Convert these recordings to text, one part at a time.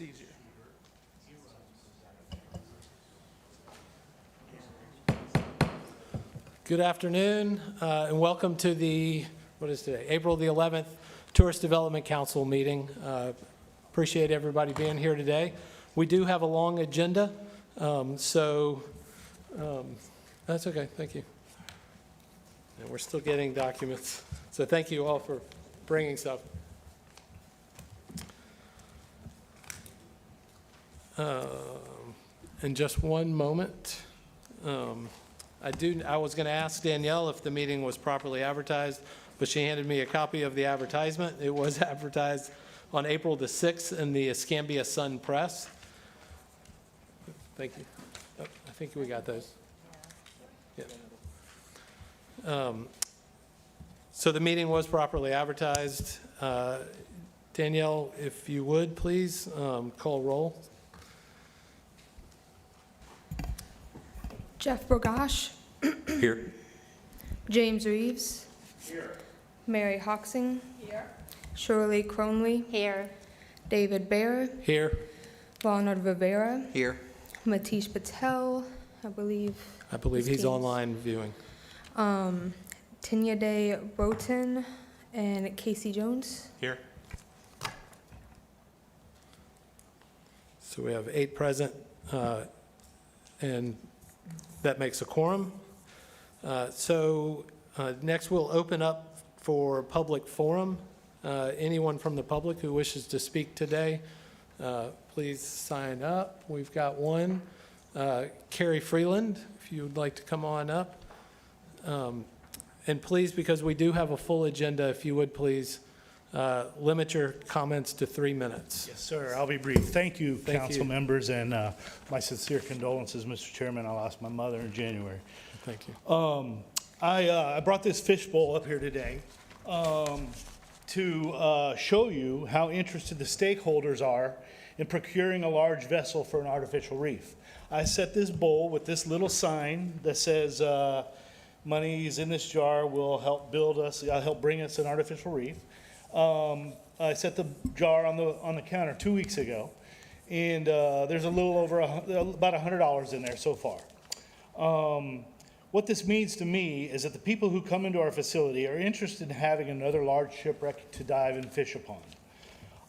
It's easier. Good afternoon, and welcome to the, what is today, April the 11th Tourist Development Council meeting. Appreciate everybody being here today. We do have a long agenda, so that's okay, thank you. And we're still getting documents, so thank you all for bringing stuff. In just one moment. I was going to ask Danielle if the meeting was properly advertised, but she handed me a copy of the advertisement. It was advertised on April the 6th in the Escambia Sun Press. Thank you. Oh, I think we got those. Yeah. So the meeting was properly advertised. Danielle, if you would, please, call roll. Jeff Burgash. Here. James Reeves. Here. Mary Hoxing. Here. Shirley Cronley. Here. David Bear. Here. Ronald Rivera. Here. Matish Patel, I believe. He's online viewing. Tinya Day Broughton and Casey Jones. Here. So we have 8 present, and that makes a quorum. Next we'll open up for public forum. Anyone from the public who wishes to speak today, please sign up. We've got one. Carrie Freeland, if you would like to come on up. And please, because we do have a full agenda, if you would please limit your comments to 3 minutes. Yes, sir. I'll be brief. Thank you, Thank council you. members, and my sincere condolences, Mr. Chairman. I lost my mother in January. Thank you. I brought this fishbowl up here today to show you how interested the stakeholders are in procuring a large vessel for an artificial reef. I set this bowl with this little sign that says, money is in this jar, will help help bring us an artificial reef. I set the jar on the counter 2 weeks ago, and there's a little over about $100 in there so far. What this means to me is that the people who come into our facility are interested in having another large shipwreck to dive and fish upon.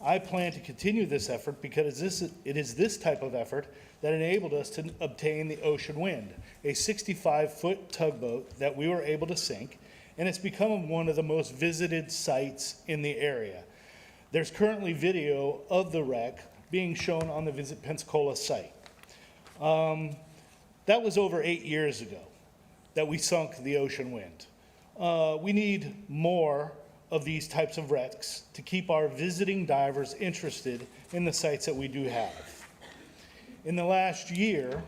I plan to continue this effort because it is this type of effort that enabled us to obtain the Ocean Wind, a 65-foot tugboat that we were able to sink, and it's become one of the most visited sites in the area. There's currently video of the wreck being shown on the Visit Pensacola site. That was over 8 years ago that we sunk the Ocean Wind. We need more of these types of wrecks to keep our visiting divers interested in the sites that we do have. In the last year,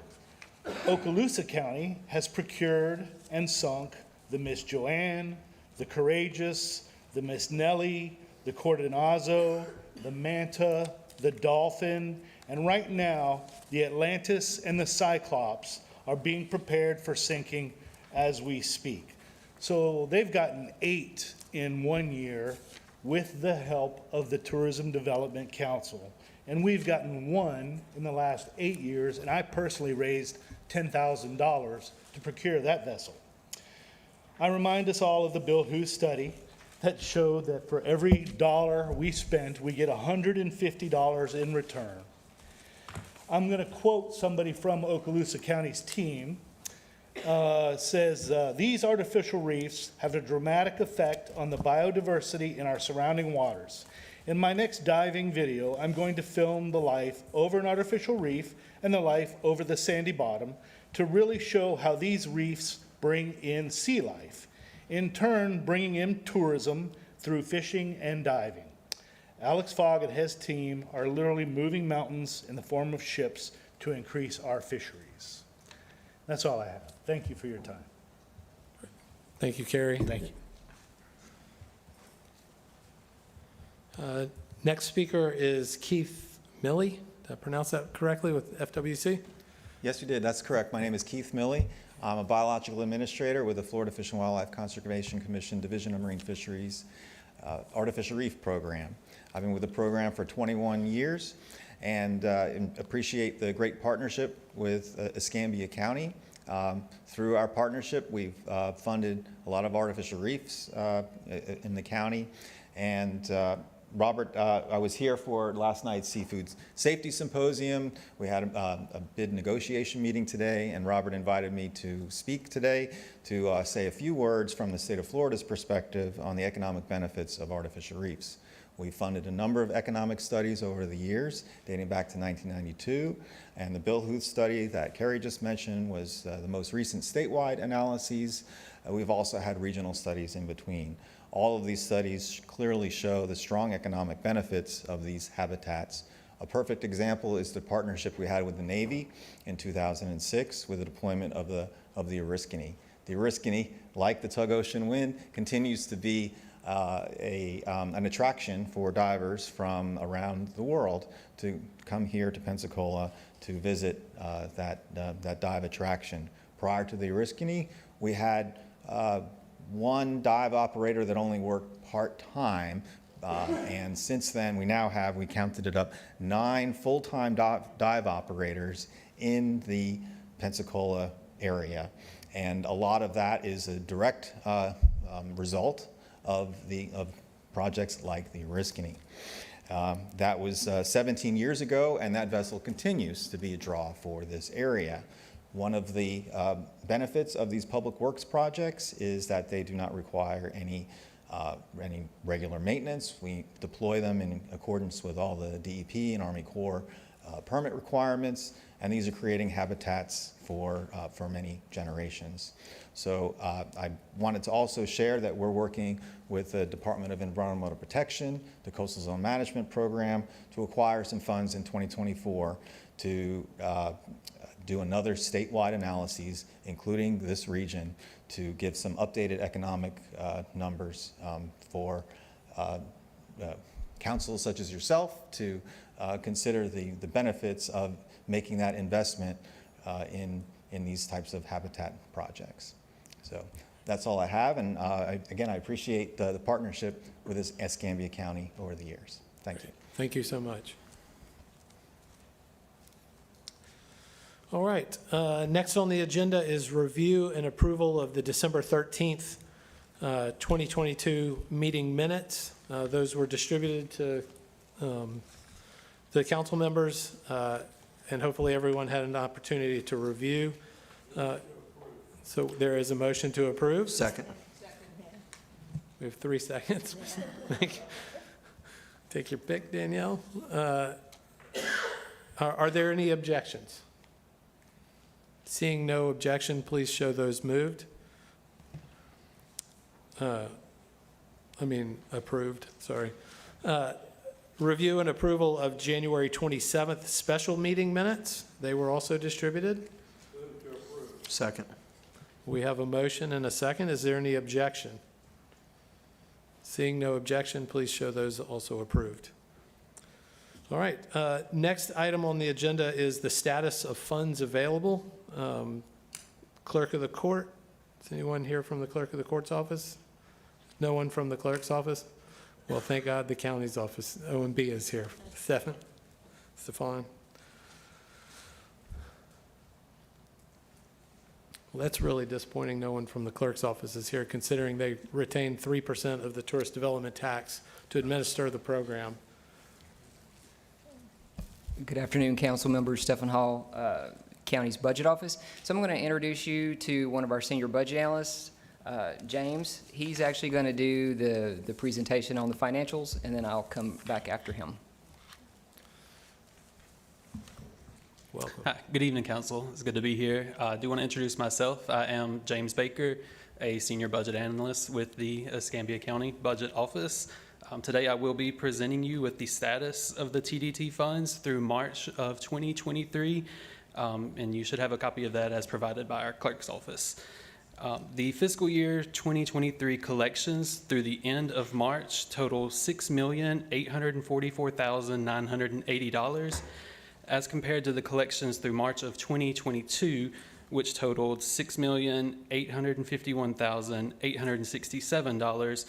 Okaloosa County has procured and sunk the Miss Joanne, the Courageous, the Miss Nellie, the Coordinazo, the Manta, the Dolphin, and right now, the Atlantis and the Cyclops are being prepared for sinking as we speak. So they've gotten 8 in 1 year with the help of the Tourism Development Council. And we've gotten 1 in the last 8 years, and I personally raised $10,000 to procure that vessel. I remind us all of the Bill Hu study that showed that for every dollar we spent, we get $150 in return. I'm going to quote somebody from Okaloosa County's team. Says, these artificial reefs have a dramatic effect on the biodiversity in our surrounding waters. In my next diving video, I'm going to film the life over an artificial reef and the life over the sandy bottom to really show how these reefs bring in sea life, in turn bringing in tourism through fishing and diving. Alex Fogg and his team are literally moving mountains in the form of ships to increase our fisheries. That's all I have. Thank you for your time. Thank you, Carrie. Thank you. Next speaker is Keith Milley. Did I pronounce that correctly with FWC? Yes, you did. That's correct. My name is Keith Milley. I'm a biological administrator with the Florida Fish and Wildlife Conservation Commission Division of Marine Fisheries. Artificial Reef Program. I've been with the program for 21 years and appreciate the great partnership with Escambia County. Through our partnership, we've funded a lot of artificial reefs in the county. And Robert, I was here for last night's Seafood Safety Symposium. We had a bid negotiation meeting today, and Robert invited me to speak today to say a few words from the state of Florida's perspective on the economic benefits of artificial reefs. We funded a number of economic studies over the years, dating back to 1992, and the Bill Huth study that Carrie just mentioned was the most recent statewide analyses. We've also had regional studies in between. All of these studies clearly show the strong economic benefits of these habitats. A perfect example is the partnership we had with the Navy in 2006 with the deployment of the Oriskany. The Oriskany, like the Tug Ocean Wind, continues to be an attraction for divers from around the world to come here to Pensacola to visit that dive attraction. Prior to the Oriskany, we had one dive operator that only worked part-time, and since then we counted it up, 9 full-time dive operators in the Pensacola area. And a lot of that is a direct result of projects like the Oriskany. That was 17 years ago, and that vessel continues to be a draw for this area. One of the benefits of these public works projects is that they do not require any regular maintenance. We deploy them in accordance with all the DEP and Army Corps permit requirements, and these are creating habitats for many generations. So I wanted to also share that we're working with the Department of Environmental Protection, the Coastal Zone Management Program, to acquire some funds in 2024 to do another statewide analyses, including this region, to give some updated economic numbers for councils such as yourself to consider the benefits of making that investment in these types of habitat projects. So that's all I have, and again, I appreciate the partnership with Escambia County over the years. Thank you. Thank you so much. All right, next on the agenda is review and approval of the December 13th, 2022 meeting minutes. Those were distributed to the council members, and hopefully everyone had an opportunity to review. So there is a motion to approve. Second. We have 3 seconds. Take your pick, Danielle. Are there any objections? Seeing no objection, please show those moved. Approved, sorry. Review and approval of January 27th special meeting minutes. They were also distributed. Second. We have a motion and a second. Is there any objection? Seeing no objection, please show those also approved. All right, next item on the agenda is the status of funds available. Clerk of the Court, is anyone here from the Clerk of the Court's office? No one from the Clerk's office? Well, thank God the county's office, OMB, is here. Stefan? Well, that's really disappointing. No one from the clerk's office is here, considering they retain 3% of the tourist development tax to administer the program. Good afternoon, council members. Stephen Hall, County's Budget Office. So I'm going to introduce you to one of our senior budget analysts, James. He's actually going to do the presentation on the financials, and then I'll come back after him. Welcome. Hi, good evening, Council. It's good to be here. I do want to introduce myself. I am James Baker, a senior budget analyst with the Escambia County Budget Office. Today, I will be presenting you with the status of the TDT funds through March of 2023, and you should have a copy of that as provided by our clerk's office. The fiscal year 2023 collections through the end of March total $6,844,980, as compared to the collections through March of 2022, which totaled $6,851,867,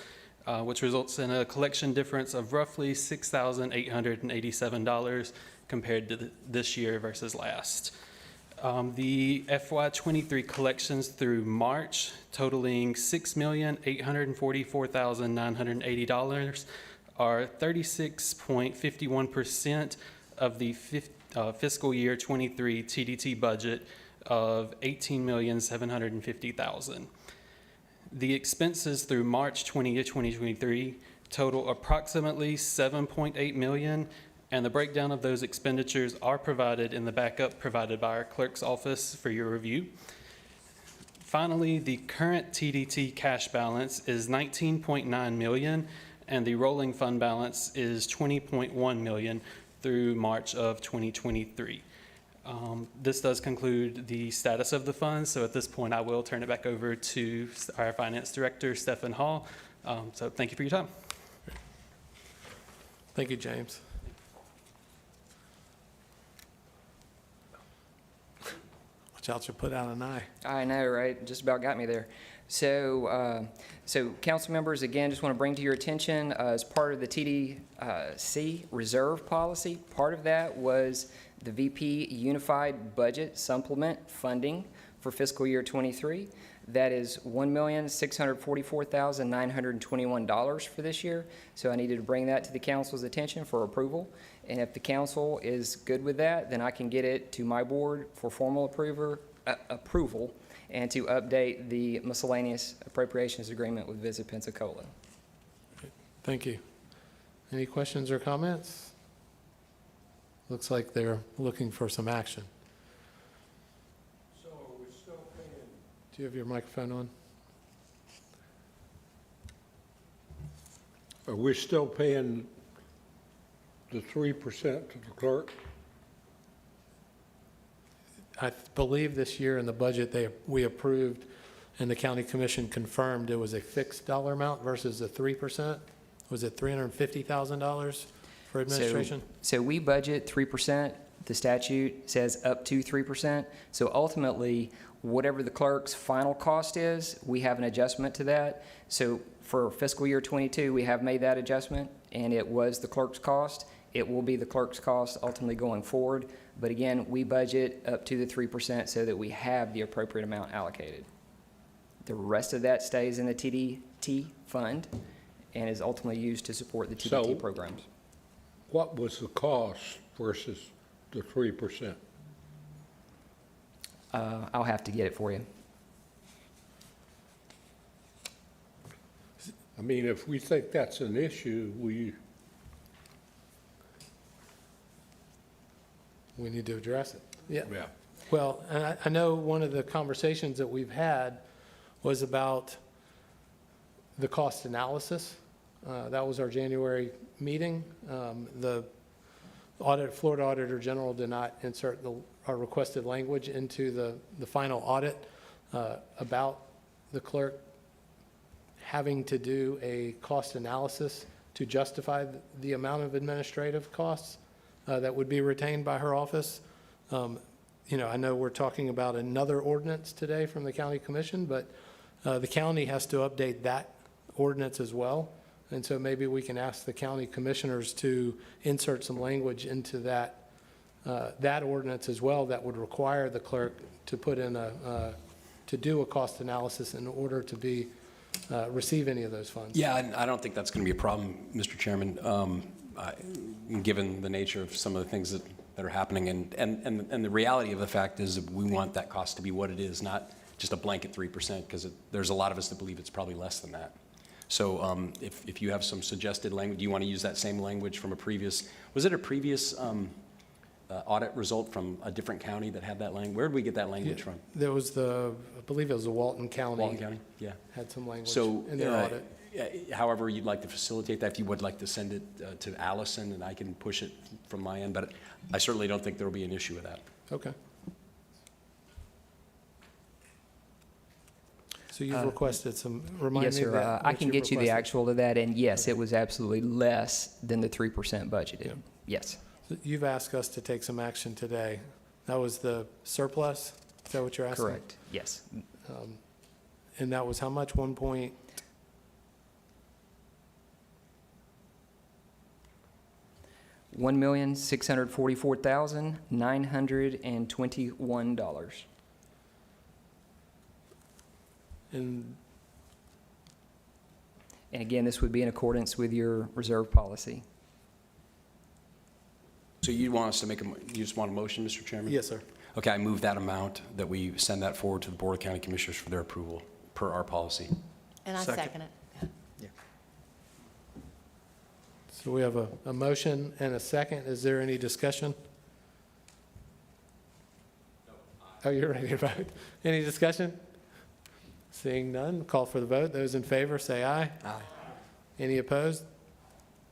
which results in a collection difference of roughly $6,887 compared to this year versus last. The FY23 collections through March totaling $6,844,980 are 36.51% of the fiscal year 23 TDT budget of $18,750,000. The expenses through March 20 of 2023 total approximately $7.8 million, and the breakdown of those expenditures are provided in the backup provided by our clerk's office for your review. Finally, the current TDT cash balance is $19.9 million, and the rolling fund balance is $20.1 million through March of 2023. This does conclude the status of the funds, so at this point I will turn it back over to our Finance Director, Stephen Hall. So thank you for your time. Thank you, James. Watch out, you'll put out an eye. I know, right? Just about got me there. So, council members, again, just want to bring to your attention, as part of the TDC reserve policy, part of that was the VP Unified Budget Supplement funding for fiscal year 23. That is $1,644,921 for this year. So I needed to bring that to the council's attention for approval. And if the council is good with that, then I can get it to my board for formal approval and to update the miscellaneous appropriations agreement with Visit Pensacola. Thank you. Any questions or comments? Looks like they're looking for some action. So are we still paying? Do you have your microphone on? Are we still paying the 3% to the clerk? I believe this year in the budget, we approved and the county commission confirmed it was a fixed dollar amount versus a 3%. Was it $350,000 for administration? So we budget 3%. The statute says up to 3%. So ultimately, whatever the clerk's final cost is, we have an adjustment to that. So for fiscal year 22, we have made that adjustment, and it was the clerk's cost. It will be the clerk's cost ultimately going forward. But again, we budget up to the 3% so that we have the appropriate amount allocated. The rest of that stays in the TDT fund and is ultimately used to support the TDT programs. What was the cost versus the 3%? I'll have to get it for you. I mean, if we think that's an issue, We need to address it. Yeah. Well, and I know one of the conversations that we've had was about the cost analysis. That was our January meeting. The Florida Auditor General did not insert our requested language into the final audit about the clerk having to do a cost analysis to justify the amount of administrative costs that would be retained by her office. You know, I know we're talking about another ordinance today from the county commission, but the county has to update that ordinance as well. And so maybe we can ask the county commissioners to insert some language into that ordinance as well that would require the clerk to put in to do a cost analysis in order to receive any of those funds. Yeah, and I don't think that's going to be a problem, Mr. Chairman, given the nature of some of the things that are happening. And the reality of the fact is that we want that cost to be what it is, not just a blanket 3%, because there's a lot of us that believe it's probably less than that. So if you have some suggested language, do you want to use that same language from a previous, was it a previous audit result from a different county that had that language? Where did we get that language from? There was I believe it was the Walton County. Walton County, yeah. Had some language So, in their audit. however you'd like to facilitate that, if you would like to send it to Allison, and I can push it from my end, but I certainly don't think there will be an issue with that. Okay. So you've requested some, remind Yes, me of sir. that. I what can you get you the requested. actual of that, and yes, it was absolutely less than the 3% budgeted. Yeah. Yes. You've asked us to take some action today. That was the surplus? Is that what you're asking? Correct. Yes. And that was how much? $1,644,921. And And again, this would be in accordance with your reserve policy. So you want us to make you just want a motion, Mr. Chairman? yes, sir. Okay, I move that amount, that we send that forward to the Board of County Commissioners for their approval, per our policy. And I second it. So we have a motion and a second. Is there any discussion? Oh, you're ready to vote. Any discussion? Seeing none, call for the vote. Those in favor, say aye. Aye. Any opposed?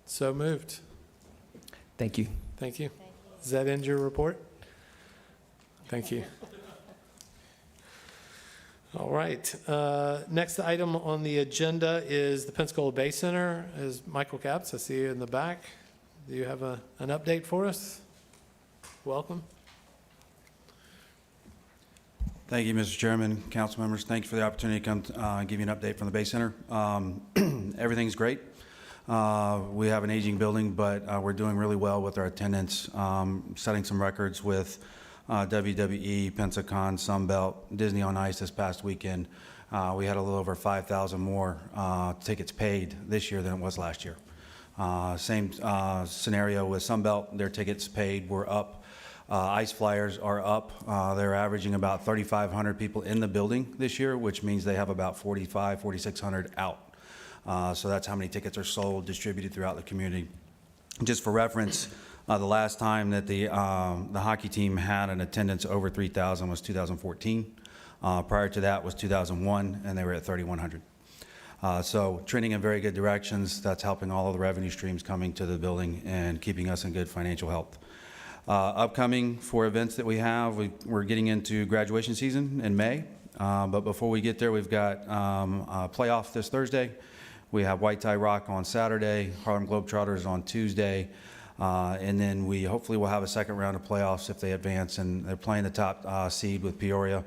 So moved. Thank you. Thank you. Does that end your report? Thank you. All right. Next item on the agenda is the Pensacola Bay Center. Is Michael Capps, I see you in the back. Do you have an update for us? Welcome. Thank you, Mr. Chairman, council members. Thank you for the opportunity to come give you an update from the Bay Center. Everything's great. We have an aging building, but we're doing really well with our attendance, setting some records with WWE, Pensacon, Sunbelt, Disney on Ice this past weekend. We had a little over 5,000 more tickets paid this year than it was last year. Same scenario with Sunbelt. Their tickets paid were up. Ice Flyers are up. They're averaging about 3,500 people in the building this year, which means they have about 4,600 out. So that's how many tickets are sold, distributed throughout the community. Just for reference, the last time that the hockey team had an attendance over 3,000 was 2014. Prior to that was 2001, and they were at 3,100. So trending in very good directions. That's helping all of the revenue streams coming to the building and keeping us in good financial health. Upcoming for events that we have, we're getting into graduation season in May. But before we get there, we've got a playoff this Thursday. We have White Tie Rock on Saturday, Harlem Globetrotters on Tuesday. And then we hopefully will have a second round of playoffs if they advance. And they're playing the top seed with Peoria,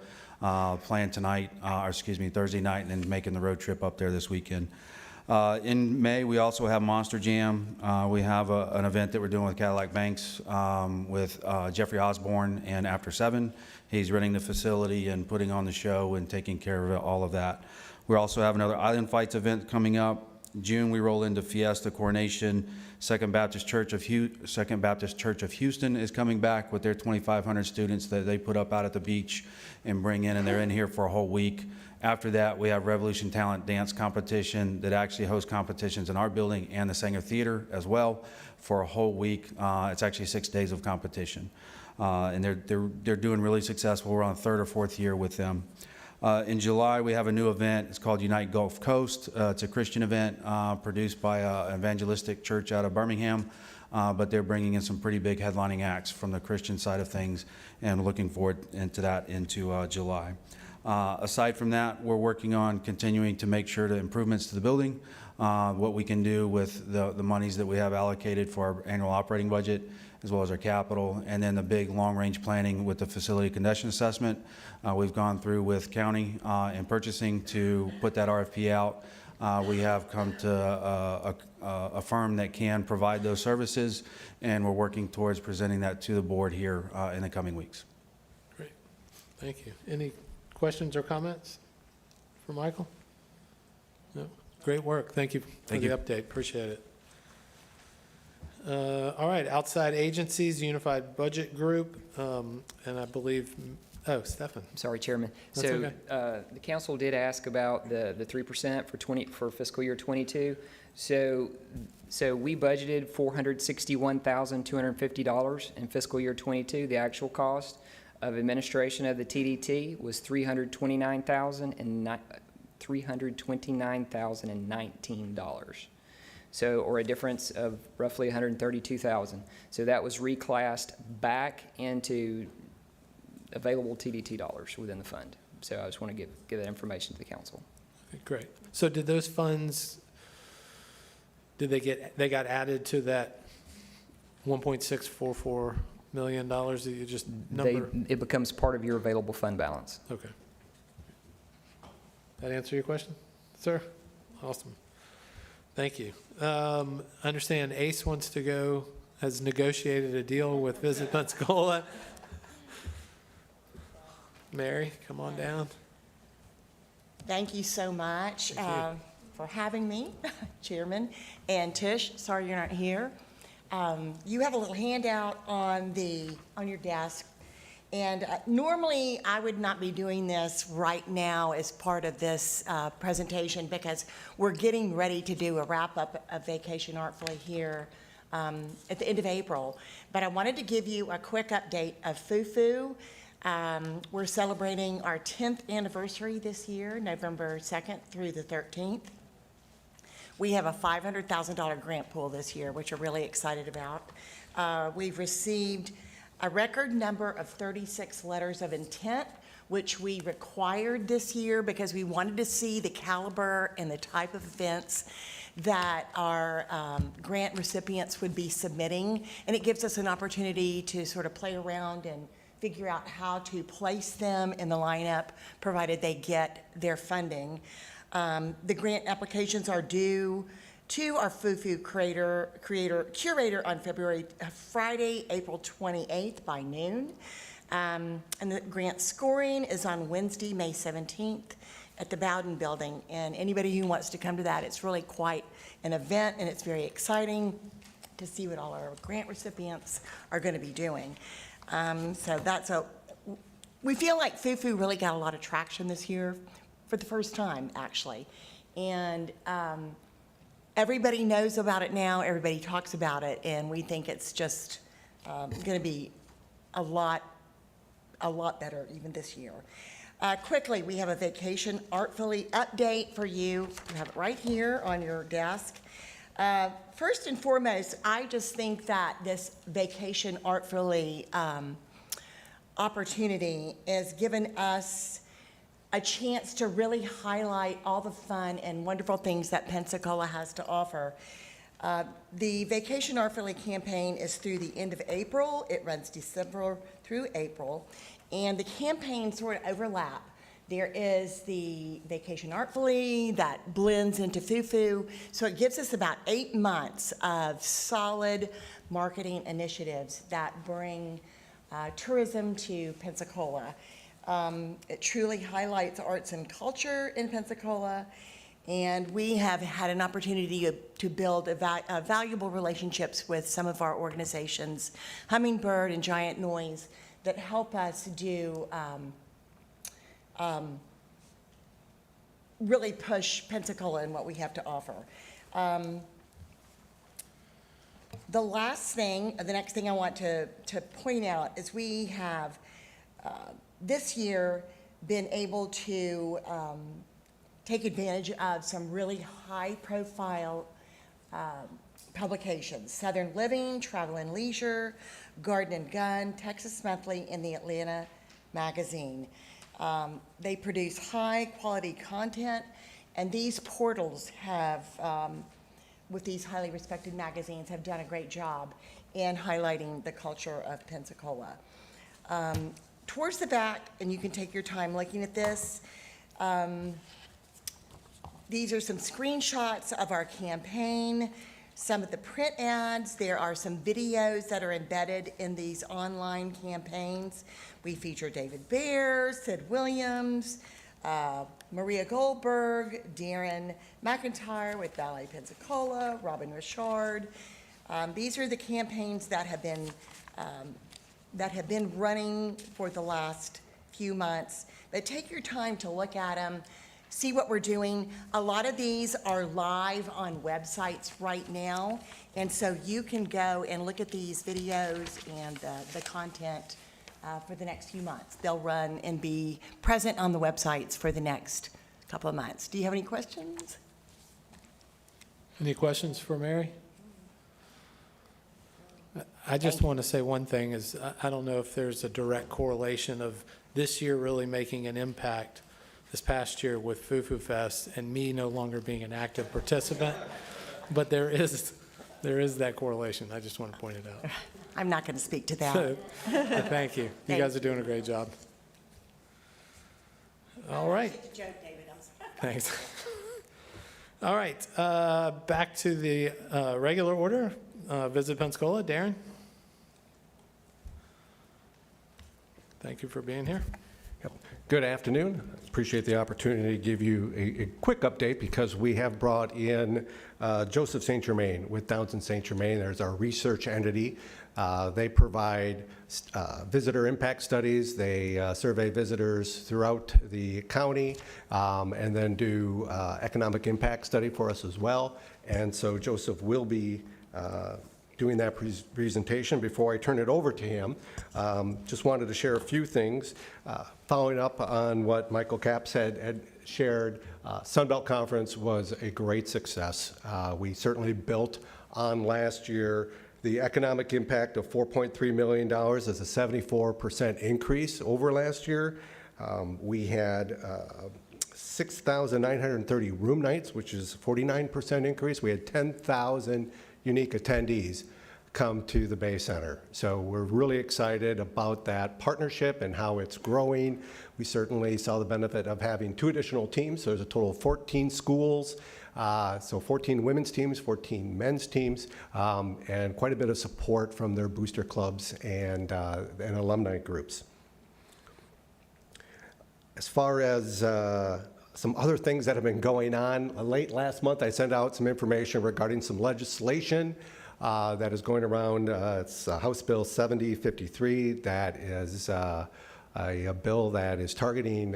playing tonight, Thursday night, and then making the road trip up there this weekend. In May, we also have Monster Jam. We have an event that we're doing with Cadillac Banks with Jeffrey Osborne and After 7. He's running the facility and putting on the show and taking care of all of that. We also have another Island Fights event coming up. June, we roll into Fiesta Coronation. Second Baptist Church of Houston is coming back with their 2,500 students that they put up out at the beach and bring in, and they're in here for a whole week. After that, we have Revolution Talent Dance Competition that actually hosts competitions in our building and the Sanger Theater as well for a whole week. It's actually 6 days of competition. And they're doing really successful. We're on the 3rd or 4th year with them. In July, we have a new event. It's called Unite Gulf Coast. It's a Christian event produced by an evangelistic church out of Birmingham. But they're bringing in some pretty big headlining acts from the Christian side of things, and looking forward into July. Aside from that, we're working on continuing to make sure the improvements to the building, what we can do with the monies that we have allocated for our annual operating budget, as well as our capital, and then the big long-range planning with the facility condition assessment. We've gone through with county and purchasing to put that RFP out. We have come to a firm that can provide those services, and we're working towards presenting that to the board here in the coming weeks. Great. Thank you. Any questions or comments for Michael? No? Great work. Thank you for the update. Appreciate it. All right, outside agencies, Unified Budget Group, and I believe, Stefan. Sorry, Chairman. That's So okay. the council did ask about the 3% for fiscal year '22. So we budgeted $461,250 in fiscal year '22. The actual cost of administration of the TDT was $329,019. So, or a difference of roughly $132,000. So that was reclassed back into available TDT dollars within the fund. So I just want to give that information to the council. Okay, great. So did those funds, they got added to that $1.644 million that you just number? It becomes part of your available fund balance. Okay. That answer your question, sir? Awesome. Thank you. I understand Ace wants to go has negotiated a deal with Visit Pensacola. Mary, come on down. Thank you so much Thank you. For having me, Chairman. And Tish, sorry you're not here. You have a little handout on your desk. And normally, I would not be doing this right now as part of this presentation because we're getting ready to do a wrap-up of Vacation Artfully here at the end of April. But I wanted to give you a quick update of Fufu. We're celebrating our 10th anniversary this year, November 2nd through the 13th. We have a $500,000 grant pool this year, which we're really excited about. We've received a record number of 36 letters of intent, which we required this year because we wanted to see the caliber and the type of events that our grant recipients would be submitting. And it gives us an opportunity to sort of play around and figure out how to place them in the lineup, provided they get their funding. The grant applications are due to our Fufu curator on Friday, April 28th by noon. And the grant scoring is on Wednesday, May 17th at the Bowden Building. And anybody who wants to come to that, it's really quite an event, and it's very exciting to see what all our grant recipients are going to be doing. We feel like Fufu really got a lot of traction this year for the first time, actually. And everybody knows about it now, everybody talks about it, and we think it's just going to be a lot better even this year. Quickly, we have a Vacation Artfully update for you. You have it right here on your desk. First and foremost, I just think that this Vacation Artfully opportunity has given us a chance to really highlight all the fun and wonderful things that Pensacola has to offer. The Vacation Artfully campaign is through the end of April. It runs December through April, and the campaigns sort of overlap. There is the Vacation Artfully that blends into Fufu, so it gives us about 8 months of solid marketing initiatives that bring tourism to Pensacola. It truly highlights arts and culture in Pensacola, and we have had an opportunity to build valuable relationships with some of our organizations, Hummingbird and Giant Noise, that help us do really push Pensacola and what we have to offer. The next thing I want to point out is we have this year been able to take advantage of some really high-profile publications: Southern Living, Travel and Leisure, Garden and Gun, Texas Monthly, and the Atlanta Magazine. They produce high-quality content, and these portals have, with these highly respected magazines, have done a great job in highlighting the culture of Pensacola. Towards the back, and you can take your time looking at this, these are some screenshots of our campaign, some of the print ads. There are some videos that are embedded in these online campaigns. We feature David Baer, Sid Williams, Maria Goldberg, Darren McIntyre with Ballet Pensacola, Robin Richard. These are the campaigns that have been running for the last few months. But take your time to look at them, see what we're doing. A lot of these are live on websites right now, and so you can go and look at these videos and the content for the next few months. They'll run and be present on the websites for the next couple of months. Do you have any questions? Any questions for Mary? I just want to say one thing is, I don't know if there's a direct correlation of this year really making an impact this past year with Fufu Fest and me no longer being an active participant, but there is that correlation. I just want to point it out. I'm not going to speak to that. Thank you. You guys are doing a great job. All right. Joke, David. Thanks. All right, back to the regular order. Visit Pensacola, Darren. Thank you for being here. Good afternoon. Appreciate the opportunity to give you a quick update because we have brought in Joseph St. Germain with Townsend St. Germain. There's our research entity. They provide visitor impact studies. They survey visitors throughout the county and then do economic impact study for us as well. And so Joseph will be doing that presentation. Before I turn it over to him, just wanted to share a few things. Following up on what Michael Capps had shared, Sunbelt Conference was a great success. We certainly built on last year. The economic impact of $4.3 million is a 74% increase over last year. We had 6,930 room nights, which is a 49% increase. We had 10,000 unique attendees come to the Bay Center. So we're really excited about that partnership and how it's growing. We certainly saw the benefit of having 2 additional teams. So there's a total of 14 schools. So 14 women's teams, 14 men's teams, and quite a bit of support from their booster clubs and alumni groups. As far as some other things that have been going on, late last month I sent out some information regarding some legislation that is going around. It's House Bill 7053. That is a bill that is targeting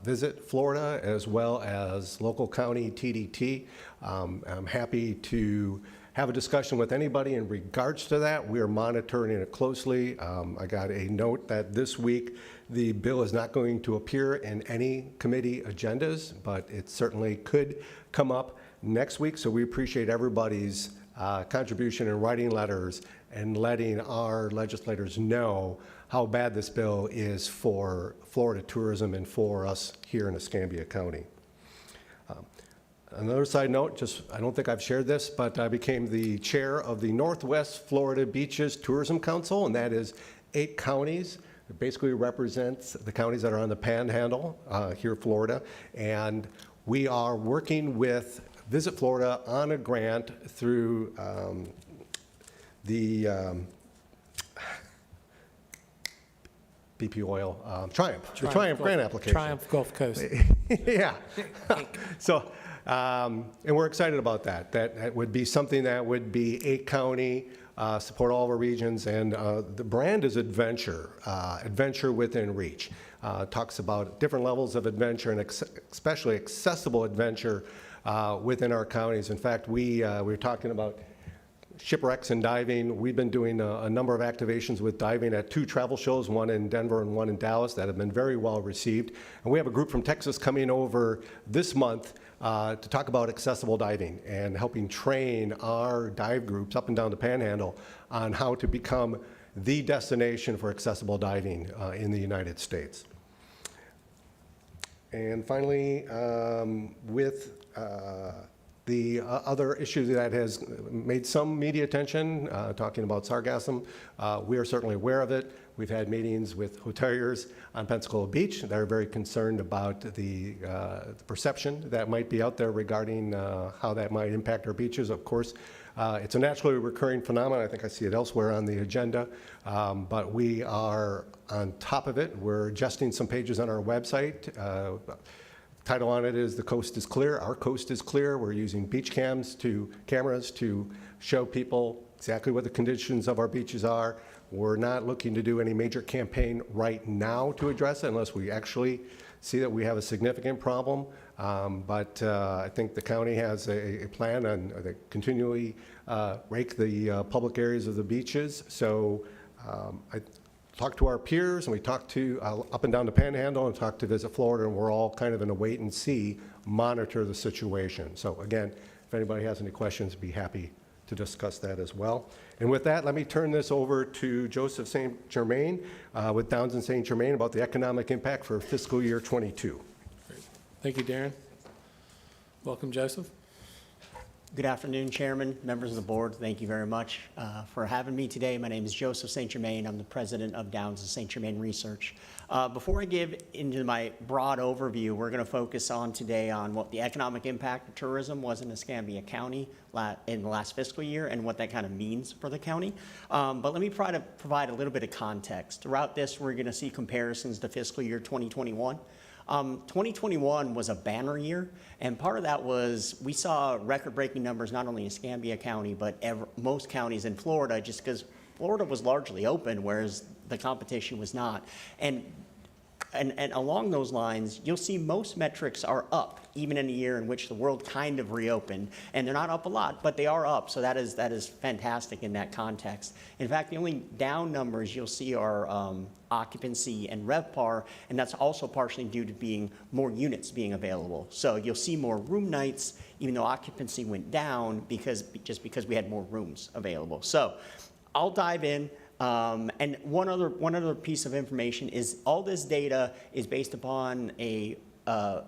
Visit Florida as well as local county TDT. I'm happy to have a discussion with anybody in regards to that. We are monitoring it closely. I got a note that this week the bill is not going to appear in any committee agendas, but it certainly could come up next week. So we appreciate everybody's contribution in writing letters and letting our legislators know how bad this bill is for Florida tourism and for us here in Escambia County. Another side note, I don't think I've shared this, but I became the chair of the Northwest Florida Beaches Tourism Council, and that is 8 counties. It basically represents the counties that are on the Panhandle here in Florida, and we are working with Visit Florida on a grant through the BP Oil, Triumph, the Triumph grant application. Triumph Gulf Coast. Yeah. So, and we're excited about that. That would be something that would be 8 county, support all of our regions, and the brand is adventure, adventure within reach. Talks about different levels of adventure and especially accessible adventure within our counties. In fact, we were talking about shipwrecks and diving. We've been doing a number of activations with diving at 2 travel shows, one in Denver and one in Dallas, that have been very well received. And we have a group from Texas coming over this month to talk about accessible diving and helping train our dive groups up and down the Panhandle on how to become the destination for accessible diving in the United States. And finally, with the other issue that has made some media attention, talking about sargassum, we are certainly aware of it. We've had meetings with hoteliers on Pensacola Beach that are very concerned about the perception that might be out there regarding how that might impact our beaches. Of course, it's a naturally recurring phenomenon. I think I see it elsewhere on the agenda, but we are on top of it. We're adjusting some pages on our website. Title on it is "The Coast is Clear." Our coast is clear. We're using beach cameras to show people exactly what the conditions of our beaches are. We're not looking to do any major campaign right now to address it unless we actually see that we have a significant problem. But I think the county has a plan on they continually rake the public areas of the beaches. So I talked to our peers, and we talked to up and down the Panhandle, and talked to Visit Florida, and we're all kind of in a wait and see, monitor the situation. So again, if anybody has any questions, be happy to discuss that as well. And with that, let me turn this over to Joseph St. Germain with Townsend St. Germain about the economic impact for fiscal year 22. Thank you, Darren. Welcome, Joseph. Good afternoon, Chairman, members of the board. Thank you very much for having me today. My name is Joseph St. Germain. I'm the president of Downs and St. Germain Research. Before I give into my broad overview, we're going to focus on today on what the economic impact of tourism was in Escambia County in the last fiscal year and what that kind of means for the county. But let me try to provide a little bit of context. Throughout this, we're going to see comparisons to fiscal year 2021. 2021 was a banner year, and part of that was we saw record-breaking numbers not only in Escambia County, but most counties in Florida, just because Florida was largely open, whereas the competition was not. And along those lines, you'll see most metrics are up, even in a year in which the world kind of reopened. And they're not up a lot, but they are up, so that is fantastic in that context. In fact, the only down numbers you'll see are occupancy and RevPAR, and that's also partially due to being more units being available. So you'll see more room nights, even though occupancy went down just because we had more rooms available. So I'll dive in. And one other piece of information is all this data is based upon a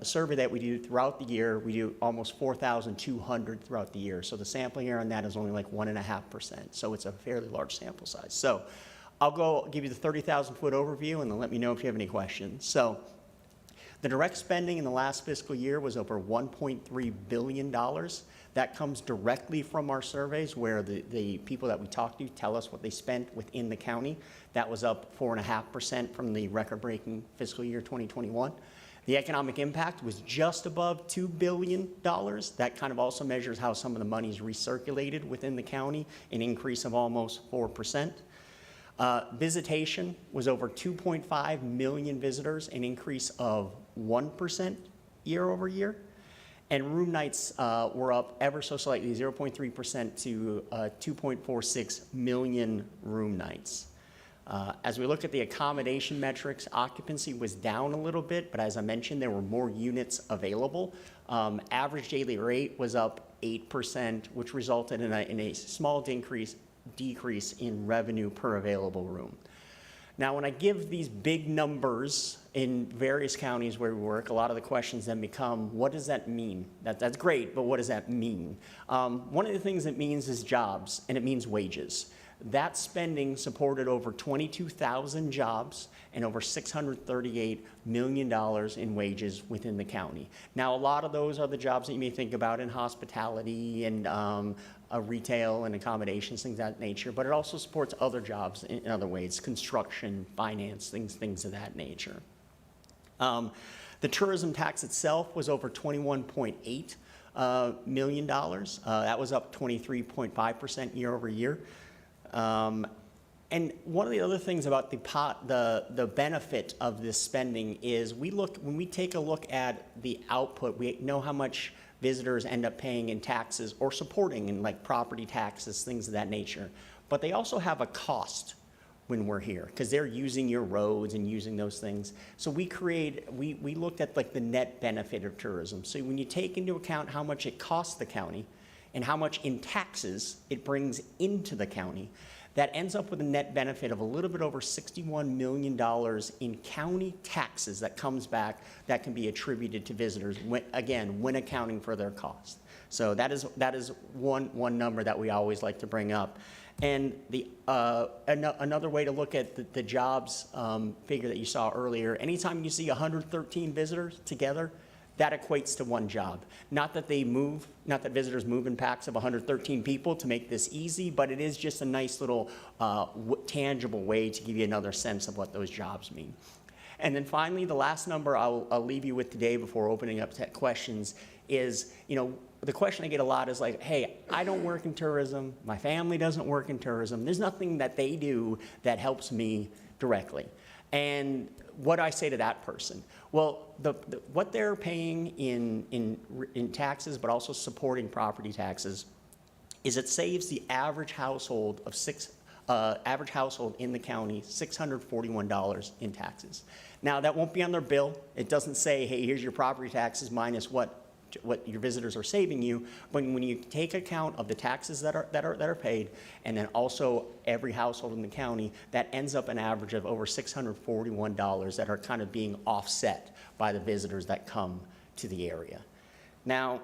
survey that we do throughout the year. We do almost 4,200 throughout the year. So the sampling error on that is only like 1.5%. So it's a fairly large sample size. So I'll give you the 30,000-foot overview and then let me know if you have any questions. So the direct spending in the last fiscal year was over $1.3 billion. That comes directly from our surveys where the people that we talk to tell us what they spent within the county. That was up 4.5% from the record-breaking fiscal year 2021. The economic impact was just above $2 billion. That kind of also measures how some of the money is recirculated within the county, an increase of almost 4%. Visitation was over 2.5 million visitors, an increase of 1% year over year. And room nights were up ever so slightly, 0.3% to 2.46 million room nights. As we look at the accommodation metrics, occupancy was down a little bit, but as I mentioned, there were more units available. Average daily rate was up 8%, which resulted in a small decrease in revenue per available room. Now, when I give these big numbers in various counties where we work, a lot of the questions then become, what does that mean? That's great, but what does that mean? One of the things it means is jobs, and it means wages. That spending supported over 22,000 jobs and over $638 million in wages within the county. Now, a lot of those are the jobs that you may think about in hospitality and retail and accommodations, things of that nature, but it also supports other jobs in other ways, construction, finance, things of that nature. The tourism tax itself was over $21.8 million. That was up 23.5% year over year. And one of the other things about the benefit of this spending is when we take a look at the output, we know how much visitors end up paying in taxes or supporting in like property taxes, things of that nature. But they also have a cost when we're here because they're using your roads and using those things. So we looked at like the net benefit of tourism. So when you take into account how much it costs the county and how much in taxes it brings into the county, that ends up with a net benefit of a little bit over $61 million in county taxes that comes back that can be attributed to visitors, when accounting for their cost. So that is one number that we always like to bring up. And another way to look at the jobs figure that you saw earlier, anytime you see 113 visitors together, that equates to one job. Not that visitors move in packs of 113 people to make this easy, but it is just a nice little tangible way to give you another sense of what those jobs mean. And then finally, the last number I'll leave you with today before opening up to questions is, the question I get a lot is like, hey, I don't work in tourism, my family doesn't work in tourism, there's nothing that they do that helps me directly. And what do I say to that person? Well, what they're paying in taxes, but also supporting property taxes, is it saves the average household in the county $641 in taxes. Now, that won't be on their bill. It doesn't say, hey, here's your property taxes minus what your visitors are saving you, but when you take account of the taxes that are paid, and then also every household in the county, that ends up an average of over $641 that are kind of being offset by the visitors that come to the area. Now,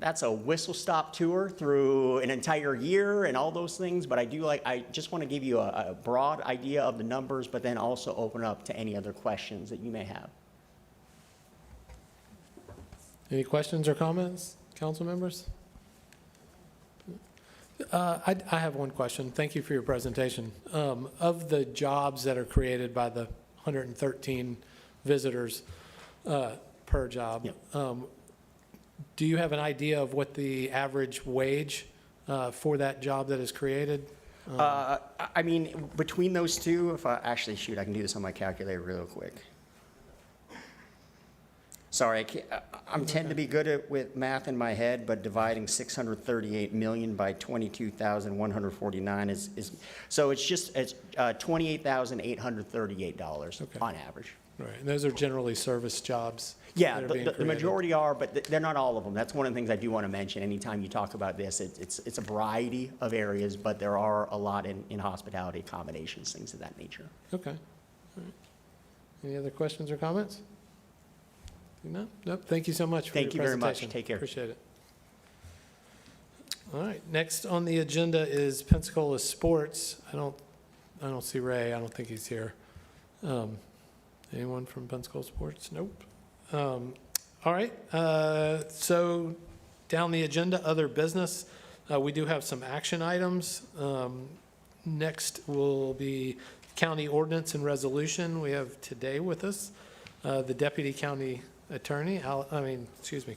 that's a whistle-stop tour through an entire year and all those things, but I just want to give you a broad idea of the numbers, but then also open up to any other questions that you may have. Any questions or comments, council members? I have one question. Thank you for your presentation. Of the jobs that are created by the 113 visitors per job, do you have an idea of what the average wage for that job that is created? I mean, between those two, if I actually, shoot, I can do this on my calculator real quick. Sorry, I tend to be good with math in my head, but dividing 638 million by 22,149 is so it's $28,838 on average. Right, and those are generally service jobs. Yeah, that are being the created. majority are, but they're not all of them. That's one of the things I do want to mention. Anytime you talk about this, it's a variety of areas, but there are a lot in hospitality, accommodations, things of that nature. Okay. All right. Any other questions or comments? No? Nope. Thank you so much for your Thank you very much. presentation. Take care. Appreciate it. All right, next on the agenda is Pensacola Sports. I don't see Ray. I don't think he's here. Anyone from Pensacola Sports? Nope. All right, so down the agenda, other business. We do have some action items. Next will be county ordinance and resolution. We have today with us the Deputy County Attorney,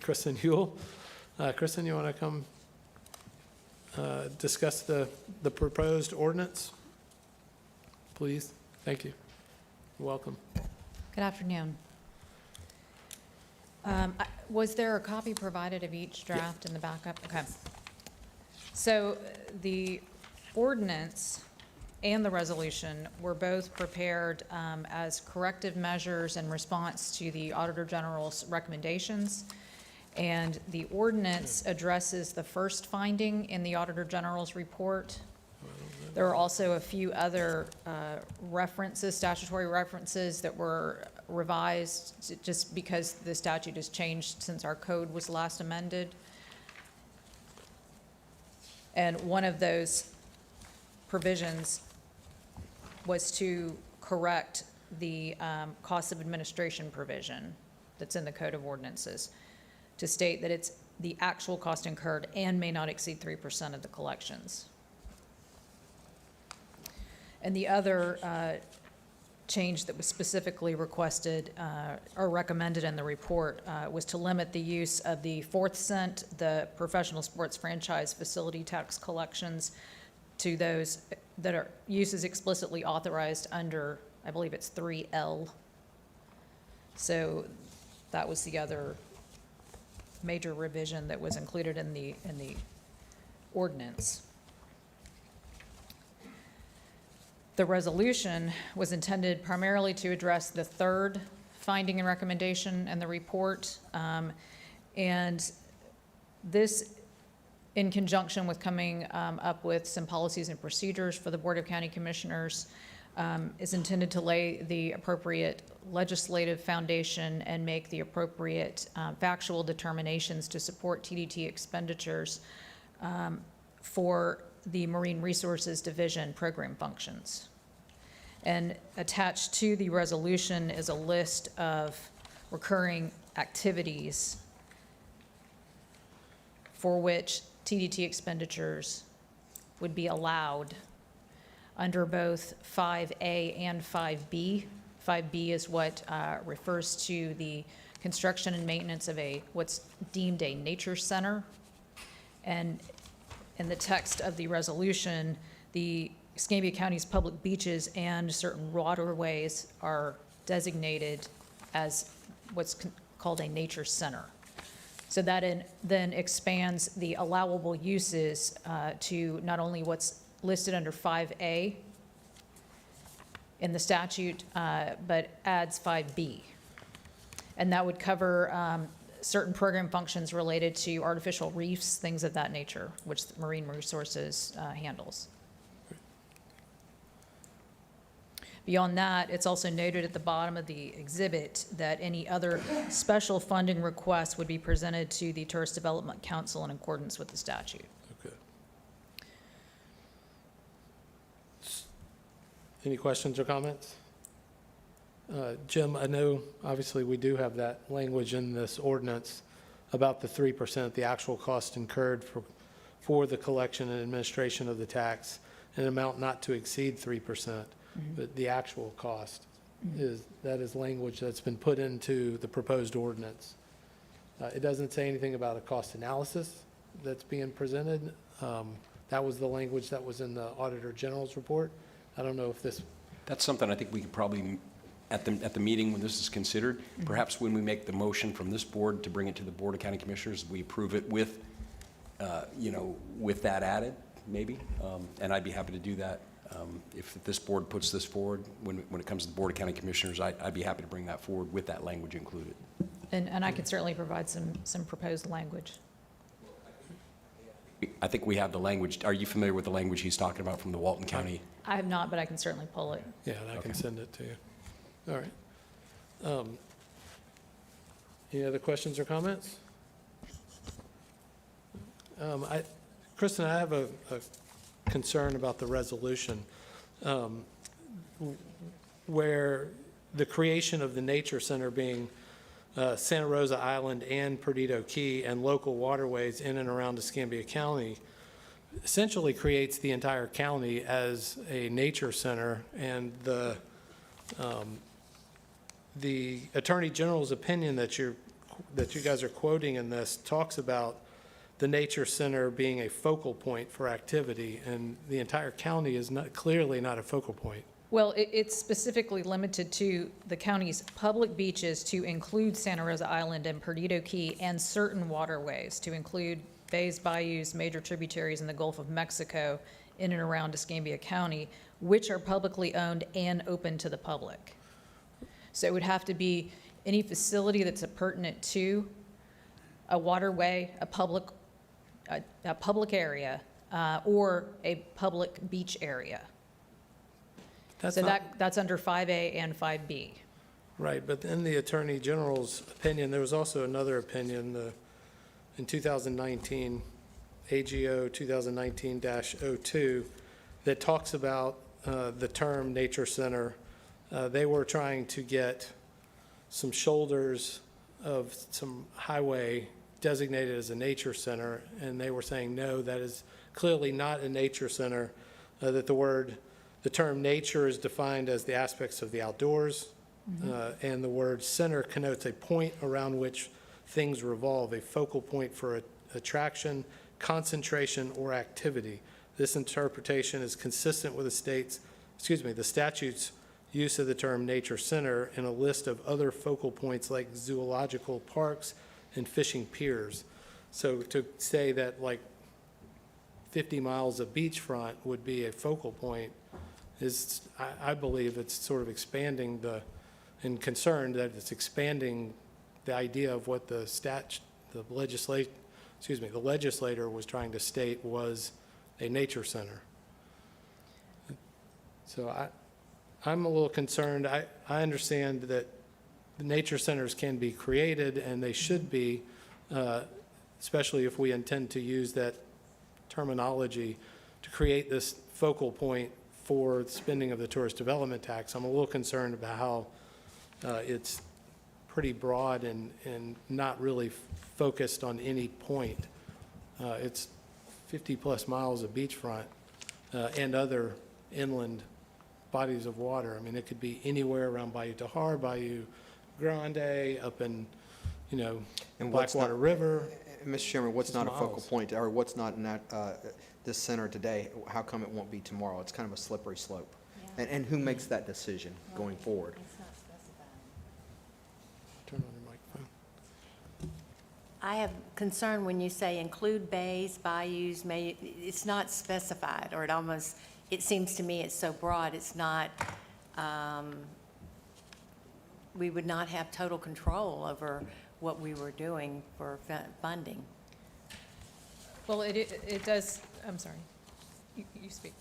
Kristen Huell. Kristen, you want to come discuss the proposed ordinance? Please. Thank you. You're welcome. Good afternoon. Was there a copy provided of each draft in the backup? Okay. So the ordinance and the resolution were both prepared as corrective measures in response to the Auditor General's recommendations. And the ordinance addresses the first finding in the Auditor General's report. There are also a few other references, statutory references, that were revised just because the statute has changed since our code was last amended. And one of those provisions was to correct the cost of administration provision that's in the Code of Ordinances to state that it's the actual cost incurred and may not exceed 3% of the collections. And the other change that was specifically requested or recommended in the report was to limit the use of the 4th cent, the professional sports franchise facility tax collections, to those that are uses explicitly authorized under, I believe it's 3L. So that was the other major revision that was included in the ordinance. The resolution was intended primarily to address the third finding and recommendation in the report. And this, in conjunction with coming up with some policies and procedures for the Board of County Commissioners, is intended to lay the appropriate legislative foundation and make the appropriate factual determinations to support TDT expenditures for the Marine Resources Division program functions. And attached to the resolution is a list of recurring activities for which TDT expenditures would be allowed under both 5A and 5B. 5B is what refers to the construction and maintenance of what's deemed a nature center. And in the text of the resolution, the Escambia County's public beaches and certain waterways are designated as what's called a nature center. So that then expands the allowable uses to not only what's listed under 5A in the statute, but adds 5B. And that would cover certain program functions related to artificial reefs, things of that nature, which Marine Resources handles. Beyond that, it's also noted at the bottom of the exhibit that any other special funding requests would be presented to the Tourist Development Council in accordance with the statute. Okay. Any questions or comments? Jim, I know, obviously, we do have that language in this ordinance about the 3%, the actual cost incurred for the collection and administration of the tax, an amount not to exceed 3%, but the actual cost that is language that's been put into the proposed ordinance. It doesn't say anything about a cost analysis that's being presented. That was the language that was in the Auditor General's report. I don't know if this, That's something I think we could probably, at the meeting when this is considered, perhaps when we make the motion from this board to bring it to the Board of County Commissioners, we approve it with, with that added, maybe. And I'd be happy to do that. If this board puts this forward, when it comes to the Board of County Commissioners, I'd be happy to bring that forward with that language included. And I could certainly provide some proposed language. I think we have the language. Are you familiar with the language he's talking about from the Walton County? I have not, but I can certainly pull it. yeah, and I can send it to you. All right. Any other questions or comments? Kristen, I have a concern about the resolution, where the creation of the Nature Center being Santa Rosa Island and Perdido Key and local waterways in and around Escambia County essentially creates the entire county as a nature center, and the Attorney General's opinion that you guys are quoting in this talks about the Nature Center being a focal point for activity, and the entire county is clearly not a focal point. Well, it's specifically limited to the county's public beaches to include Santa Rosa Island and Perdido Key, and certain waterways to include bays, bayous, major tributaries in the Gulf of Mexico in and around Escambia County, which are publicly owned and open to the public. So it would have to be any facility that's pertinent to a waterway, a public area, or a public beach area. So that's under 5A and 5B. Right, but in the Attorney General's opinion, there was also another opinion in 2019, AGO 2019-02, that talks about the term Nature Center. They were trying to get some shoulders of some highway designated as a nature center, and they were saying, no, that is clearly not a nature center, that the term nature is defined as the aspects of the outdoors, and the word center connotes a point around which things revolve, a focal point for attraction, concentration, or activity. This interpretation is consistent with the statute's use of the term nature center in a list of other focal points like zoological parks and fishing piers. So to say that like 50 miles of beachfront would be a focal point is, I believe it's sort of expanding and concerned that it's expanding the idea of what the legislator was trying to state was a nature center. So I'm a little concerned. I understand that the nature centers can be created, and they should be, especially if we intend to use that terminology to create this focal point for spending of the tourist development tax. I'm a little concerned about how it's pretty broad and not really focused on any point. It's 50-plus miles of beachfront and other inland bodies of water. I mean, it could be anywhere around Bayou Tahar, Bayou Grande, up in, And what's Blackwater not- River. Mr. Chairman, what's Just not a focal miles. point, or what's not in that, this center today, how come it won't be tomorrow? It's kind of a slippery slope. And who makes that decision going forward? Turn on your microphone. I have concern when you say include bays, bayous, it's not specified, or it seems to me it's so broad, it's not, we would not have total control over what we were doing for funding. Well, it does, I'm sorry, you speak.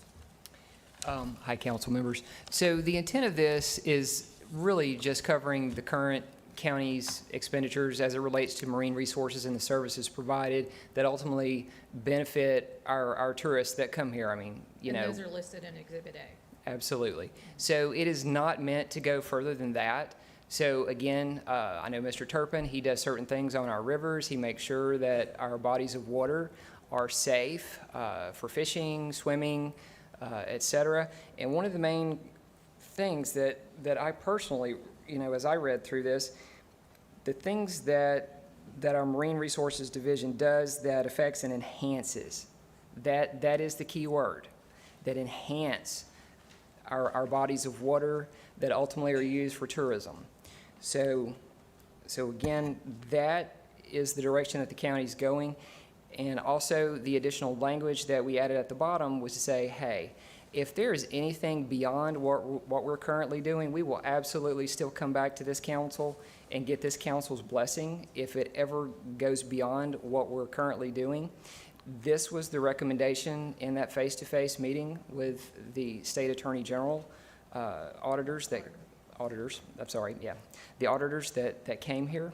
Hi, council members. So the intent of this is really just covering the current county's expenditures as it relates to marine resources and the services provided that ultimately benefit our tourists that come here. I mean, you know. And those are listed in Exhibit A. Absolutely. So it is not meant to go further than that. So again, I know Mr. Turpin, he does certain things on our rivers. He makes sure that our bodies of water are safe for fishing, swimming, et cetera. And one of the main things that I personally, you know, as I read through this, the things that our Marine Resources Division does that affects and enhances, that is the key word, that enhance our bodies of water that ultimately are used for tourism. So again, that is the direction that the county's going. And also the additional language that we added at the bottom was to say, hey, if there is anything beyond what we're currently doing, we will absolutely still come back to this council and get this council's blessing if it ever goes beyond what we're currently doing. This was the recommendation in that face-to-face meeting with the state attorney general, the auditors that came here.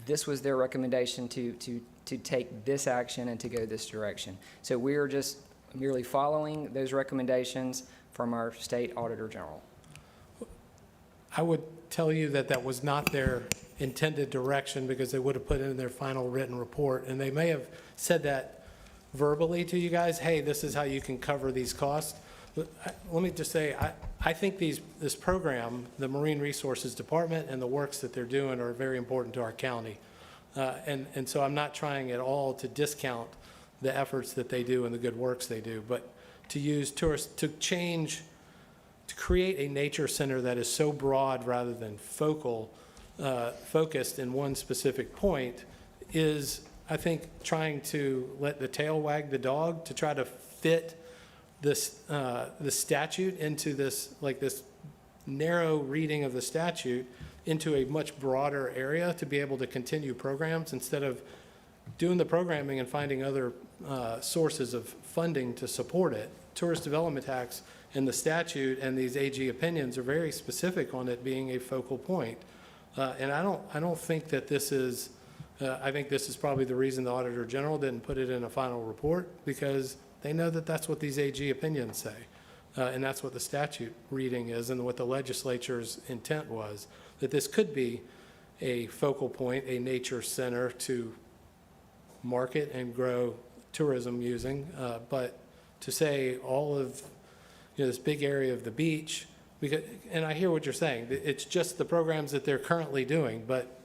This was their recommendation to take this action and to go this direction. So we are just merely following those recommendations from our state auditor general. I would tell you that that was not their intended direction because they would have put it in their final written report. And they may have said that verbally to you guys, hey, this is how you can cover these costs. But let me just say, I think this program, the Marine Resources Department and the works that they're doing are very important to our county. And so I'm not trying at all to discount the efforts that they do and the good works they do, but to use tourists, to create a nature center that is so broad rather than focused in one specific point is, I think, trying to let the tail wag the dog to try to fit this, the statute into this narrow reading of the statute into a much broader area to be able to continue programs instead of doing the programming and finding other sources of funding to support it. Tourist development tax and the statute and these AG opinions are very specific on it being a focal point. And I don't think that this is, I think this is probably the reason the Auditor General didn't put it in a final report, because they know that that's what these AG opinions say. And that's what the statute reading is and what the legislature's intent was, that this could be a focal point, a nature center to market and grow tourism using. But to say all of this big area of the beach, and I hear what you're saying, it's just the programs that they're currently doing, but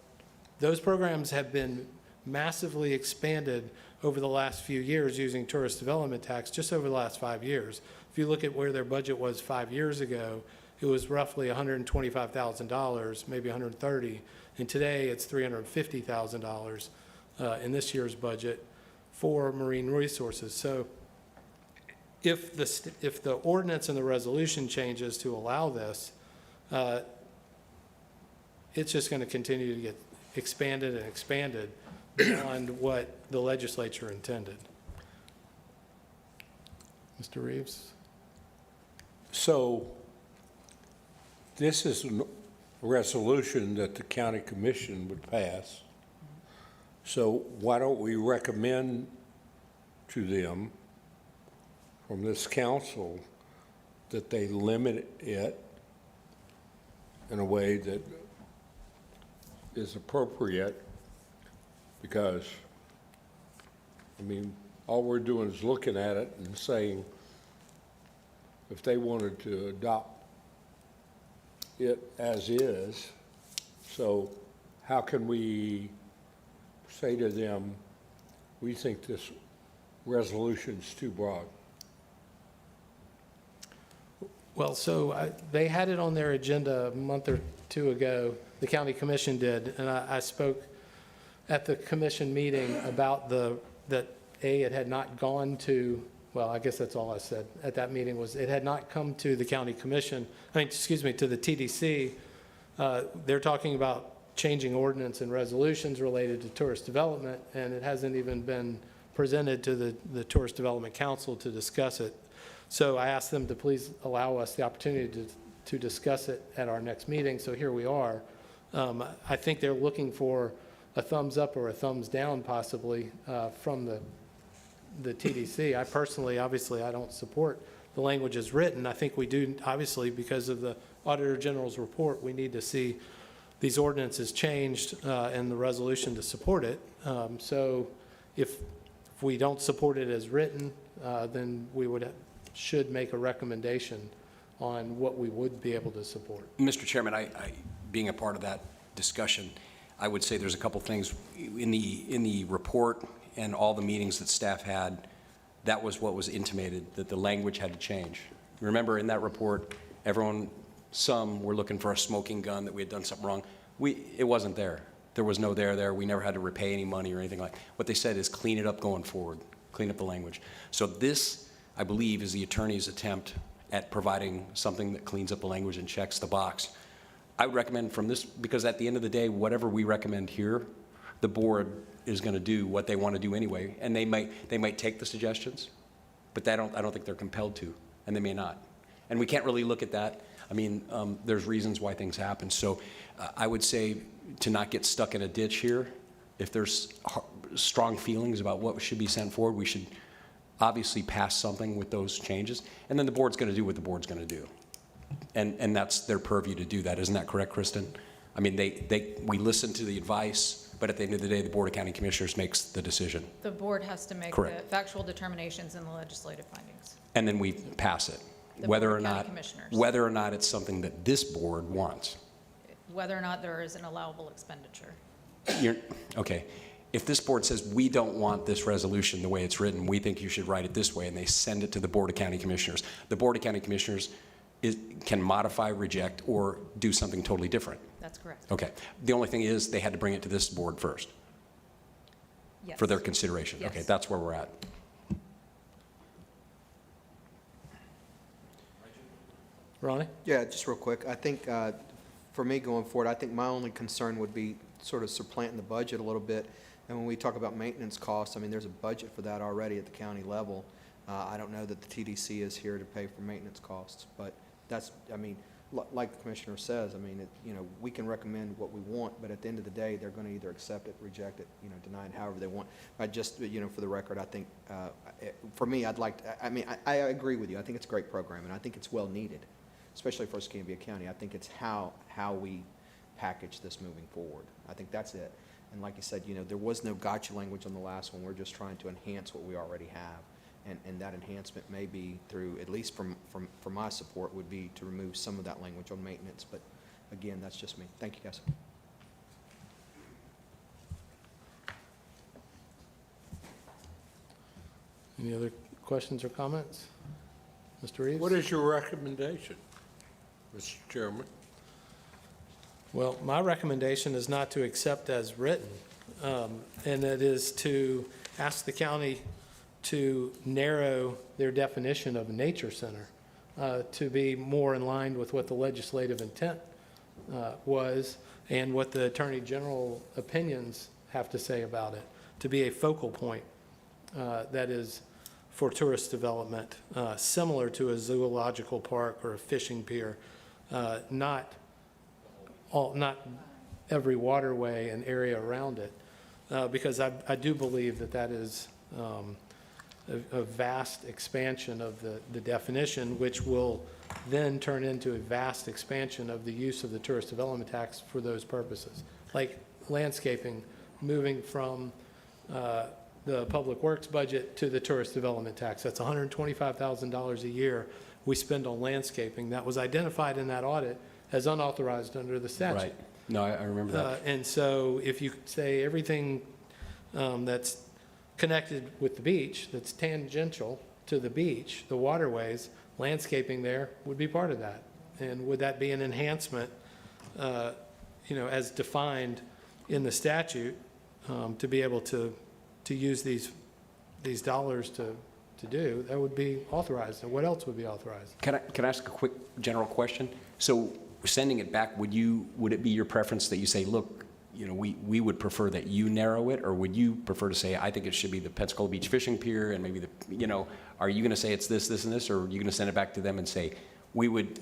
those programs have been massively expanded over the last few years using tourist development tax, just over the last 5 years. If you look at where their budget was 5 years ago, it was roughly $125,000, maybe $130,000, and today it's $350,000 in this year's budget for marine resources. So if the ordinance and the resolution changes to allow this, it's just going to continue to get expanded and expanded beyond what the legislature intended. Mr. Reeves? So this is a resolution that the county commission would pass. So why don't we recommend to them from this council that they limit it in a way that is appropriate? Because, I mean, all we're doing is looking at it and saying, if they wanted to adopt it as is, so how can we say to them, we think this resolution's too broad? Well, so they had it on their agenda a month or two ago, the county commission did, and I spoke at the commission meeting about that it had not gone to, well, I guess that's all I said at that meeting, was it had not come to the county commission, to the TDC. They're talking about changing ordinance and resolutions related to tourist development, and it hasn't even been presented to the Tourist Development Council to discuss it. So I asked them to please allow us the opportunity to discuss it at our next meeting, so here we are. I think they're looking for a thumbs up or a thumbs down possibly from the TDC. I personally, obviously, I don't support the language as written. I think we do, obviously, because of the Auditor General's report, we need to see these ordinances changed and the resolution to support it. So if we don't support it as written, then we should make a recommendation on what we would be able to support. Mr. Chairman, being a part of that discussion, I would say there's a couple things in the report and all the meetings that staff had. That was what was intimated, that the language had to change. Remember, in that report, some were looking for a smoking gun, that we had done something wrong. It wasn't there. There was no there. We never had to repay any money or anything like that. What they said is clean it up going forward, clean up the language. So this, I believe, is the attorney's attempt at providing something that cleans up the language and checks the box. I would recommend from this, because at the end of the day, whatever we recommend here, the board is going to do what they want to do anyway, and they might take the suggestions, but I don't think they're compelled to, and they may not. And we can't really look at that. I mean, there's reasons why things happen. So I would say to not get stuck in a ditch here. If there's strong feelings about what should be sent forward, we should obviously pass something with those changes, and then the board's going to do what the board's going to do. And that's their purview to do that. Isn't that correct, Kristen? I mean, we listen to the advice, but at the end of the day, the Board of County Commissioners makes the decision. The board has to make the Correct. factual determinations and the legislative findings. And then we pass it, The whether Board or of County not, Commissioners. whether or not it's something that this board wants. Whether or not there is an allowable expenditure. Okay. If this board says, we don't want this resolution the way it's written, we think you should write it this way, and they send it to the Board of County Commissioners, the Board of County Commissioners can modify, reject, or do something totally different. That's correct. Okay. The only thing is, they had to bring it to this board first Yes. for their consideration. Yes. Okay, that's where we're at. Ronnie? Yeah, just real quick. I think for me going forward, I think my only concern would be sort of supplanting the budget a little bit. And when we talk about maintenance costs, I mean, there's a budget for that already at the county level. I don't know that the TDC is here to pay for maintenance costs, but that's, I mean, like the commissioner says, I mean, we can recommend what we want, but at the end of the day, they're going to either accept it, reject it, deny it, however they want. I just, for the record, I think, for me, I'd like to, I mean, I agree with you. I think it's a great program, and I think it's well needed, especially for Escambia County. I think it's how we package this moving forward. I think that's it. And like you said, there was no gotcha language on the last one. We're just trying to enhance what we already have. And that enhancement may be through, at least from my support, would be to remove some of that language on maintenance. But again, that's just me. Thank you, guys. Any other questions or comments? Mr. Reeves? What is your recommendation, Mr. Chairman? Well, my recommendation is not to accept as written, and it is to ask the county to narrow their definition of a nature center to be more in line with what the legislative intent was and what the Attorney General opinions have to say about it, to be a focal point that is for tourist development, similar to a zoological park or a fishing pier, not every waterway and area around it, because I do believe that is a vast expansion of the definition, which will then turn into a vast expansion of the use of the tourist development tax for those purposes, like landscaping, moving from the public works budget to the tourist development tax. That's $125,000 a year we spend on landscaping. That was identified in that audit as unauthorized under the statute. Right. No, I remember that. And so if you say everything that's connected with the beach, that's tangential to the beach, the waterways, landscaping there would be part of that. And would that be an enhancement, as defined in the statute, to be able to use these dollars to do, that would be authorized. And what else would be authorized? Can I ask a quick general question? So sending it back, would it be your preference that you say, look, you know, we would prefer that you narrow it, or would you prefer to say, I think it should be the Pensacola Beach Fishing Pier and maybe the, you know, are you going to say it's this, this, and this, or are you going to send it back to them and say,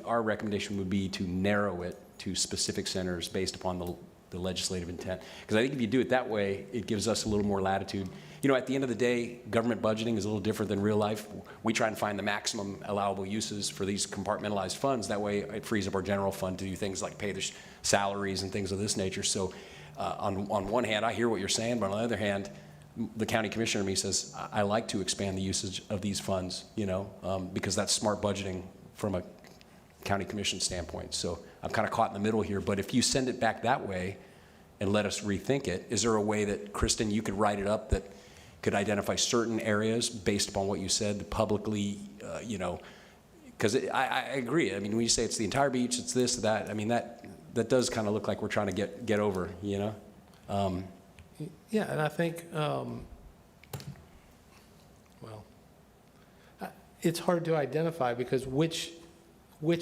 our recommendation would be to narrow it to specific centers based upon the legislative intent? Because I think if you do it that way, it gives us a little more latitude. You know, at the end of the day, government budgeting is a little different than real life. We try and find the maximum allowable uses for these compartmentalized funds. That way, it frees up our general fund to do things like pay the salaries and things of this nature. So on one hand, I hear what you're saying, but on the other hand, the county commissioner in me says, I like to expand the usage of these funds, you know, because that's smart budgeting from a county commission standpoint. So I'm kind of caught in the middle here, but if you send it back that way and let us rethink it, is there a way that, Kristen, you could write it up that could identify certain areas based upon what you said publicly, you know, because I agree. I mean, when you say it's the entire beach, it's this, that, I mean, that does kind of look like we're trying to get over, you know? Yeah, and I think, it's hard to identify because which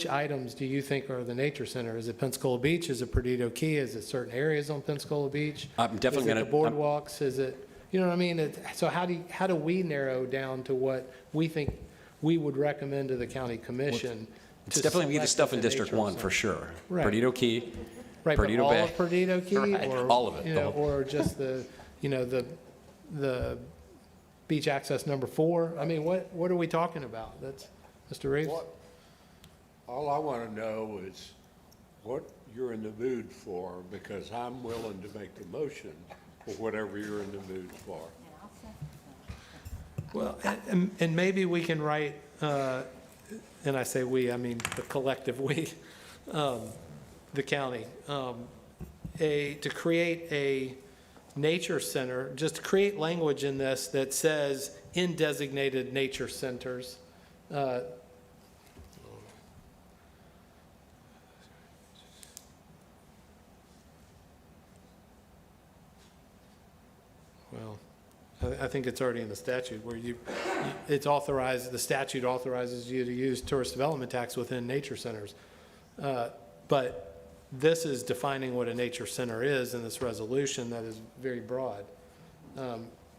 items do you think are the nature center? Is it Pensacola Beach? Is it Perdido Key? Is it certain areas on Pensacola Beach? I'm definitely Is it the boardwalks? Is it, you know what I mean? So how do we narrow down to what we think we would recommend to the county commission? It's definitely be the select stuff as in a District nature 1 for center? sure. Right. Perdido Key, Right, but Perdido all Bay. of Perdido Key? Right, Or, all of it, you the know, whole- or just the, you know, the beach access number 4? I mean, what are we talking about? That's, Mr. Reeves? All I want to know is what you're in the mood for, because I'm willing to make the motion for whatever you're in the mood for. Well, and maybe we can write, and I say we, I mean the collective we, the county, to create a nature center, just create language in this that says in designated nature centers. Well, I think it's already in the statute where it's authorized, the statute authorizes you to use tourist development tax within nature centers. But this is defining what a nature center is in this resolution that is very broad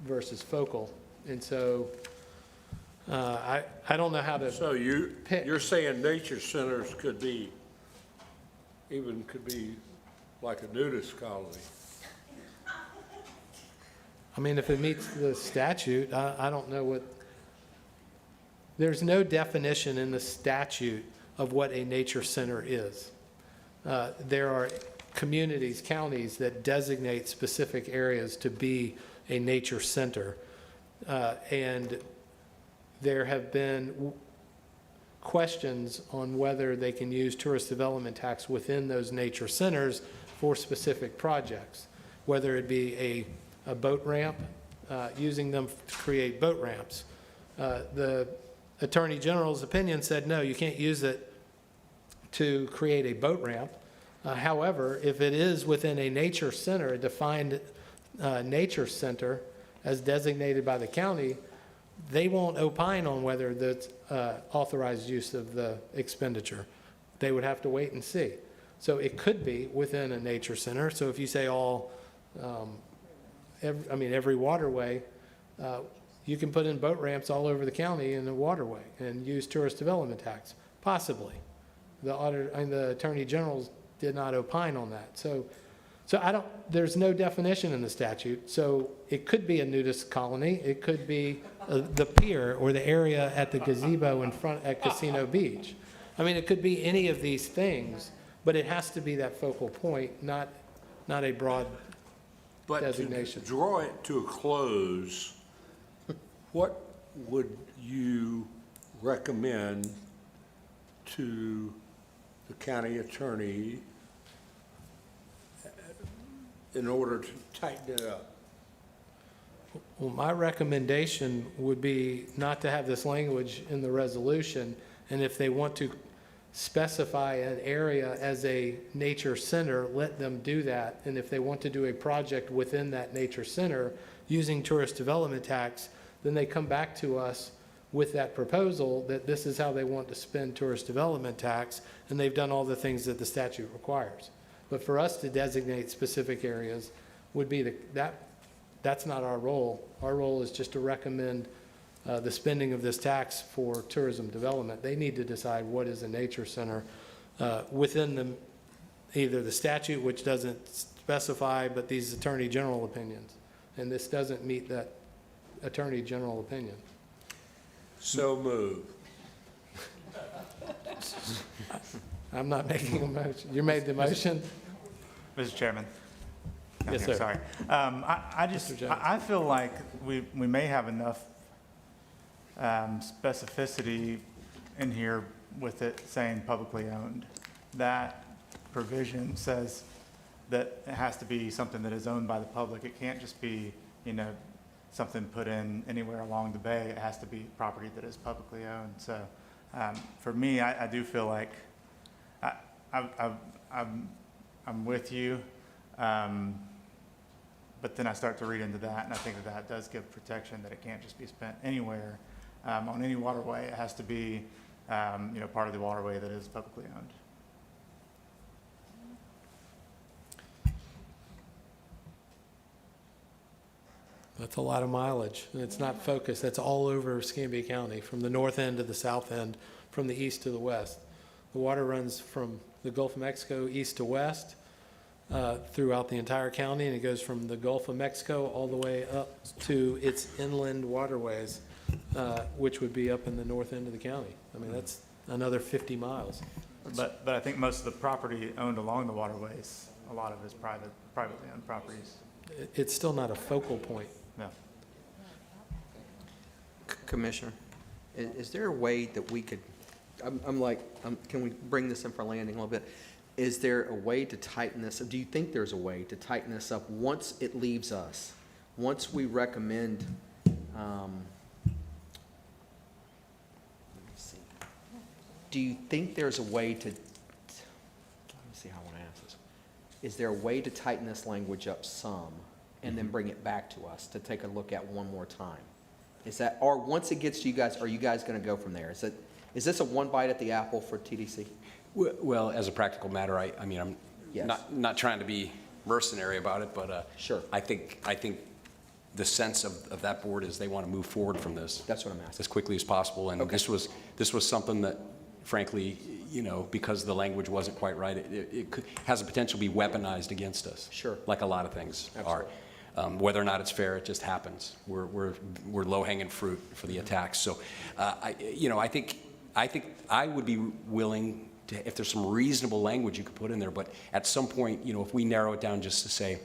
versus focal. And so I don't know how to. So pick. you're saying nature centers could be like a nudist colony? I mean, if it meets the statute, I don't know what, there's no definition in the statute of what a nature center is. There are communities, counties that designate specific areas to be a nature center. And there have been questions on whether they can use tourist development tax within those nature centers for specific projects, whether it be a boat ramp, using them to create boat ramps. The Attorney General's opinion said, no, you can't use it to create a boat ramp. However, if it is within a nature center, a defined nature center as designated by the county, they won't opine on whether that's authorized use of the expenditure. They would have to wait and see. So it could be within a nature center. So if you say every waterway, you can put in boat ramps all over the county in the waterway and use tourist development tax, possibly. The Attorney General did not opine on that. So there's no definition in the statute. So it could be a nudist colony. It could be the pier or the area at the gazebo in front at Casino Beach. I mean, it could be any of these things, but it has to be that focal point, not a broad designation. But to draw it to a close, what would you recommend to the county attorney in order to tighten it up? Well, my recommendation would be not to have this language in the resolution, and if they want to specify an area as a nature center, let them do that. And if they want to do a project within that nature center using tourist development tax, then they come back to us with that proposal that this is how they want to spend tourist development tax, and they've done all the things that the statute requires. But for us to designate specific areas would be that's not our role. Our role is just to recommend the spending of this tax for tourism development. They need to decide what is a nature center within either the statute, which doesn't specify, but these attorney general opinions. And this doesn't meet that attorney general opinion. So move. I'm not making a motion. You made the motion? Mr. Chairman. Yes, Okay, sir. Sorry. Mr. Jones. I feel like we may have enough specificity in here with it saying publicly owned. That provision says that it has to be something that is owned by the public. It can't just be, something put in anywhere along the bay. It has to be property that is publicly owned. So for me, I do feel like I'm with you. But then I start to read into that, and I think that does give protection, that it can't just be spent anywhere. On any waterway, it has to be, part of the waterway that is publicly owned. That's a lot of mileage, and it's not focused. That's all over Escambia County, from the north end to the south end, from the east to the west. The water runs from the Gulf of Mexico east to west throughout the entire county, and it goes from the Gulf of Mexico all the way up to its inland waterways, which would be up in the north end of the county. I mean, that's another 50 miles. But I think most of the property owned along the waterways, a lot of it is privately owned properties. It's still not a focal point. No. Commissioner, is there a way that we could, can we bring this in for landing a little bit? Is there a way to tighten this? Do you think there's a way to tighten this up once it leaves us? Once we recommend, let me see. Do you think there's a way to, let me see how I want to ask this. Is there a way to tighten this language up some and then bring it back to us to take a look at one more time? Is that, or once it gets to you guys, are you guys going to go from there? Is this a one bite at the apple for TDC? Well, as a practical matter, I'm Yes. not trying to be mercenary about it, but Sure. I think the sense of that board is they want to move forward from this. That's what I'm asking. As quickly as possible, and Okay. this was something that, frankly, because the language wasn't quite right, it has a potential to be weaponized against us. Sure. Like a lot of things are. Whether or not it's fair, it just happens. We're low-hanging fruit for the attacks. So, I think I would be willing to, if there's some reasonable language you could put in there, but at some point, if we narrow it down just to say,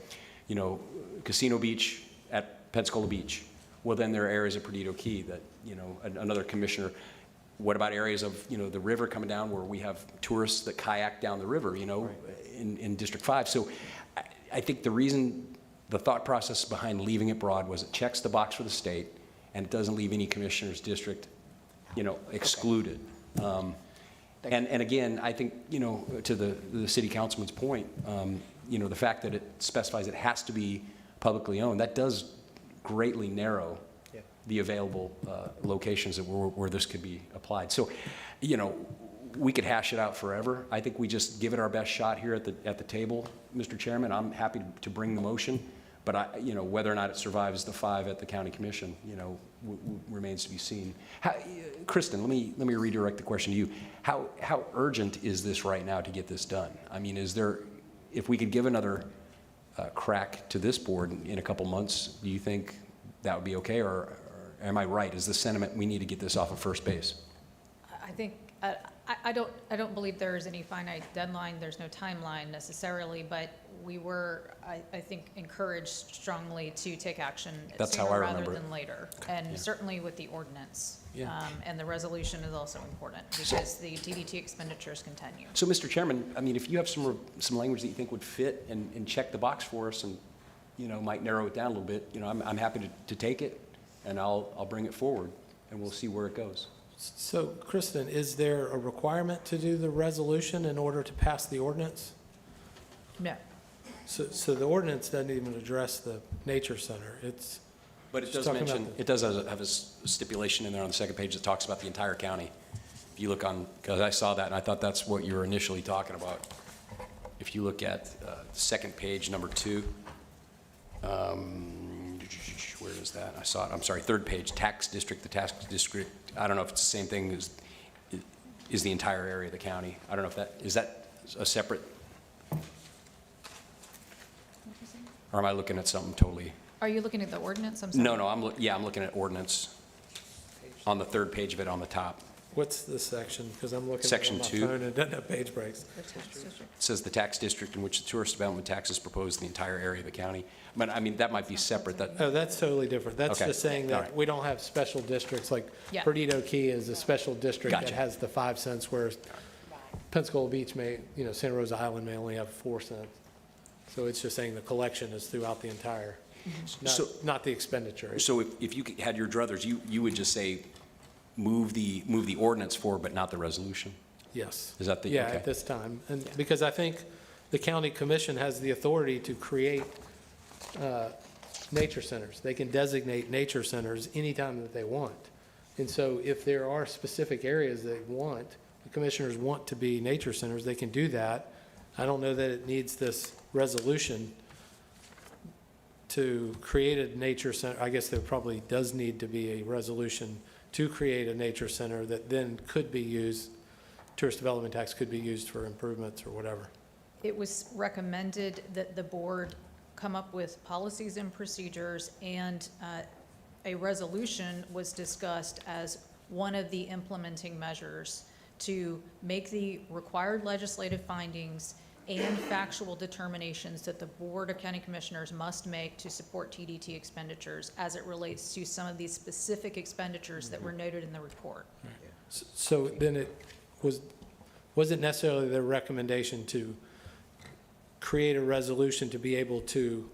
Casino Beach at Pensacola Beach, well, then there are areas of Perdido Key that, another commissioner. What about areas of, the river coming down where we have tourists that kayak down the river, in District 5? So I think the thought process behind leaving it broad was it checks the box for the state and it doesn't leave any commissioner's district, excluded. And again, I think, to the city councilman's point, the fact that it specifies it has to be publicly owned, that does greatly narrow the available locations where this could be applied. So, we could hash it out forever. I think we just give it our best shot here at the table, Mr. Chairman. I'm happy to bring the motion, but whether or not it survives the 5 at the county commission, remains to be seen. Kristen, let me redirect the question to you. How urgent is this right now to get this done? I mean, if we could give another crack to this board in a couple months, do you think that would be okay, or am I right? Is the sentiment we need to get this off of first base? I think, I don't believe there is any finite deadline, there's no timeline necessarily, but we were, I think, encouraged strongly to take action That's how I sooner remember rather it. than later. And certainly with the ordinance. Yeah. And the resolution is also important because the TDT expenditures continue. So, Mr. Chairman, I mean, if you have some language that you think would fit and check the box for us and, might narrow it down a little bit, I'm happy to take it and I'll bring it forward and we'll see where it goes. So, Kristen, is there a requirement to do the resolution in order to pass the ordinance? No. So the ordinance doesn't even address the nature center. But it Just does talking about mention, it does have a stipulation in there on the second page that talks about the entire county. If you look on, because I saw that and I thought that's what you were initially talking about. if you look at second page, number 2, where is that? I saw it, I'm sorry, third page, tax district, the tax district, I don't know if it's the same thing as, is the entire area of the county. I don't know if that, is that a separate? Or am I looking at something totally? Are you looking at the ordinance? I'm sorry. No, I'm looking at ordinance on the third page of it on the top. What's the section? Because I'm looking at it Section on my 2. phone and it doesn't have page breaks. It says the tax district in which the tourist development tax is proposed in the entire area of the county. But I mean, that might be separate. That, Oh, that's totally different. That's Okay. just saying All that right. we don't have special districts, like Yeah. Perdido Key is a special district that Gotcha. has the 5 cents, whereas Pensacola Beach may, Santa Rosa Island may only have 4 cents. So it's just saying the collection is throughout the entire, So- not the expenditure. so if you had your druthers, you would just say, move the ordinance forward, but not the resolution? Yes. Is that the, Yeah, okay. at this time. And because I think the county commission has the authority to create nature centers. They can designate nature centers anytime that they want. And so if there are specific areas they want, the commissioners want to be nature centers, they can do that. I don't know that it needs this resolution to create a nature center. I guess there probably does need to be a resolution to create a nature center that then could be used, tourist development tax could be used for improvements or whatever. It was recommended that the board come up with policies and procedures, and a resolution was discussed as one of the implementing measures to make the required legislative findings and factual determinations that the Board of County Commissioners must make to support TDT expenditures as it relates to some of these specific expenditures that were noted in the report. So then it wasn't necessarily their recommendation to create a resolution to be able to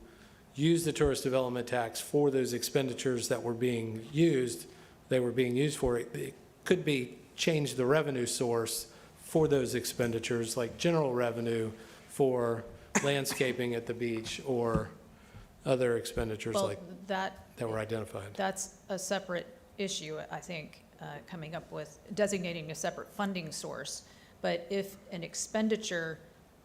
use the tourist development tax for those expenditures that were being used, they were being used for. It could be change the revenue source for those expenditures, like general revenue for landscaping at the beach or other expenditures Well, like that were identified. That's a separate issue, I think, coming up with designating a separate funding source. But if an expenditure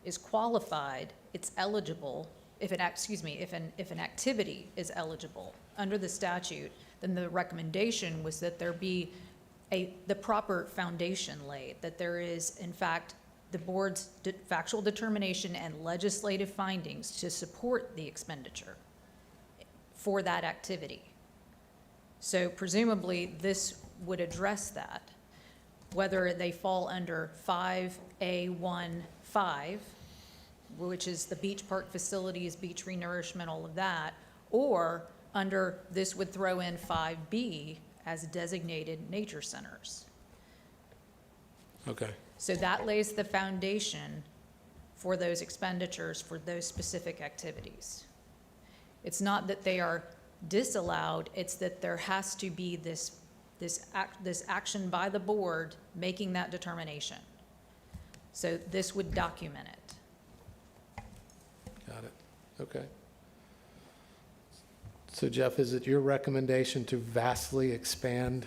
is qualified, it's eligible, if an activity is eligible under the statute, then the recommendation was that there be the proper foundation laid, that there is, in fact, the board's factual determination and legislative findings to support the expenditure for that activity. So presumably, this would address that. Whether they fall under 5A15, which is the beach park facilities, beach renourishment, all of that, or under, this would throw in 5B as designated nature centers. Okay. So that lays the foundation for those expenditures for those specific activities. It's not that they are disallowed, it's that there has to be this action by the board making that determination. So this would document it. Got it. Okay. So Jeff, is it your recommendation to vastly expand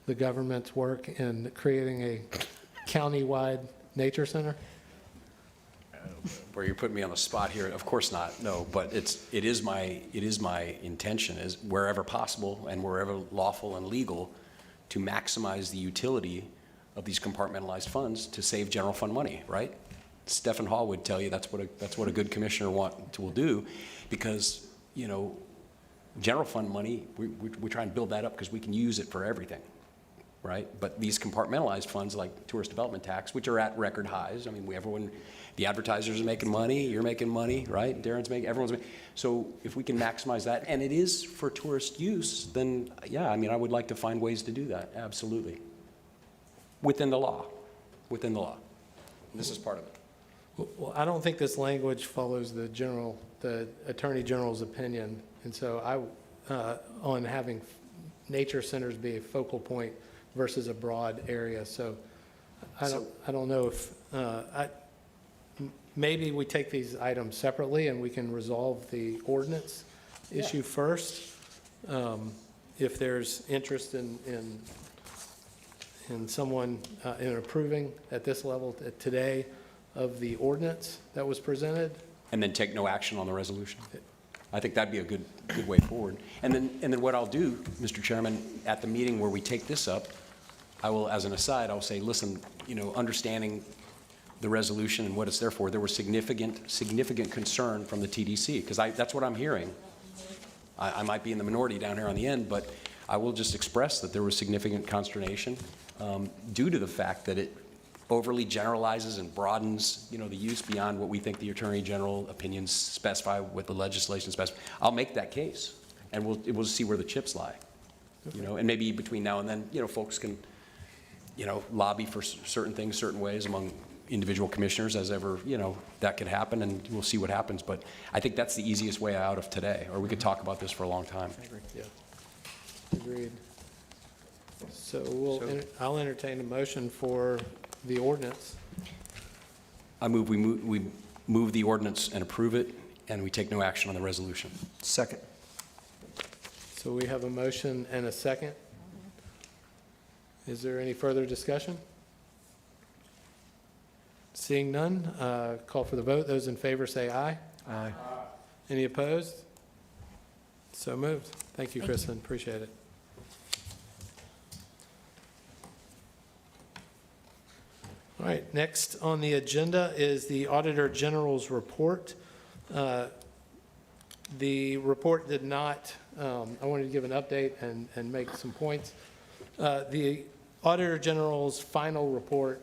the government's work in creating a county-wide nature center? Where you're putting me on the spot here, of course not, no, but it is my intention, is wherever possible and wherever lawful and legal, to maximize the utility of these compartmentalized funds to save general fund money, right? Stephen Hall would tell you that's what a good commissioner will do, because, general fund money, we try and build that up because we can use it for everything, right? But these compartmentalized funds like tourist development tax, which are at record highs, I mean, the advertisers are making money, you're making money, right? Darren's making, everyone's making. So if we can maximize that, and it is for tourist use, then yeah, I mean, I would like to find ways to do that, absolutely. Within the law. This is part of it. Well, I don't think this language follows the Attorney General's opinion. And so on having nature centers be a focal point versus a broad area. So I don't know if, maybe we take these items separately and we can resolve the ordinance issue first. If there's interest in someone in approving at this level today, of the ordinance that was presented. And then take no action on the resolution? I think that'd be a good way forward. And then what I'll do, Mr. Chairman, at the meeting where we take this up, I will, as an aside, I'll say, listen, understanding the resolution and what it's there for, there was significant concern from the TDC, because that's what I'm hearing. I might be in the minority down here on the end, but I will just express that there was significant consternation due to the fact that it overly generalizes and broadens, the use beyond what we think the Attorney General opinions specify, what the legislation specifies. I'll make that case, and we'll see where the chips lie. And maybe between now and then, folks can, lobby for certain things, certain ways among individual commissioners as ever, that could happen, and we'll see what happens. But I think that's the easiest way out of today, or we could talk about this for a long time. Yeah. Agreed. So I'll entertain a motion for the ordinance. I move we move the ordinance and approve it, and we take no action on the resolution. Second. So we have a motion and a second. Is there any further discussion? Seeing none, call for the vote. Those in favor say aye. Aye. Any opposed? So moved. Thank you, Kristen. Appreciate it. All right, next on the agenda is the Auditor General's report. The report did not, I wanted to give an update and make some points. The Auditor General's final report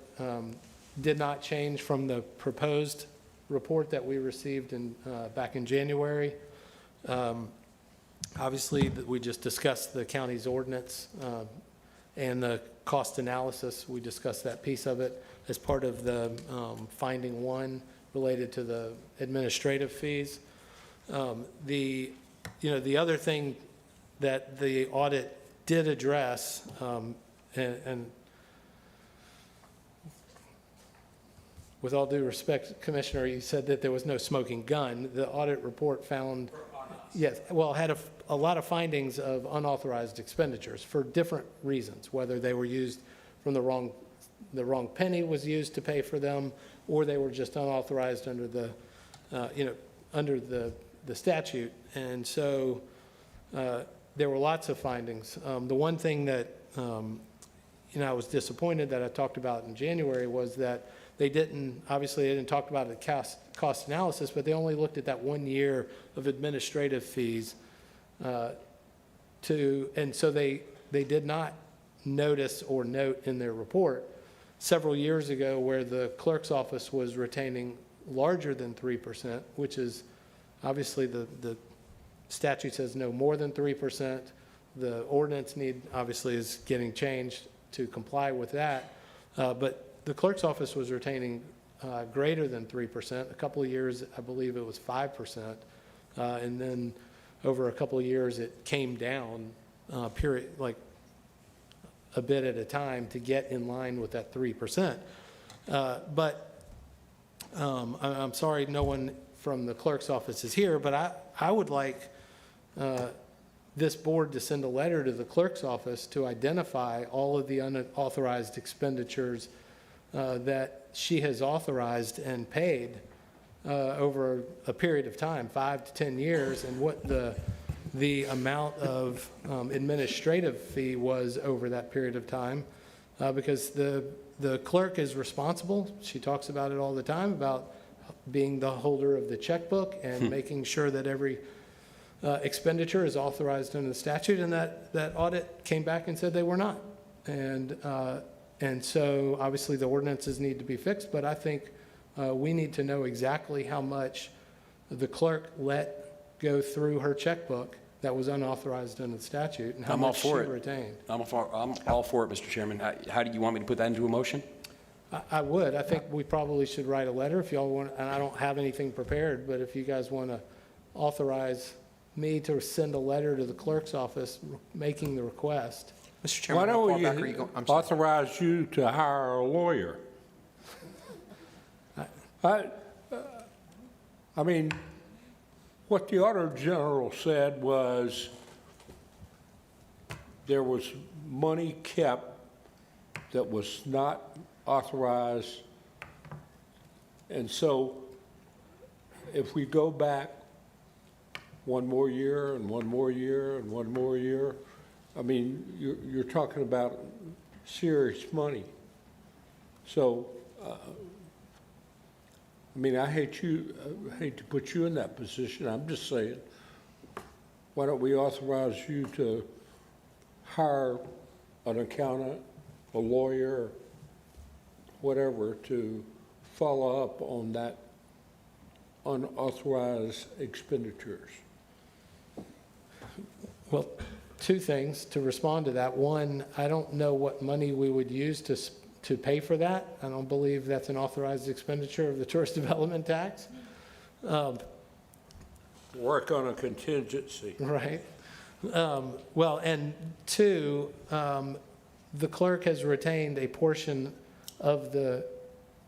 did not change from the proposed report that we received back in January. Obviously, we just discussed the county's ordinance and the cost analysis. We discussed that piece of it as part of the finding one related to the administrative fees. The other thing that the audit did address, and with all due respect, Commissioner, you said that there was no smoking gun. The audit report found, yes, well, had a lot of findings of unauthorized expenditures for different reasons, whether they were used from the wrong penny was used to pay for them, or they were just unauthorized under the, under the statute. And so there were lots of findings. The one thing that, I was disappointed that I talked about in January was that they didn't talk about the cost analysis, but they only looked at that 1 year of administrative fees and so they did not notice or note in their report several years ago where the clerk's office was retaining larger than 3%, which is obviously the statute says no more than 3%. The ordinance obviously is getting changed to comply with that. But the clerk's office was retaining greater than 3%. A couple of years, I believe it was 5%. And then over a couple of years, it came down like a bit at a time to get in line with that 3%. But I'm sorry no one from the clerk's office is here, but I would like this board to send a letter to the clerk's office to identify all of the unauthorized expenditures that she has authorized and paid over a period of time, 5 to 10 years, and what the amount of administrative fee was over that period of time, because the clerk is responsible. She talks about it all the time, about being the holder of the checkbook and making sure that every expenditure is authorized under the statute, and that audit came back and said they were not. And so obviously the ordinances need to be fixed, but I think we need to know exactly how much the clerk let go through her checkbook that was unauthorized under the statute and how much she retained. I'm all for it, Mr. Chairman. How do you want me to put that into a motion? I would. I think we probably should write a letter if y'all want, and I don't have anything prepared, but if you guys want to authorize me to send a letter to the clerk's office making the request. Mr. Chairman, Why how far don't back are you we going? I'm sorry. authorize you to hire a lawyer? I mean, what the Auditor General said was there was money kept that was not authorized And so if we go back one more year and one more year and one more year, I mean, you're talking about serious money. So, I mean, I hate to put you in that position. I'm just saying, why don't we authorize you to hire an accountant, a lawyer, whatever, to follow up on that unauthorized expenditures? Well, two things to respond to that. One, I don't know what money we would use to pay for that. I don't believe that's an authorized expenditure of the tourist development tax. Work on a contingency. Right. Well, and two, the clerk has retained a portion of the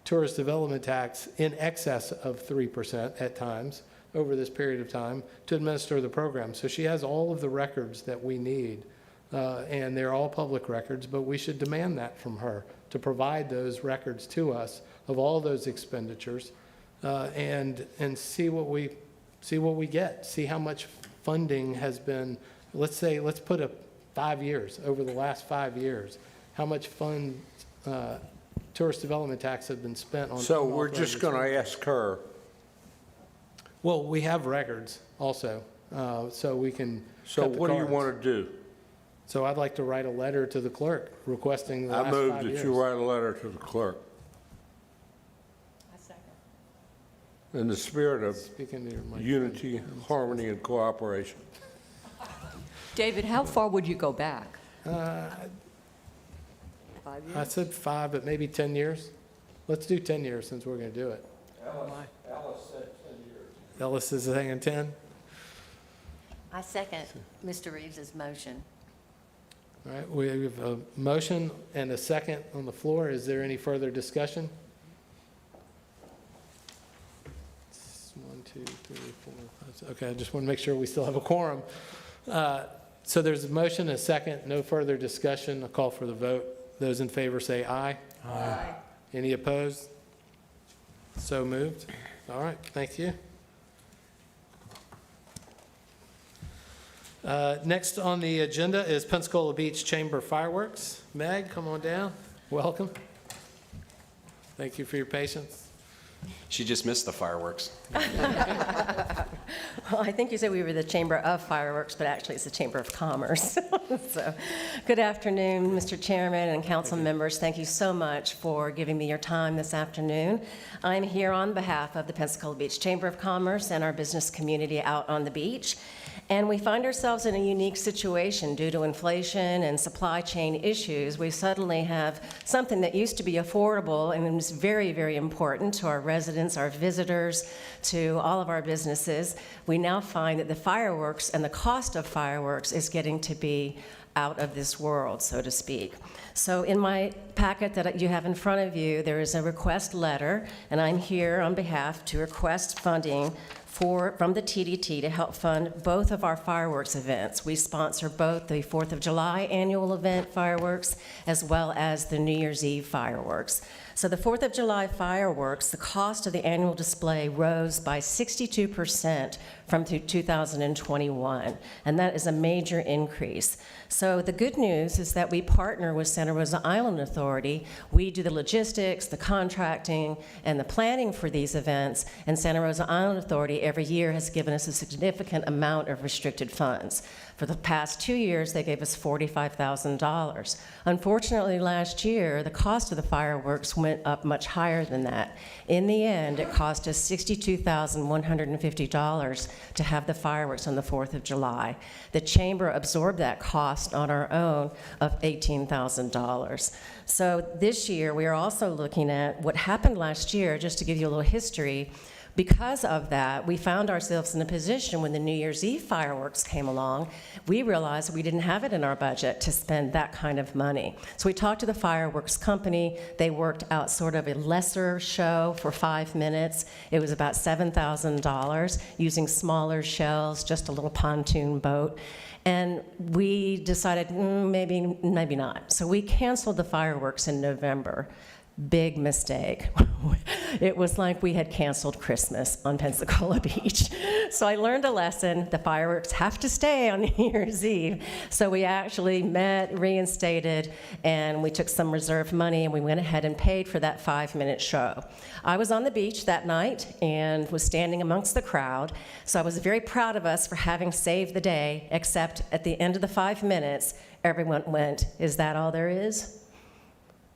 tourist development tax in excess of 3% at times over this period of time to administer the program. So she has all of the records that we need, and they're all public records, but we should demand that from her to provide those records to us of all those expenditures, and see what we get, see how much funding has been, let's put up 5 years, over the last 5 years, how much tourist development tax have been spent on. So we're just going to ask her. Well, we have records also, so we can. So cut the what do you cards. want to do? So I'd like to write a letter to the clerk requesting the I last move 5 that years. you write a letter to the clerk. I second. In the spirit of Speak into your mic. unity, harmony, and cooperation. David, how far would you go back? 5 years? I said 5, but maybe 10 years. Let's do 10 years since we're going to do it. Alice said 10 years. Ellis is saying 10. I second Mr. Reeves's motion. All right, we have a motion and a second on the floor. Is there any further discussion? 1, 2, 3, 4, 5. Okay, I just want to make sure we still have a quorum. So there's a motion, a second, no further discussion. I'll call for the vote. Those in favor say aye. Aye. Any opposed? So moved. All right, thank you. Next on the agenda is Pensacola Beach Chamber Fireworks. Meg, come on down. Welcome. Thank you for your patience. She just missed the fireworks. Well, I think you said we were the Chamber of Fireworks, but actually it's the Chamber of Commerce. So, good afternoon, Mr. Chairman and council members. Thank you so much for giving me your time this afternoon. I'm here on behalf of the Pensacola Beach Chamber of Commerce and our business community out on the beach. And we find ourselves in a unique situation due to inflation and supply chain issues. We suddenly have something that used to be affordable and was very, very important to our residents, our visitors, to all of our businesses. We now find that the fireworks and the cost of fireworks is getting to be out of this world, so to speak. So in my packet that you have in front of you, there is a request letter, and I'm here on behalf to request funding from the TDT to help fund both of our fireworks events. We sponsor both the 4th of July annual event fireworks as well as the New Year's Eve fireworks. So the 4th of July fireworks, the cost of the annual display rose by 62% from 2021, and that is a major increase. So the good news is that we partner with Santa Rosa Island Authority. We do the logistics, the contracting, and the planning for these events, and Santa Rosa Island Authority every year has given us a significant amount of restricted funds. For the past 2 years, they gave us $45,000. Unfortunately, last year, the cost of the fireworks went up much higher than that. In the end, it cost us $62,150 to have the fireworks on the 4th of July. The Chamber absorbed that cost on our own of $18,000. So this year, we are also looking at what happened last year, just to give you a little history. Because of that, we found ourselves in a position when the New Year's Eve fireworks came along, we realized we didn't have it in our budget to spend that kind of money. So we talked to the fireworks company. They worked out sort of a lesser show for 5 minutes. It was about $7,000 using smaller shells, just a little pontoon boat. And we decided maybe not. So we canceled the fireworks in November. Big mistake. It was like we had canceled Christmas on Pensacola Beach. So I learned a lesson. The fireworks have to stay on New Year's Eve. So we actually met, reinstated, and we took some reserve money, and we went ahead and paid for that 5-minute show. I was on the beach that night and was standing amongst the crowd, so I was very proud of us for having saved the day, except at the end of the 5 minutes, everyone went, "Is that all there is?"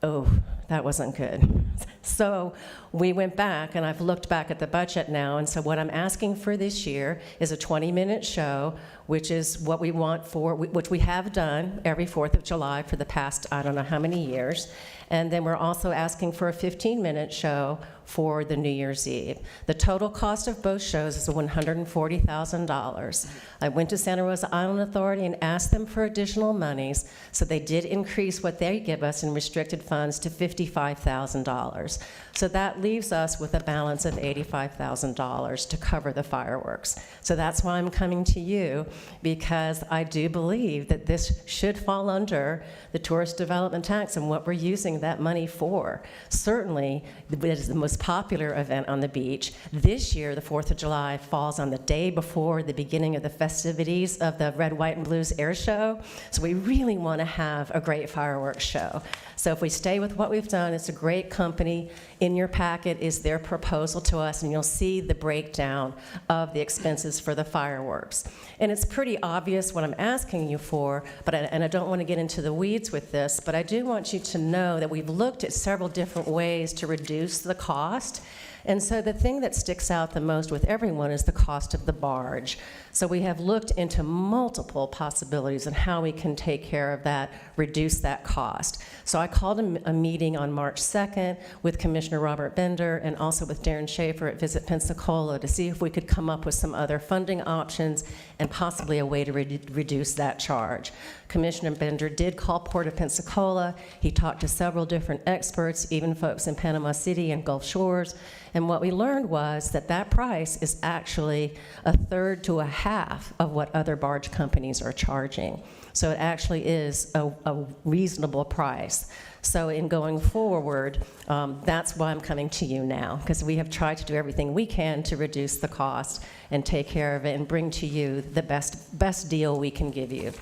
Oh, that wasn't good. So we went back, and I've looked back at the budget now, and so what I'm asking for this year is a 20-minute show, which is what we want for, which we have done every 4th of July for the past, I don't know how many years. And then we're also asking for a 15-minute show for the New Year's Eve. The total cost of both shows is $140,000. I went to Santa Rosa Island Authority and asked them for additional monies, so they did increase what they give us in restricted funds to $55,000. So that leaves us with a balance of $85,000 to cover the fireworks. So that's why I'm coming to you, because I do believe that this should fall under the tourist development tax and what we're using that money for. Certainly, it is the most popular event on the beach. This year, the 4th of July falls on the day before the beginning of the festivities of the Red, White, and Blues Air Show. So we really want to have a great fireworks show. So if we stay with what we've done, it's a great company. In your packet is their proposal to us, and you'll see the breakdown of the expenses for the fireworks. And it's pretty obvious what I'm asking you for, but I don't want to get into the weeds with this, but I do want you to know that we've looked at several different ways to reduce the cost. And so the thing that sticks out the most with everyone is the cost of the barge. So we have looked into multiple possibilities on how we can take care of that, reduce that cost. So I called a meeting on March 2nd with Commissioner Robert Bender and also with Darren Schaefer at Visit Pensacola to see if we could come up with some other funding options and possibly a way to reduce that charge. Commissioner Bender did call Port of Pensacola. He talked to several different experts, even folks in Panama City and Gulf Shores. And what we learned was that that price is actually a third to a half of what other barge companies are charging. So it actually is a reasonable price. So in going forward, that's why I'm coming to you now, because we have tried to do everything we can to reduce the cost and take care of it and bring to you the best deal we can give you.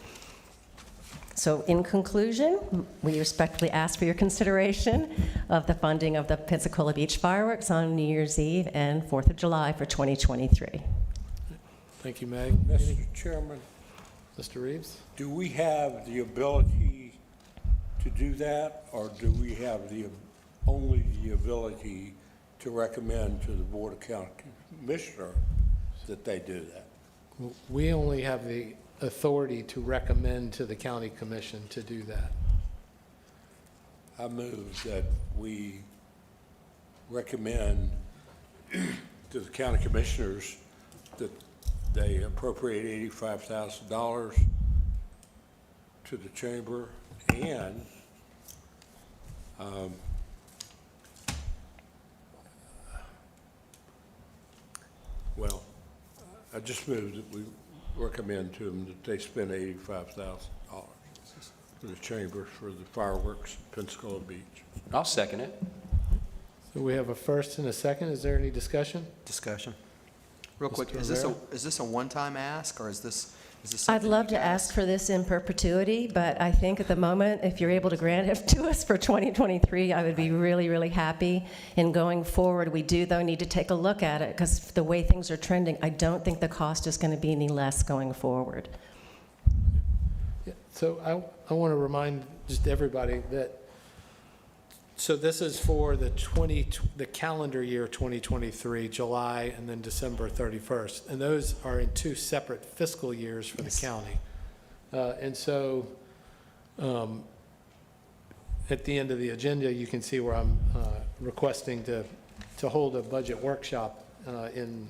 So in conclusion, we respectfully ask for your consideration of the funding of the Pensacola Beach fireworks on New Year's Eve and 4th of July for 2023. Thank you, Meg. Mr. Chairman, Mr. Reeves? do we have the ability to do that, or do we have only the ability to recommend to the Board of County Commissioners that they do that? We only have the authority to recommend to the county commission to do that. I move that we recommend to the county commissioners that they appropriate $85,000 to the chamber and well, I just moved that we recommend to them that they spend $85,000 for the chamber for the fireworks at Pensacola Beach. I'll second it. So we have a first and a second. Is there any discussion? Discussion. Real quick, Mr. is this a one-time ask, or is this I'd something love you to guys- ask for this in perpetuity, but I think at the moment, if you're able to grant it to us for 2023, I would be really, really happy. And going forward, we do, though, need to take a look at it, because the way things are trending, I don't think the cost is going to be any less going forward. Yeah, so I want to remind just everybody that, so this is for the calendar year 2023, July and then December 31st. And those are in two separate fiscal years for the county. And so at the end of the agenda, you can see where I'm requesting to hold a budget workshop in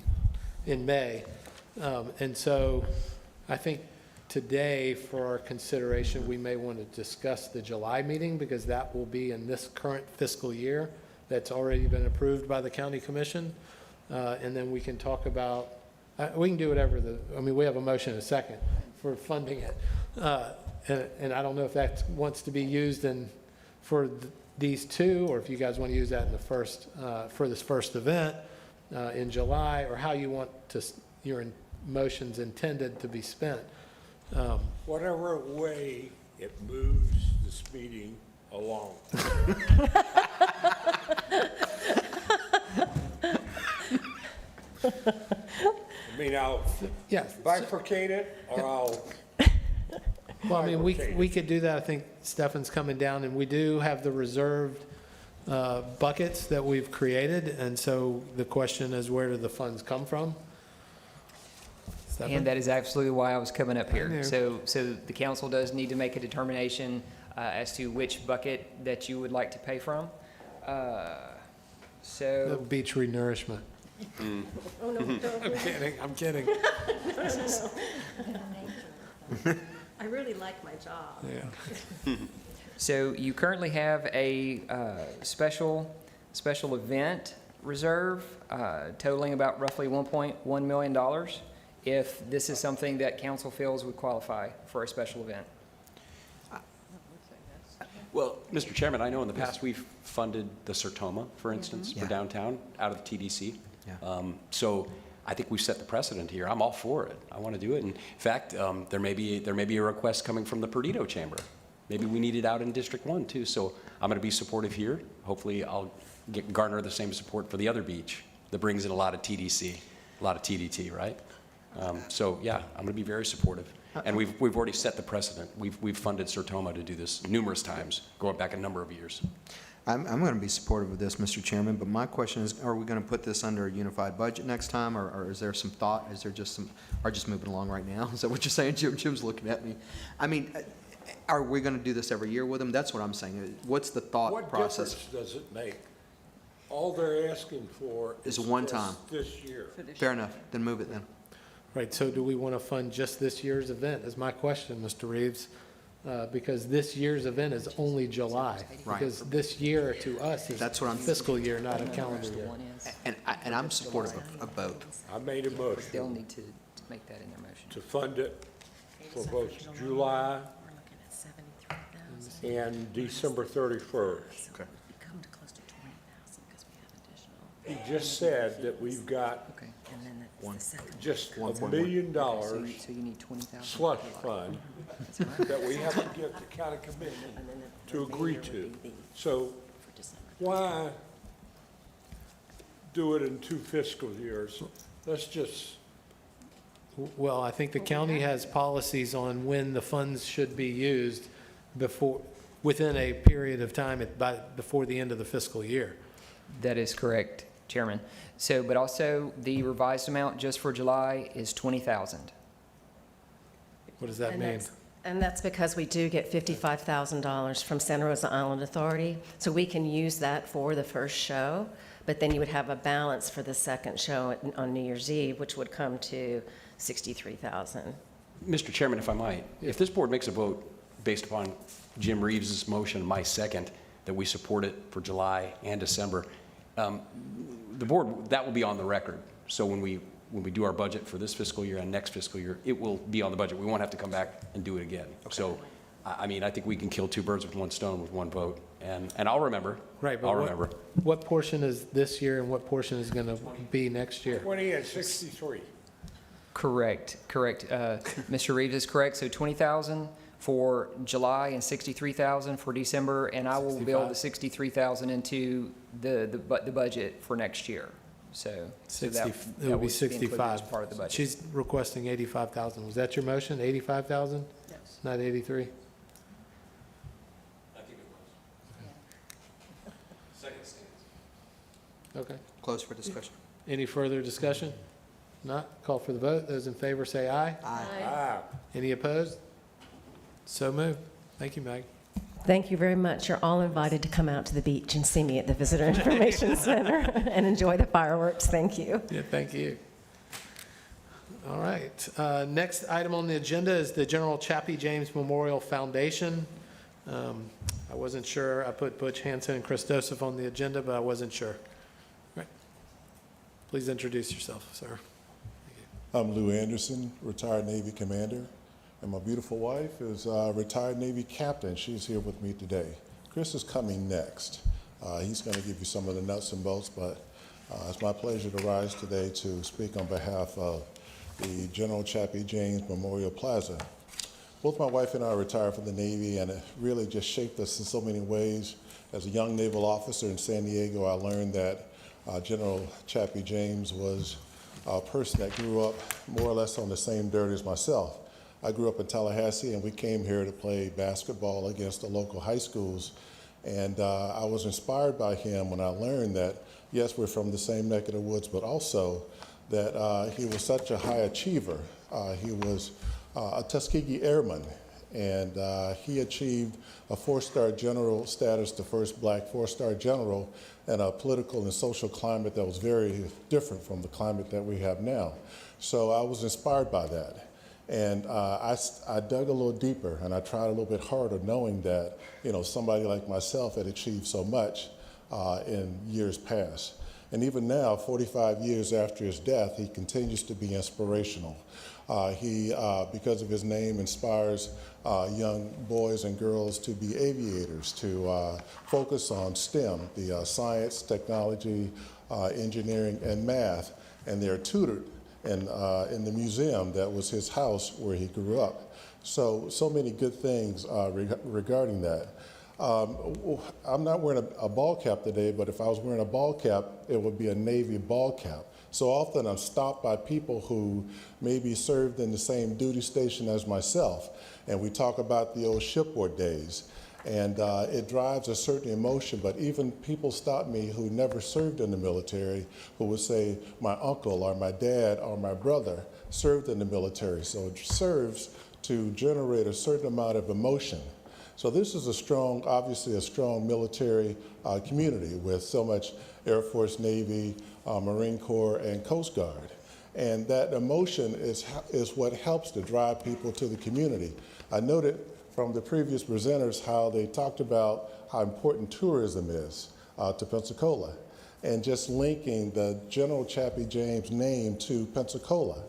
May. And so I think today, for our consideration, we may want to discuss the July meeting, because that will be in this current fiscal year that's already been approved by the county commission. And then we can talk about, we can do whatever we have a motion and a second for funding it. And I don't know if that wants to be used for these two, or if you guys want to use that in the first, for this first event in July, or how you want to, your motions intended to be spent. Whatever way it moves this meeting along. I mean, I'll Yes. bifurcate it, or I'll, Well, I mean, we could do that. I think Stefan's coming down, and we do have the reserved buckets that we've created, and so the question is, where do the funds come from? Stefan? And that is absolutely why I was coming up I here. know. So the council does need to make a determination as to which bucket that you would like to pay from. The So, beach renourishment. Oh, no, I'm kidding. I really like my job. Yeah. so you currently have a special event reserve totaling about roughly $1.1 million, if this is something that council feels would qualify for a special event. Well, Mr. Chairman, I know in the past we've funded the Sertoma, for instance, for Yeah. downtown, out of the TDC. Yeah. So I think we've set the precedent here. I'm all for it. I want to do it. And in fact, there may be a request coming from the Perdido Chamber. Maybe we need it out in District 1 too. So I'm going to be supportive here. Hopefully I'll garner the same support for the other beach that brings in a lot of TDC, a lot of TDT, right? So yeah, I'm going to be very supportive. And we've already set the precedent. We've funded Sertoma to do this numerous times, going back a number of years. I'm going to be supportive of this, Mr. Chairman, but my question is, are we going to put this under a unified budget next time, or is there some thought, is there just some, are just moving along right now? Is that what you're saying, Jim? Jim's looking at me. I mean, are we going to do this every year with them? That's what I'm saying. What's the thought what process? difference does it make? All they're asking for Is one just time. this year. Fair enough, then move it then. Right, so do we want to fund just this year's event, is my question, Mr. Reeves? Because this year's event is only July. Right. Because this year to us is That's what I'm- fiscal year, not a calendar year. And I'm supportive of both. I made a They'll motion need to make that in their motion. to fund it for both July and December 31st. Okay. He just said that we've got Okay. just One $1 point million So you need 20,000. slush fund that we have to get the county commission to agree to. So why do it in 2 fiscal years? Let's just, Well, I think the county has policies on when the funds should be used within a period of time before the end of the fiscal year. That is correct, Chairman. So, but also the revised amount just for July is 20,000. What does that mean? And that's because we do get $55,000 from Santa Rosa Island Authority, so we can use that for the first show, but then you would have a balance for the second show on New Year's Eve, which would come to $63,000. Mr. Chairman, if I might, if this board makes a vote based upon Jim Reeves' motion, my second, that we support it for July and December, the board, that will be on the record. So when we do our budget for this fiscal year and next fiscal year, it will be on the budget. We won't have to come back and do it again. So, I mean, I think we can kill 2 birds with 1 stone with 1 vote. And I'll remember. Right, but I'll remember. what portion is this year and what portion is going to be next year? 20 and 63. Correct. Mr. Reeves is correct. So 20,000 for July and 63,000 for December, and I will build the 63,000 into the budget for next year. So that It will be would included as 65. part of the budget. She's requesting 85,000. Was that your motion, 85,000? Yes. Not 83? I think it was. Second stands. Okay. Close for discussion. Any further discussion? Not? Call for the vote. Those in favor say aye. Ah, Any opposed? So moved. Thank you, Meg. Thank you very much. You're all invited to come out to the beach and see me at the Visitor Information Center and enjoy the fireworks. Thank you. Yeah, thank you. All right. Next item on the agenda is the General Chappie James Memorial Foundation. I wasn't sure. I put Butch Hansen and Chris Joseph on the agenda, but I wasn't sure. Right. Please introduce yourself, sir. I'm Lou Anderson, retired Navy commander, and my beautiful wife is a retired Navy captain. She's here with me today. Chris is coming next. He's going to give you some of the nuts and bolts, but it's my pleasure to rise today to speak on behalf of the General Chappie James Memorial Plaza. Both my wife and I retired from the Navy, and it really just shaped us in so many ways. As a young naval officer in San Diego, I learned that General Chappie James was a person that grew up more or less on the same dirt as myself. I grew up in Tallahassee, and we came here to play basketball against the local high schools. And I was inspired by him when I learned that, yes, we're from the same neck of the woods, but also that he was such a high achiever. He was a Tuskegee Airman, and he achieved a four-star general status, the first black four-star general, in a political and social climate that was very different from the climate that we have now. So I was inspired by that. And I dug a little deeper, and I tried a little bit harder, knowing that, you know, somebody like myself had achieved so much in years past. And even now, 45 years after his death, he continues to be inspirational. He, because of his name, inspires young boys and girls to be aviators, to focus on STEM, the science, technology, engineering, and math, and they're tutored in the museum that was his house where he grew up. So many good things regarding that. I'm not wearing a ball cap today, but if I was wearing a ball cap, it would be a Navy ball cap. So often I'm stopped by people who maybe served in the same duty station as myself, and we talk about the old shipboard days. And it drives a certain emotion, but even people stop me who never served in the military, who would say, my uncle or my dad or my brother served in the military. So it serves to generate a certain amount of emotion. So this is obviously a strong military community with so much Air Force, Navy, Marine Corps, and Coast Guard. And that emotion is what helps to drive people to the community. I noted from the previous presenters how they talked about how important tourism is to Pensacola. And just linking the General Chappie James name to Pensacola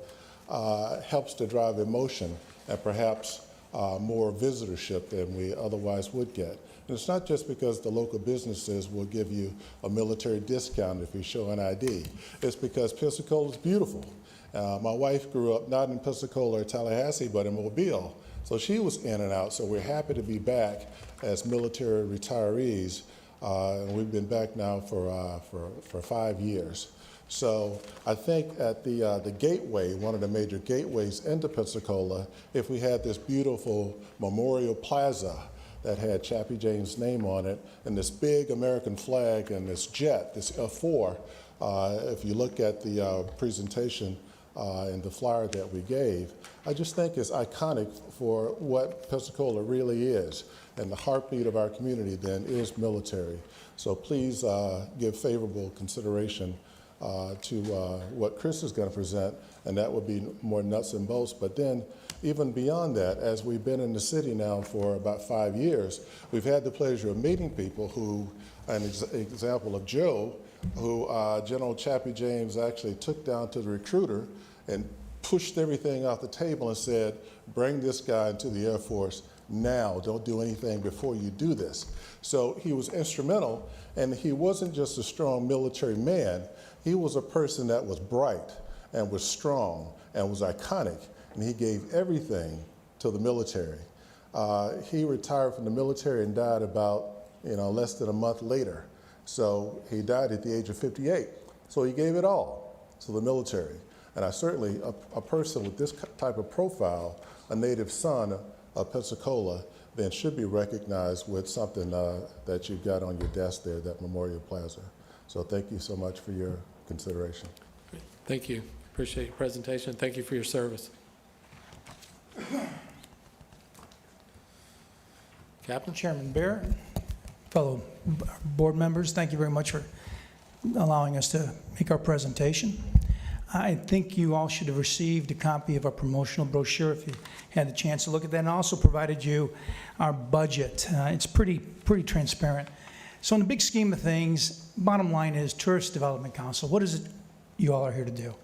helps to drive emotion and perhaps more visitorship than we otherwise would get. And it's not just because the local businesses will give you a military discount if you show an ID. It's because Pensacola is beautiful. My wife grew up not in Pensacola or Tallahassee, but in Mobile. So she was in and out. So we're happy to be back as military retirees. And we've been back now for 5 years. So I think at the gateway, one of the major gateways into Pensacola, if we had this beautiful memorial plaza that had Chappie James' name on it, and this big American flag and this jet, this F4, if you look at the presentation and the flyer that we gave, I just think it's iconic for what Pensacola really is. And the heartbeat of our community then is military. So please give favorable consideration to what Chris is going to present, and that would be more nuts and bolts. But then even beyond that, as we've been in the city now for about 5 years, we've had the pleasure of meeting people who, an example of Joe, who General Chappie James actually took down to the recruiter and pushed everything off the table and said, bring this guy into the Air Force now. Don't do anything before you do this. So he was instrumental, and he wasn't just a strong military man. He was a person that was bright and was strong and was iconic, and he gave everything to the military. He retired from the military and died about less than a month later. So he died at the age of 58. So he gave it all to the military. And I certainly, a person with this type of profile, a native son of Pensacola, then should be recognized with something that you've got on your desk there, that Memorial Plaza. So thank you so much for your consideration. Thank you. Appreciate your presentation. Thank you for your service. Captain? Chairman Barrett, fellow board members, thank you very much for allowing us to make our presentation. I think you all should have received a copy of our promotional brochure if you had the chance to look at that, and I also provided you our budget. It's pretty transparent. So in the big scheme of things, bottom line is Tourist Development Council, what is it you all are here to do?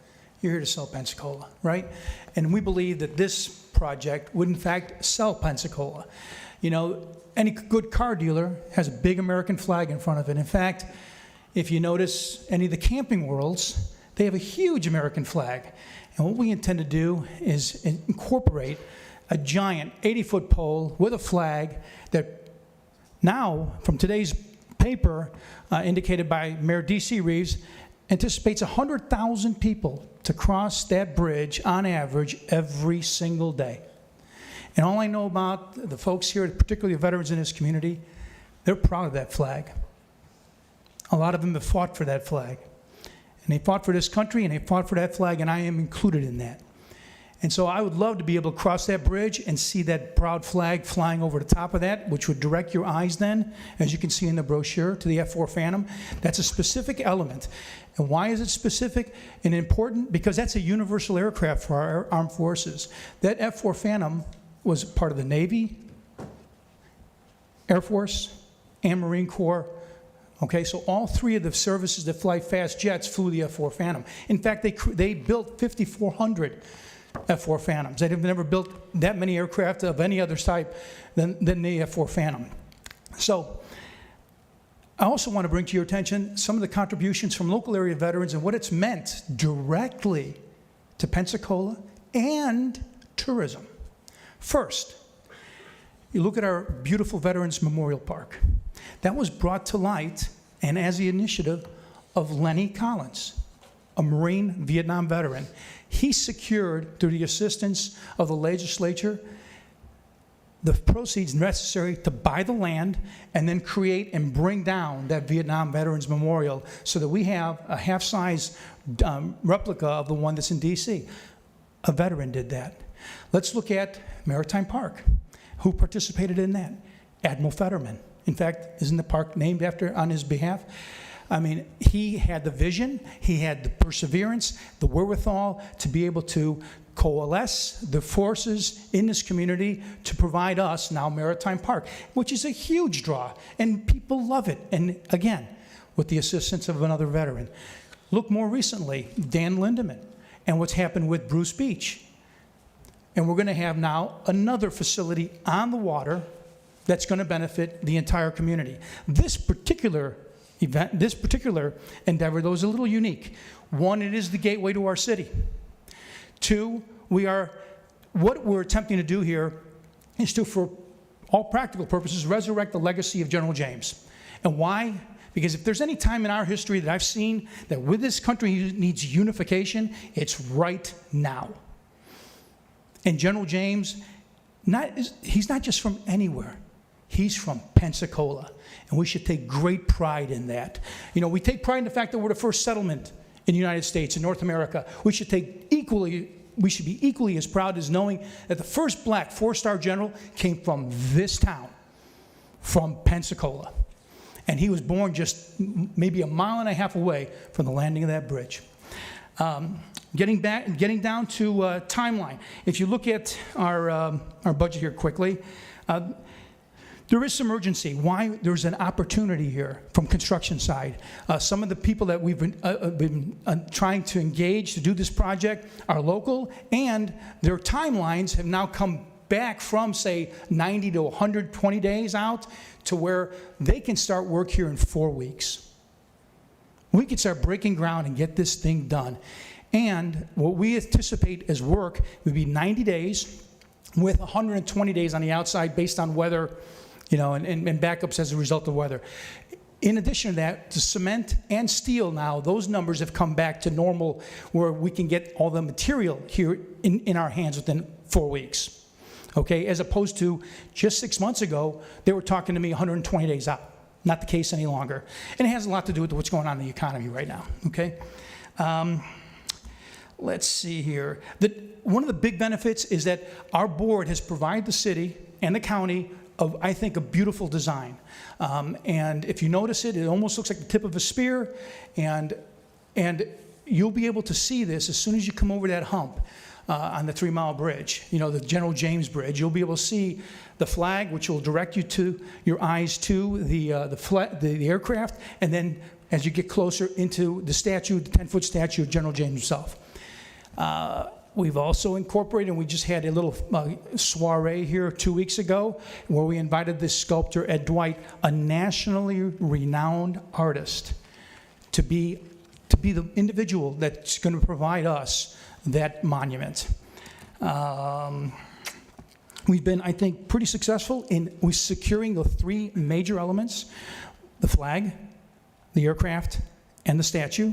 You're here to sell Pensacola, right? And we believe that this project would in fact sell Pensacola. You know, any good car dealer has a big American flag in front of it. In fact, if you notice any of the Camping Worlds, they have a huge American flag. And what we intend to do is incorporate a giant 80-foot pole with a flag that now, from today's paper, indicated by Mayor D.C. Reeves, anticipates 100,000 people to cross that bridge on average every single day. And all I know about the folks here, particularly the veterans in this community, they're proud of that flag. A lot of them have fought for that flag. And they fought for this country, and they fought for that flag, and I am included in that. And so I would love to be able to cross that bridge and see that proud flag flying over the top of that, which would direct your eyes then, as you can see in the brochure, to the F-4 Phantom. That's a specific element. And why is it specific and important? Because that's a universal aircraft for our armed forces. That F-4 Phantom was part of the Navy, Air Force, and Marine Corps. Okay, so all three of the services that fly fast jets flew the F-4 Phantom. In fact, they built 5,400 F-4 Phantoms. They've never built that many aircraft of any other type than the F-4 Phantom. So I also want to bring to your attention some of the contributions from local area veterans and what it's meant directly to Pensacola and tourism. First, you look at our beautiful Veterans Memorial Park. That was brought to light and as the initiative of Lenny Collins, a Marine Vietnam veteran. He secured, through the assistance of the legislature, the proceeds necessary to buy the land and then create and bring down that Vietnam Veterans Memorial so that we have a half-size replica of the one that's in D.C. A veteran did that. Let's look at Maritime Park. Who participated in that? Admiral Fetterman. In fact, isn't the park named on his behalf? I mean, he had the vision, he had the perseverance, the wherewithal to be able to coalesce the forces in this community to provide us now Maritime Park, which is a huge draw, and people love it. And again, with the assistance of another veteran. Look more recently, Dan Lindemann, and what's happened with Bruce Beach. And we're going to have now another facility on the water that's going to benefit the entire community. This particular event, this particular endeavor, though, is a little unique. One, it is the gateway to our city. Two, what we're attempting to do here is to, for all practical purposes, resurrect the legacy of General James. And why? Because if there's any time in our history that I've seen that with this country needs unification, it's right now. And General James, he's not just from anywhere. He's from Pensacola, and we should take great pride in that. You know, we take pride in the fact that we're the first settlement in the United States, in North America. We should be equally as proud as knowing that the first black four-star general came from this town, from Pensacola. And he was born just maybe a mile and a half away from the landing of that bridge. Getting down to timeline. If you look at our budget here quickly, there is some urgency. Why? There's an opportunity here from construction side. Some of the people that we've been trying to engage to do this project are local, and their timelines have now come back from, say, 90 to 120 days out to where they can start work here in 4 weeks. We can start breaking ground and get this thing done. And what we anticipate as work would be 90 days with 120 days on the outside based on weather, and backups as a result of weather. In addition to that, the cement and steel now, those numbers have come back to normal where we can get all the material here in our hands within 4 weeks. Okay, as opposed to just 6 months ago, they were talking to me 120 days out. Not the case any longer. And it has a lot to do with what's going on in the economy right now, okay? Let's see here. One of the big benefits is that our board has provided the city and the county of, I think, a beautiful design. And if you notice it, it almost looks like the tip of a spear. And you'll be able to see this as soon as you come over that hump on the 3 Mile Bridge, the General James Bridge. You'll be able to see the flag, which will direct your eyes to the aircraft. And then as you get closer into the statue, the 10-foot statue of General James himself. We've also incorporated, and we just had a little soiree here 2 weeks ago, where we invited this sculptor, Ed Dwight, a nationally renowned artist, to be the individual that's going to provide us that monument. We've been, I think, pretty successful in securing the three major elements: the flag, the aircraft, and the statue.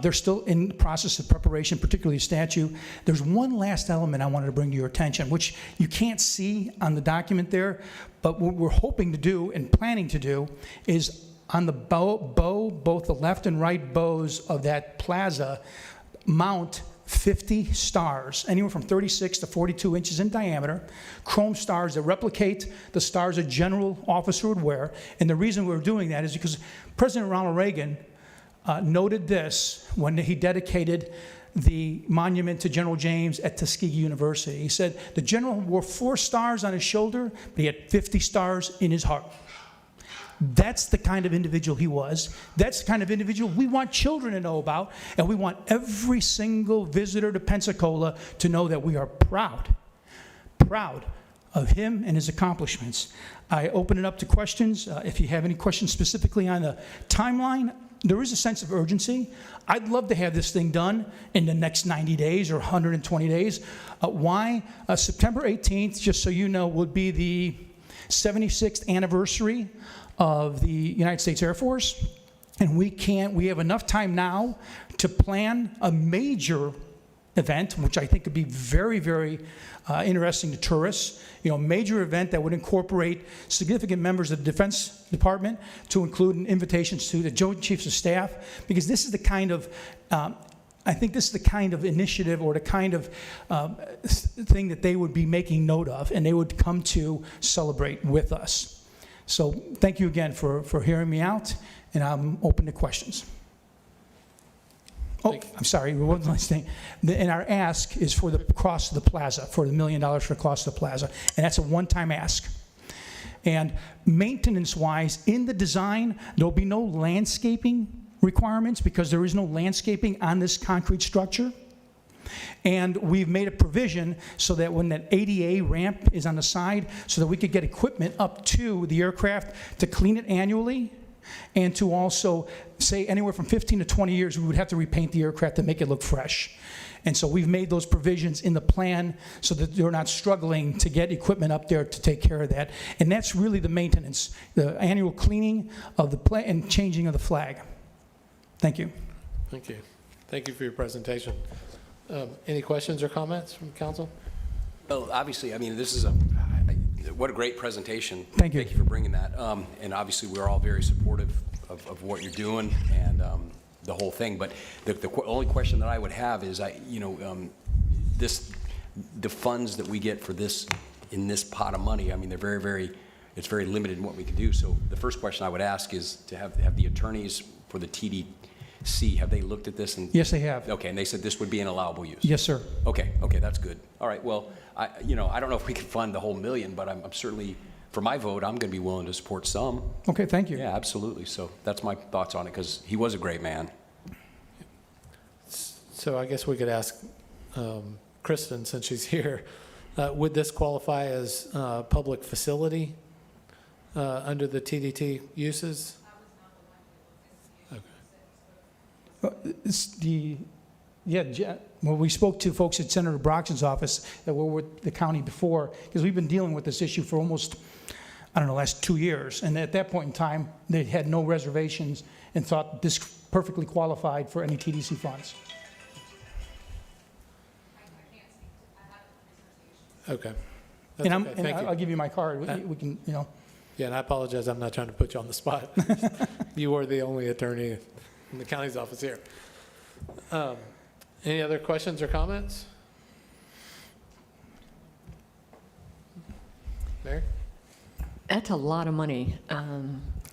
They're still in the process of preparation, particularly the statue. There's one last element I wanted to bring to your attention, which you can't see on the document there, but what we're hoping to do and planning to do is on the both the left and right bows of that plaza, mount 50 stars, anywhere from 36 to 42 inches in diameter, chrome stars that replicate the stars a general officer would wear. And the reason we're doing that is because President Ronald Reagan noted this when he dedicated the monument to General James at Tuskegee University. He said the general wore 4 stars on his shoulder, but he had 50 stars in his heart. That's the kind of individual he was. That's the kind of individual we want children to know about, and we want every single visitor to Pensacola to know that we are proud of him and his accomplishments. I open it up to questions. If you have any questions specifically on the timeline, there is a sense of urgency. I'd love to have this thing done in the next 90 days or 120 days. Why? September 18th, just so you know, would be the 76th anniversary of the United States Air Force. And we have enough time now to plan a major event, which I think could be very, very interesting to tourists. Major event that would incorporate significant members of the Defense Department, to include invitations to the Joint Chiefs of Staff, because this is the kind of, I think this is the kind of initiative or the kind of thing that they would be making note of, and they would come to celebrate with us. So thank you again for hearing me out, and I'm open to questions. Oh, I'm sorry, one last thing. And our ask is for the cost of the plaza, for the $1 million for the cost of the plaza. And that's a one-time ask. And maintenance-wise, in the design, there'll be no landscaping requirements because there is no landscaping on this concrete structure. And we've made a provision so that when that ADA ramp is on the side, so that we could get equipment up to the aircraft to clean it annually, and to also say anywhere from 15 to 20 years, we would have to repaint the aircraft to make it look fresh. And so we've made those provisions in the plan so that they're not struggling to get equipment up there to take care of that. And that's really the maintenance, the annual cleaning of the plant and changing of the flag. Thank you. Thank you. Thank you for your presentation. Any questions or comments from council? Well, obviously, I mean, this is what a great presentation. Thank you. Thank you for bringing that. And obviously, we're all very supportive of what you're doing and the whole thing. But the only question that I would have is, the funds that we get for this, in this pot of money, I mean, it's very limited in what we can do. So the first question I would ask is to have the attorneys for the TDC, have they looked at this? Yes, they have. Okay, and they said this would be an allowable use? Yes, sir. Okay, that's good. All right, well, I don't know if we can fund the whole $1 million, but I'm certainly, for my vote, I'm going to be willing to support some. Okay, thank you. Yeah, absolutely. So that's my thoughts on it, because he was a great man. So I guess we could ask Kristen, since she's here, would this qualify as public facility under the TDT uses? Well, we spoke to folks at Senator Broxton's office that were with the county before, because we've been dealing with this issue for almost, last 2 years. And at that point in time, they had no reservations and thought this perfectly qualified for any TDC funds. Okay. And okay. Thank you. I'll give you my card. We can, Yeah, and I apologize, I'm not trying to put you on the spot. You were the only attorney in the county's office here. Any other questions or comments? Mary? That's a lot of money.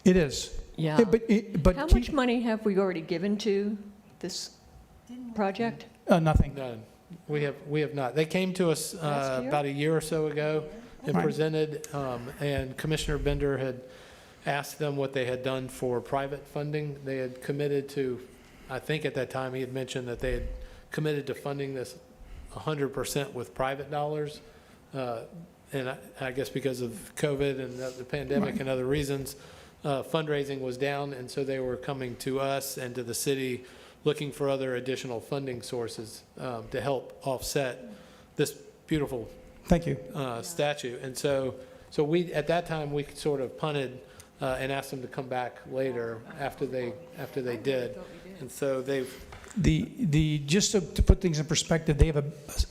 It is. Yeah. But how much money have we already given to this project? Nothing. None. We have not. They came to us Last year? about a year or so ago and Right. presented, and Commissioner Bender had asked them what they had done for private funding. They had committed to, I think at that time he had mentioned that they had committed to funding this 100% with private dollars. And I guess because of COVID and the pandemic and other reasons, fundraising was down, and so they were coming to us and to the city looking for other additional funding sources to help offset this beautiful Thank you. statue. And so we, at that time, we sort of punted and asked them to come back later after they did. And so they've. Just to put things in perspective, they have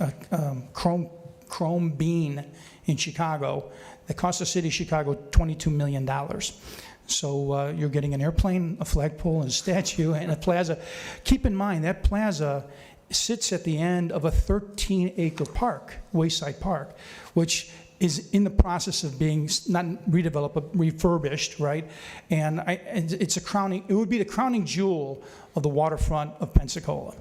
a chrome bean in Chicago that cost the city of Chicago $22 million. So you're getting an airplane, a flagpole, and a statue, and a plaza. Keep in mind, that plaza sits at the end of a 13-acre park, Wayside Park, which is in the process of being not redeveloped, but refurbished, right? And it would be the crowning jewel of the waterfront of Pensacola.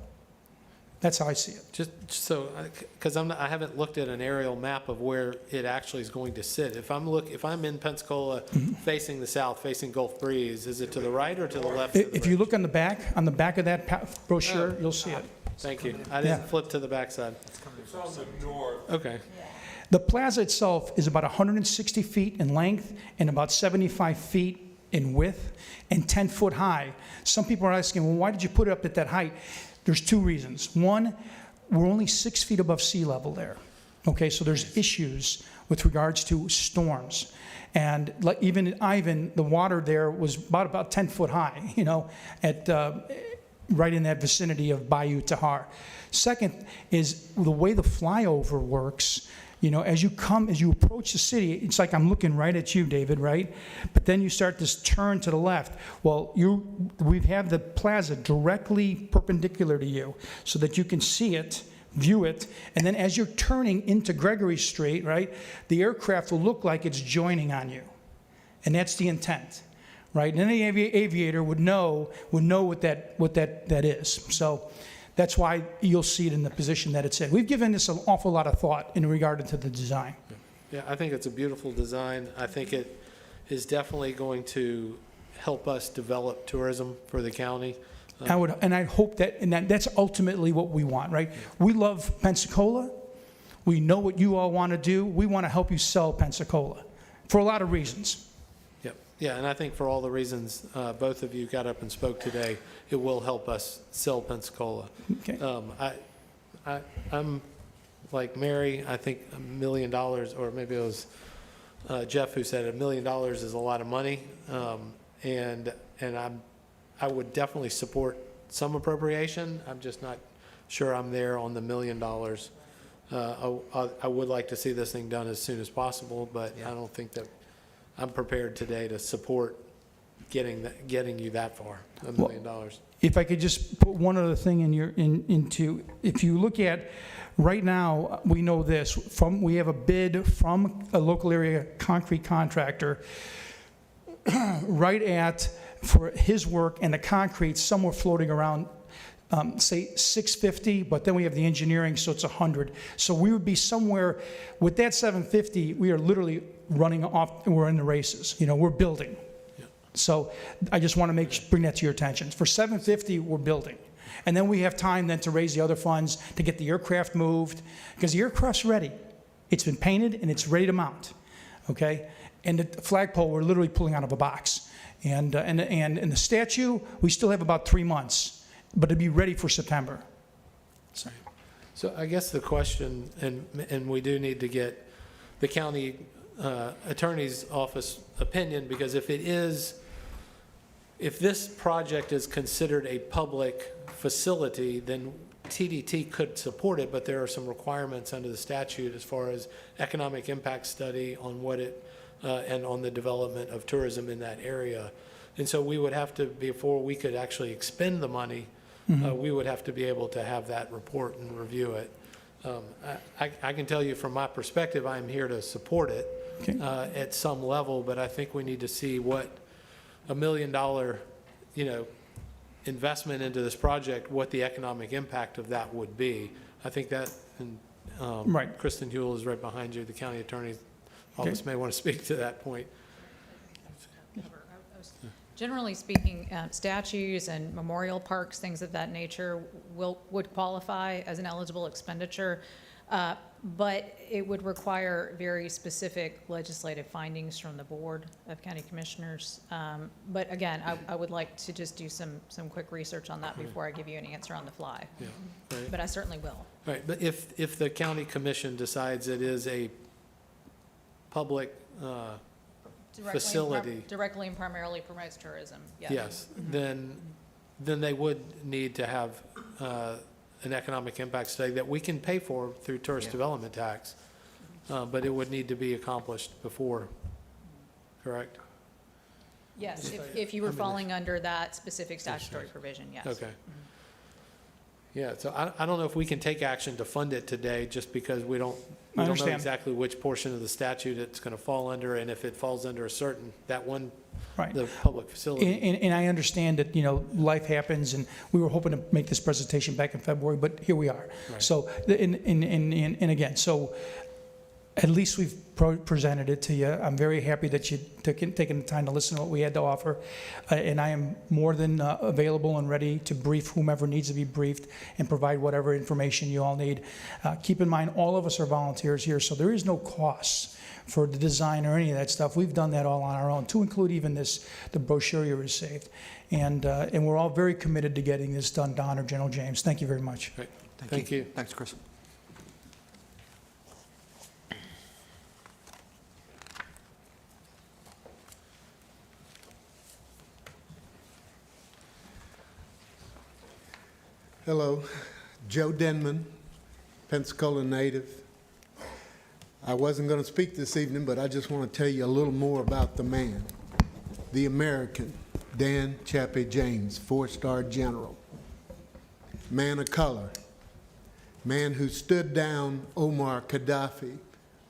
That's how I see it. Just so, because I haven't looked at an aerial map of where it actually is going to sit. If I'm in Pensacola, facing the south, facing Gulf Breeze, is it to the right or to the left? If you look on the back of that brochure, you'll see it. Thank you. I didn't flip to the backside. It's on the north. Okay. The plaza itself is about 160 feet in length and about 75 feet in width and 10 foot high. Some people are asking, well, why did you put it up at that height? There's two reasons. One, we're only 6 feet above sea level there. Okay, so there's issues with regards to storms. And like even Ivan, the water there was about 10 foot high, at right in that vicinity of Bayou Tahar. Second is the way the flyover works. As you approach the city, it's like I'm looking right at you, David, right? But then you start this turn to the left. Well, we have the plaza directly perpendicular to you so that you can see it, view it, and then as you're turning into Gregory Street, right, the aircraft will look like it's joining on you. And that's the intent, right? And any aviator would know what that is. So that's why you'll see it in the position that it's in. We've given this an awful lot of thought in regard to the design. Yeah, I think it's a beautiful design. I think it is definitely going to help us develop tourism for the county. I hope that's ultimately what we want, right? We love Pensacola. We know what you all want to do. We want to help you sell Pensacola for a lot of reasons. Yeah, and I think for all the reasons both of you got up and spoke today, it will help us sell Pensacola. Okay. I'm like Mary. I think $1 million, or maybe it was Jeff who said $1 million is a lot of money, and I would definitely support some appropriation. I'm just not sure I'm there on the $1 million. I would like to see this thing done as soon as possible, but I don't think that I'm prepared today to support getting you that far, $1 million. If I could just put one other thing into, if you look at, right now, we know this, we have a bid from a local area concrete contractor for his work and the concrete, somewhere floating around, say 650, but then we have the engineering, so it's 100. So we would be somewhere, with that 750, we are literally running off, and we're in the races. We're building. So I just want to bring that to your attention. For 750, we're building. And then we have time then to raise the other funds to get the aircraft moved, because the aircraft's ready. It's been painted and it's ready to mount, okay? And the flagpole, we're literally pulling out of a box. And the statue, we still have about 3 months, but it'll be ready for September. So I guess the question, and we do need to get the county attorney's office opinion, because if this project is considered a public facility, then TDT could support it, but there are some requirements under the statute as far as economic impact study on and on the development of tourism in that area. And so we would have to, before we could actually expend the money, we would have to be able to have that report and review it. I can tell you from my perspective, I'm here to support it at some level, but I think we need to see what $1 million, investment into this project, what the economic impact of that would be. I think that, and Right. Kristen Huell is right behind you. The county attorney's office may want to speak to that point. Generally speaking, statues and memorial parks, things of that nature would qualify as an eligible expenditure, but it would require very specific legislative findings from the Board of County Commissioners. But again, I would like to just do some quick research on that before I give you an answer on the fly. Yeah, right. But I certainly will. Right, but if the county commission decides it is a public facility, Directly and primarily promotes tourism, yes. yes, then they would need to have an economic impact study that we can pay for through tourist development tax, but it would need to be accomplished before, correct? Yes, if you were falling under that specific statutory provision, yes. Okay. Yeah, so I don't know if we can take action to fund it today, just because we don't know understand. exactly which portion of the statute it's going to fall under, and if it falls under a certain, Right. the public facility. And I understand that, life happens, and we were hoping to make this presentation back in February, but here we are. Right. So, and again, so at least we've presented it to you. I'm very happy that you taken the time to listen to what we had to offer. And I am more than available and ready to brief whomever needs to be briefed and provide whatever information you all need. Keep in mind, all of us are volunteers here, so there is no cost for the design or any of that stuff. We've done that all on our own, to include even the brochure you received. And we're all very committed to getting this done to honor General James. Thank you very much. Right. Thank you. Thanks, Chris. Hello, Joe Denman, Pensacola native. I wasn't going to speak this evening, but I just want to tell you a little more about the man, the American, Dan Chappie James, 4-star general, man of color, man who stood down Omar Gaddafi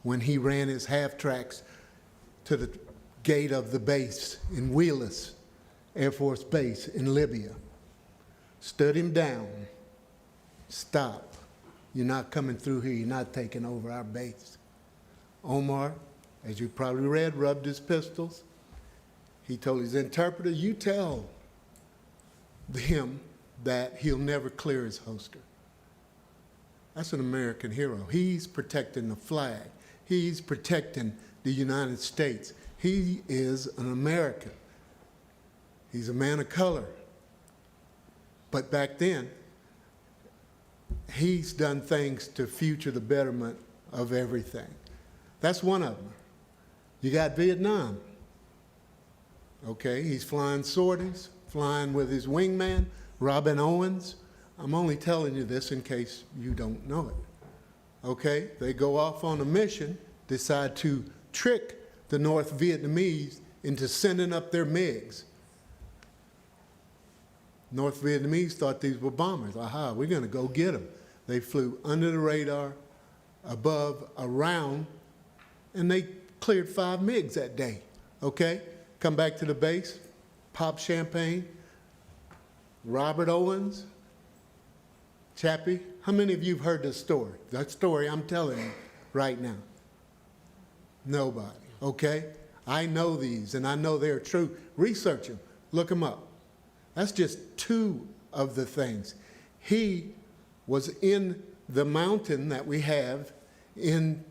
when he ran his half-tracks to the gate of the base in Wheelus Air Force Base in Libya. Stood him down. Stop. You're not coming through here. You're not taking over our base. Omar, as you probably read, rubbed his pistols. He told his interpreter, you tell him that he'll never clear his holster. That's an American hero. He's protecting the flag. He's protecting the United States. He is an American. He's a man of color. But back then, he's done things to future the betterment of everything. That's one of them. You got Vietnam. Okay, he's flying sorties, flying with his wingman, Robin Owens. I'm only telling you this in case you don't know it. Okay, they go off on a mission, decide to trick the North Vietnamese into sending up their MiGs. North Vietnamese thought these were bombers. Aha, we're going to go get them. They flew under the radar, above, around, and they cleared 5 MiGs that day. Okay? Come back to the base, pop champagne. Robert Owens, Chappie. How many of you have heard this story? That story I'm telling you right now. Nobody. Okay? I know these, and I know they're true. Research them. Look them up. That's just 2 of the things. He was in the mountain that we have in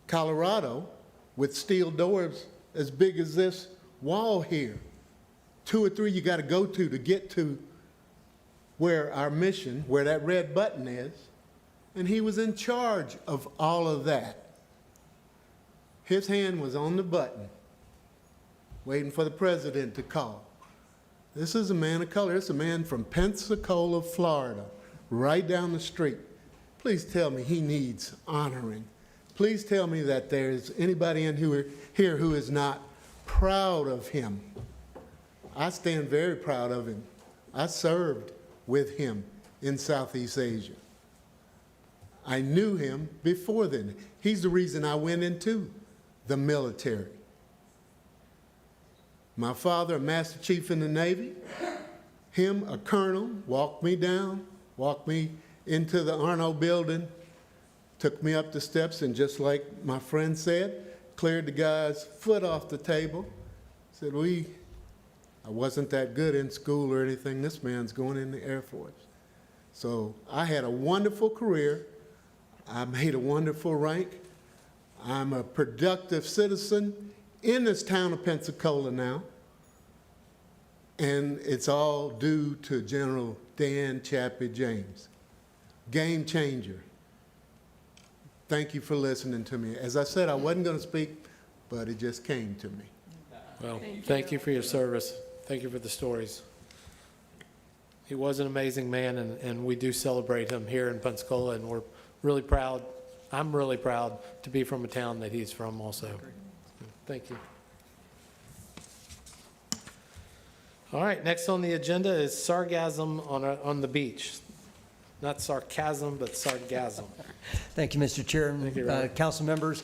Colorado with steel doors as big as this wall here. 2 or 3 you got to go to get to where our mission, where that red button is. And he was in charge of all of that. His hand was on the button, waiting for the president to call. This is a man of color. It's a man from Pensacola, Florida, right down the street. Please tell me he needs honoring. Please tell me that there's anybody in here who is not proud of him. I stand very proud of him. I served with him in Southeast Asia. I knew him before then. He's the reason I went into the military. My father, a Master Chief in the Navy, him, a colonel, walked me down, walked me into the Arno building, took me up the steps, and just like my friend said, cleared the guy's foot off the table, said, we I wasn't that good in school or anything. This man's going in the Air Force. So I had a wonderful career. I made a wonderful rank. I'm a productive citizen in this town of Pensacola now. And it's all due to General Dan Chappie James. Game changer. Thank you for listening to me. As I said, I wasn't going to speak, but it just came to me. Well, thank you for your service. Thank you for the stories. He was an amazing man, and we do celebrate him here in Pensacola, and we're really proud. I'm really proud to be from a town that he's from also. Thank you. All right, next on the agenda is sargasm on the beach. Not sarcasm, but sargasm. Thank you, Mr. Chair Thank you, and Robert. council members.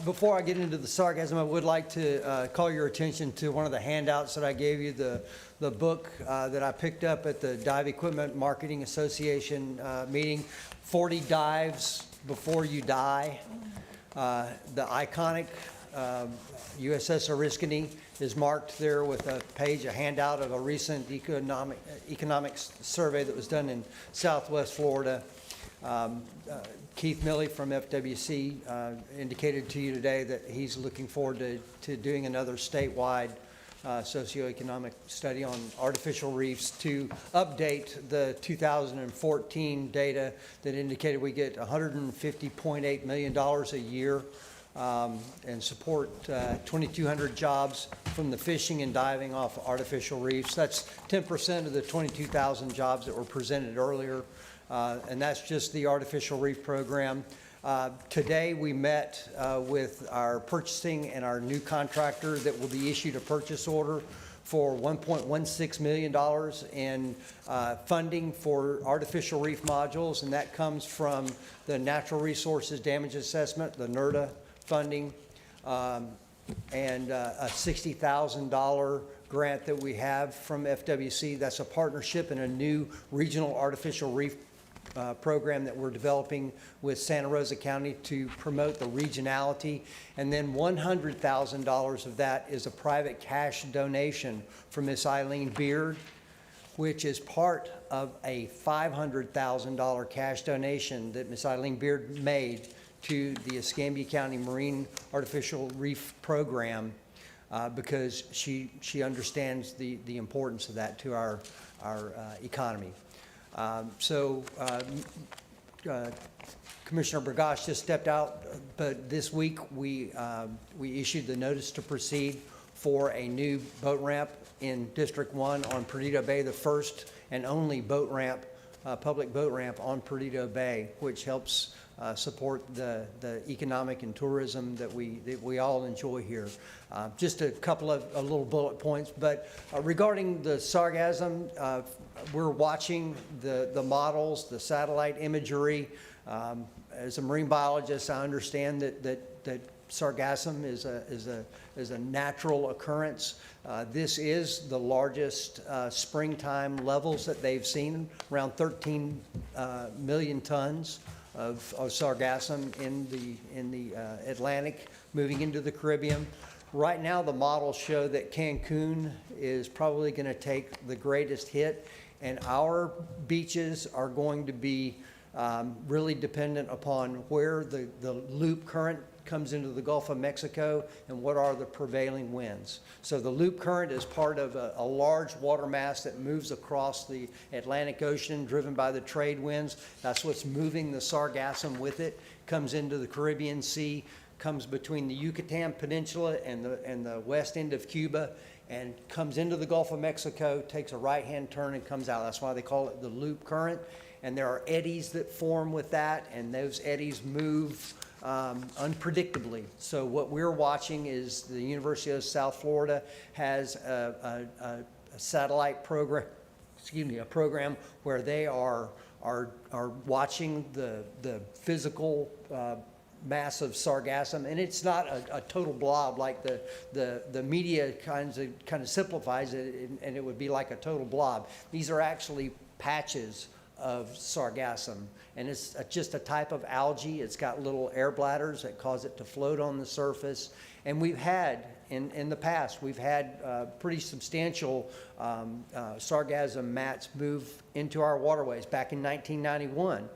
Before I get into the sarcasm, I would like to call your attention to one of the handouts that I gave you, the book that I picked up at the Dive Equipment Marketing Association meeting, 40 Dives Before You Die. The iconic USS Oriskany is marked there with a handout of a recent economics survey that was done in Southwest Florida. Keith Milley from FWC indicated to you today that he's looking forward to doing another statewide socioeconomic study on artificial reefs to update the 2014 data that indicated we get $150.8 million a year and support 2,200 jobs from the fishing and diving off artificial reefs. That's 10% of the 22,000 jobs that were presented earlier, and that's just the artificial reef program. Today we met with our purchasing and our new contractor that will be issued a purchase order for $1.16 million in funding for artificial reef modules, and that comes from the Natural Resources Damage Assessment, the NERDA funding, and a $60,000 grant that we have from FWC. That's a partnership in a new regional artificial reef program that we're developing with Santa Rosa County to promote the regionality. And then $100,000 of that is a private cash donation from Miss Eileen Beard, which is part of a $500,000 cash donation that Miss Eileen Beard made to the Escambia County Marine Artificial Reef Program because she understands the importance of that to our economy. Commissioner Bergosh just stepped out, but this week we issued the notice to proceed for a new boat ramp in District 1 on Perdido Bay, the first and only boat ramp, public boat ramp on Perdido Bay, which helps support the economic and tourism that we all enjoy here. Just a couple of little bullet points, but regarding the sargasm, we're watching the models, the satellite imagery. As a marine biologist, I understand that sargassum is a natural occurrence. This is the largest springtime levels that they've seen, around 13 million tons of sargassum in the Atlantic moving into the Caribbean. Right now, the models show that Cancun is probably going to take the greatest hit, and our beaches are going to be really dependent upon where the loop current comes into the Gulf of Mexico and what are the prevailing winds. So the loop current is part of a large water mass that moves across the Atlantic Ocean driven by the trade winds. That's what's moving the sargassum with it, comes into the Caribbean Sea, comes between the Yucatan Peninsula and the west end of Cuba, and comes into the Gulf of Mexico, takes a right-hand turn and comes out. That's why they call it the loop current. And there are eddies that form with that, and those eddies move unpredictably. So what we're watching is the University of South Florida has a satellite program, a program where they are watching the physical mass of sargassum, and it's not a total blob like the media kind of simplifies it, and it would be like a total blob. These are actually patches of sargassum, and it's just a type of algae. It's got little air bladders that cause it to float on the surface, And we've had, in the past, we've had pretty substantial sargassum mats move into our waterways. Back in 1991,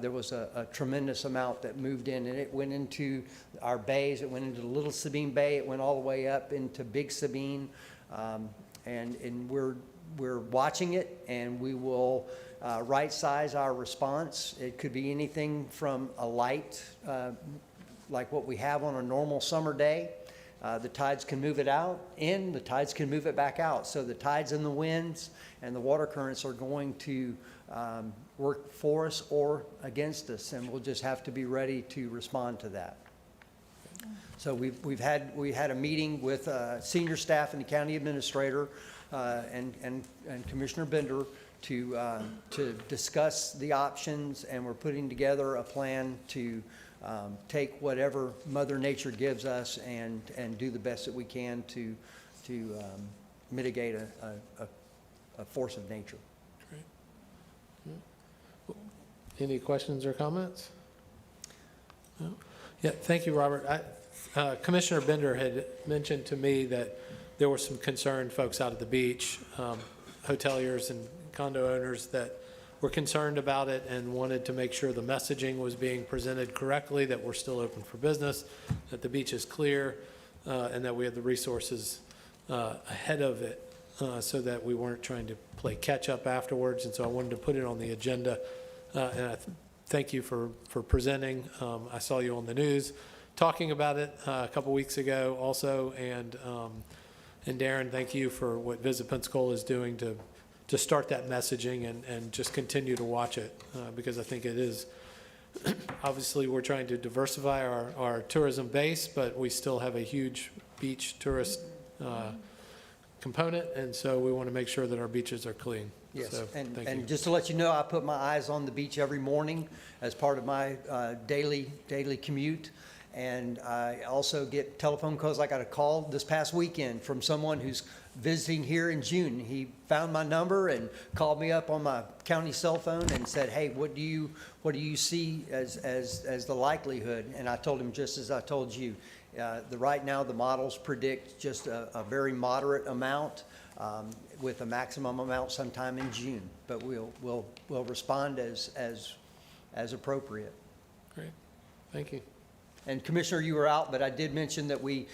there was a tremendous amount that moved in, and it went into our bays. It went into Little Sabine Bay. It went all the way up into Big Sabine. And we're watching it, and we will right-size our response. It could be anything from a light, like what we have on a normal summer day. The tides can move it out in, the tides can move it back out. So the tides and the winds and the water currents are going to work for us or against us, and we'll just have to be ready to respond to that. So we had a meeting with senior staff and the county administrator and Commissioner Bender to discuss the options, and we're putting together a plan to take whatever Mother Nature gives us and do the best that we can to mitigate a force of nature. Any questions or comments? No? Yeah, thank you, Robert. Commissioner Bender had mentioned to me that there were some concerned folks out at the beach, hoteliers and condo owners that were concerned about it and wanted to make sure the messaging was being presented correctly, that we're still open for business, that the beach is clear, and that we have the resources ahead of it so that we weren't trying to play catch up afterwards. And so I wanted to put it on the agenda. And I thank you for presenting. I saw you on the news talking about it a couple weeks ago also. And Darren, thank you for what Visit Pensacola is doing to start that messaging and just continue to watch it because I think it is, obviously we're trying to diversify our tourism base, but we still have a huge beach tourist component. And so we want to make sure that our beaches are clean. Yes, So, thank you. and just to let you know, I put my eyes on the beach every morning as part of my daily commute. And I also get telephone calls. I got a call this past weekend from someone who's visiting here in June. He found my number and called me up on my county cell phone and said, "Hey, what do you see as the likelihood?" And I told him just as I told you. Right now, the models predict just a very moderate amount. With a maximum amount sometime in June, but we'll respond as appropriate. Great, thank you. And Commissioner, you were out, but I did mention that we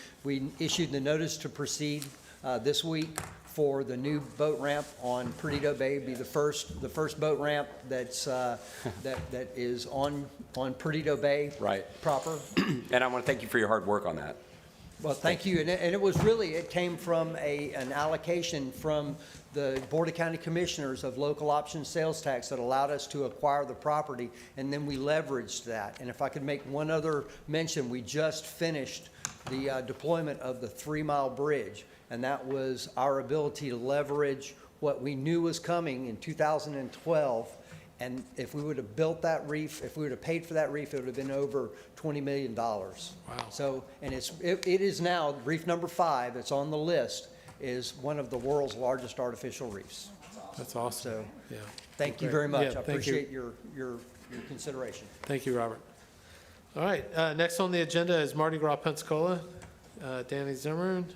issued the notice to proceed this week for the new boat ramp on Perdido Bay. It'd be the first boat ramp that's that is on Perdido Bay proper. And I want to thank you for your hard work on that. Well, thank you. And it was really, it came from an allocation from the Board of County Commissioners of local option sales tax that allowed us to acquire the property, and then we leveraged that. And if I could make one other mention, we just finished the deployment of the 3-mile bridge, and that was our ability to leverage what we knew was coming in 2012. And if we would have built that reef, if we would have paid for that reef, it would have been over $20 million. Wow. So, and it is now, reef number 5 that's on the list is one of the world's largest artificial reefs. That's awesome. So, yeah. thank you Great. very much. Yeah, I thank you. appreciate your consideration. Thank you, Robert. All right, next on the agenda is Mardi Gras Pensacola. Danny Zimmerman.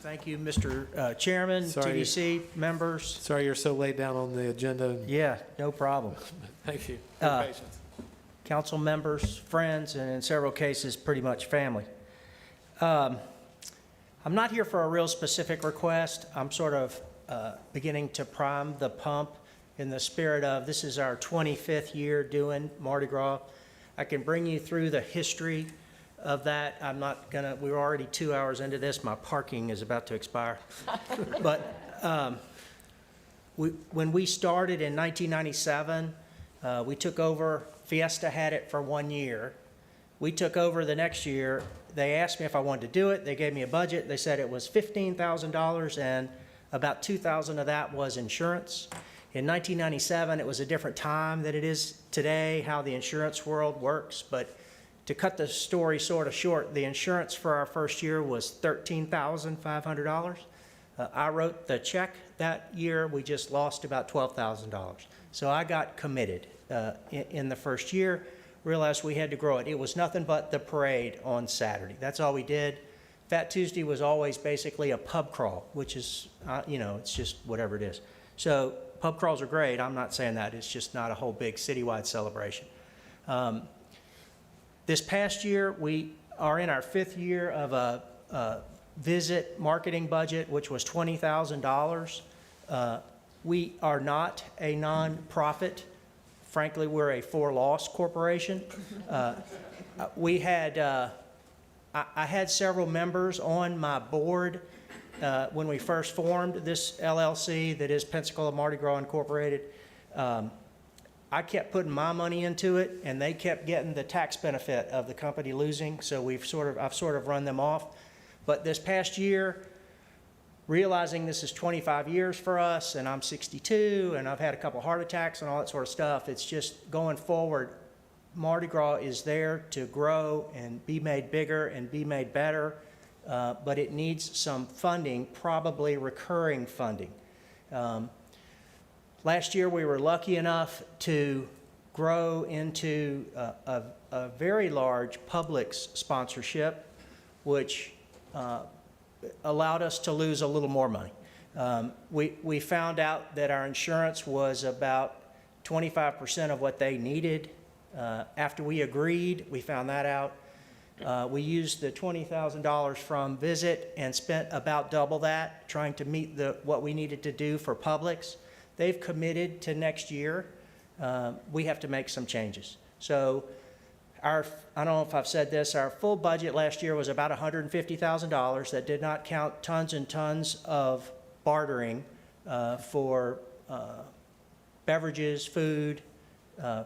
Thank you, Mr. Chairman, Sorry. TDC members. Sorry you're so late down on the agenda. Yeah, no problem. Thank you for your patience. Council members, friends, and in several cases, pretty much family. I'm not here for a real specific request. I'm sort of beginning to prime the pump in the spirit of this is our 25th year doing Mardi Gras. I can bring you through the history of that. I'm not gonna, we're already 2 hours into this. My parking is about to expire. But when we started in 1997, we took over, Fiesta had it for 1 year. We took over the next year. They asked me if I wanted to do it. They gave me a budget. They said it was $15,000 and about $2,000 of that was insurance. In 1997, it was a different time than it is today, how the insurance world works. But to cut the story sort of short, the insurance for our first year was $13,500. I wrote the check that year. We just lost about $12,000. So I got committed in the first year. realized we had to grow it. It was nothing but the parade on Saturday. That's all we did. Fat Tuesday was always basically a pub crawl, which is, it's just whatever it is. So pub crawls are great. I'm not saying that. It's just not a whole big citywide celebration. This past year, we are in our 5th year of a visit marketing budget, which was $20,000. We are not a nonprofit. Frankly, we're a for-loss corporation. We had, I had several members on my board when we first formed this LLC that is Pensacola Mardi Gras Incorporated. I kept putting my money into it, and they kept getting the tax benefit of the company losing, so I've sort of run them off. But this past year, realizing this is 25 years for us, and I'm 62, and I've had a couple heart attacks and all that sort of stuff, it's just going forward, Mardi Gras is there to grow and be made bigger and be made better, but it needs some funding, probably recurring funding. Last year, we were lucky enough to grow into a very large Publix sponsorship, which allowed us to lose a little more money. We found out that our insurance was about 25% of what they needed. After we agreed, we found that out. We used the $20,000 from Visit and spent about double that, trying to meet what we needed to do for Publix. They've committed to next year. We have to make some changes. So I don't know if I've said this, our full budget last year was about $150,000. That did not count tons and tons of bartering for beverages, food,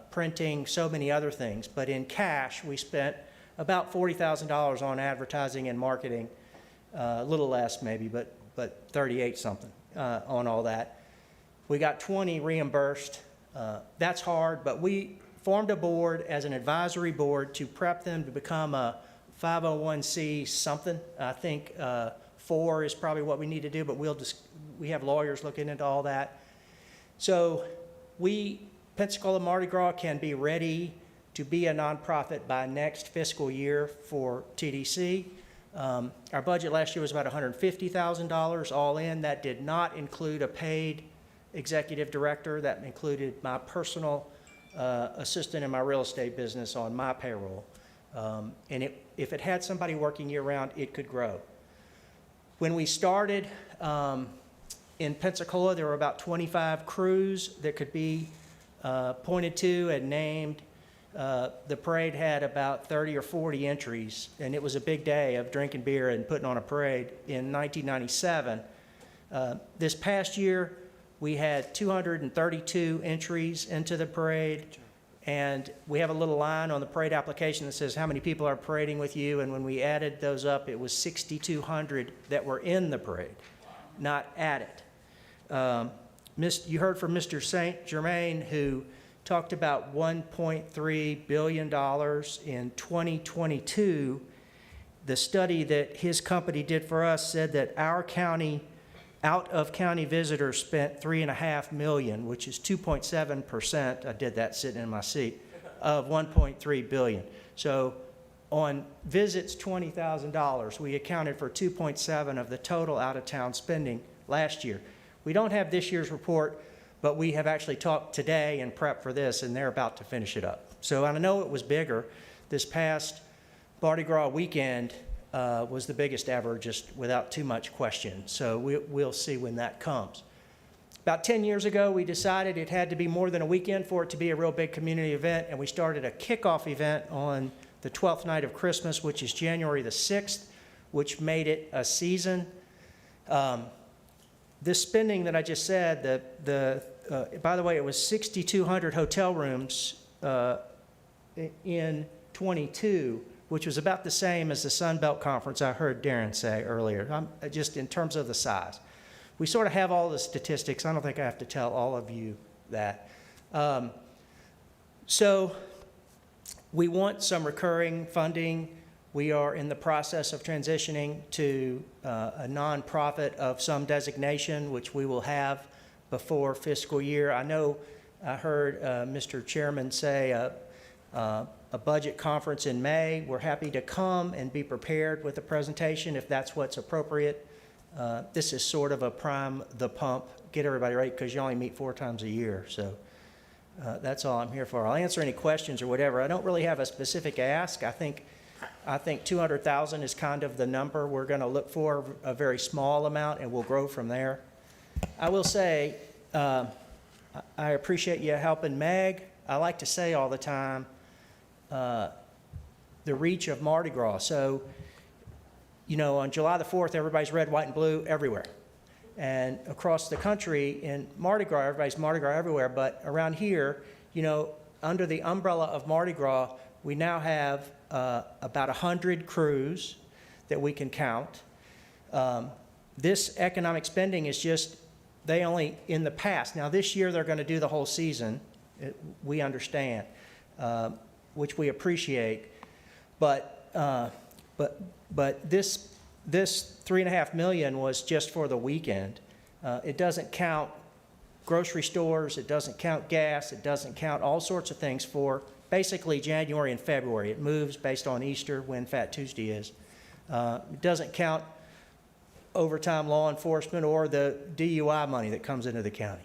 printing, so many other things. But in cash, we spent about $40,000 on advertising and marketing, a little less maybe, but 38 something on all that. We got 20 reimbursed. That's hard, but we formed a board as an advisory board to prep them to become a 501c something. I think 4 is probably what we need to do, but we have lawyers looking into all that. So Pensacola Mardi Gras can be ready to be a nonprofit by next fiscal year for TDC. Our budget last year was about $150,000 all in. That did not include a paid executive director. That included my personal assistant in my real estate business on my payroll. And if it had somebody working year-round, it could grow. When we started in Pensacola, there were about 25 crews that could be pointed to and named. The parade had about 30 or 40 entries, and it was a big day of drinking beer and putting on a parade in 1997. This past year, we had 232 entries into the parade, and we have a little line on the parade application that says how many people are parading with you, and when we added those up, it was 6,200 that were in the parade, not at it. You heard from Mr. St. Germain, who talked about $1.3 billion in 2022. The study that his company did for us said that our county, out-of-county visitors spent $3.5 million, which is 2.7%, I did that sitting in my seat, of $1.3 billion. So on visits, $20,000, we accounted for 2.7 of the total out-of-town spending last year. We don't have this year's report, but we have actually talked today and prepped for this, and they're about to finish it up. So I know it was bigger. This past Mardi Gras weekend was the biggest ever, just without too much question. So we'll see when that comes. About 10 years ago, we decided it had to be more than a weekend for it to be a real big community event, and we started a kickoff event on the 12th night of Christmas, which is January the 6th, which made it a season. This spending that I just said, by the way, it was 6,200 hotel rooms in 22, which was about the same as the Sun Belt Conference I heard Darren say earlier, just in terms of the size. We sort of have all the statistics. I don't think I have to tell all of you that. So we want some recurring funding. We are in the process of transitioning to a nonprofit of some designation, which we will have before fiscal year. I know I heard Mr. Chairman say a budget conference in May. We're happy to come and be prepared with a presentation if that's what's appropriate. This is sort of a prime the pump, get everybody ready, because you only meet 4 times a year. So that's all I'm here for. I'll answer any questions or whatever. I don't really have a specific ask. I think 200,000 is kind of the number we're going to look for, a very small amount, and we'll grow from there. I will say, I appreciate you helping Meg. I like to say all the time, the reach of Mardi Gras. So, you know, on July the 4th, everybody's red, white, and blue everywhere. And across the country in Mardi Gras, everybody's Mardi Gras everywhere. But around here, you know, under the umbrella of Mardi Gras, we now have about 100 crews that we can count. This economic spending is just, they only, in the past, now this year they're going to do the whole season, we understand, which we appreciate. But this $3.5 million was just for the weekend. It doesn't count grocery stores, it doesn't count gas, it doesn't count all sorts of things for basically January and February. It moves based on Easter, when Fat Tuesday is. It doesn't count overtime law enforcement or the DUI money that comes into the county.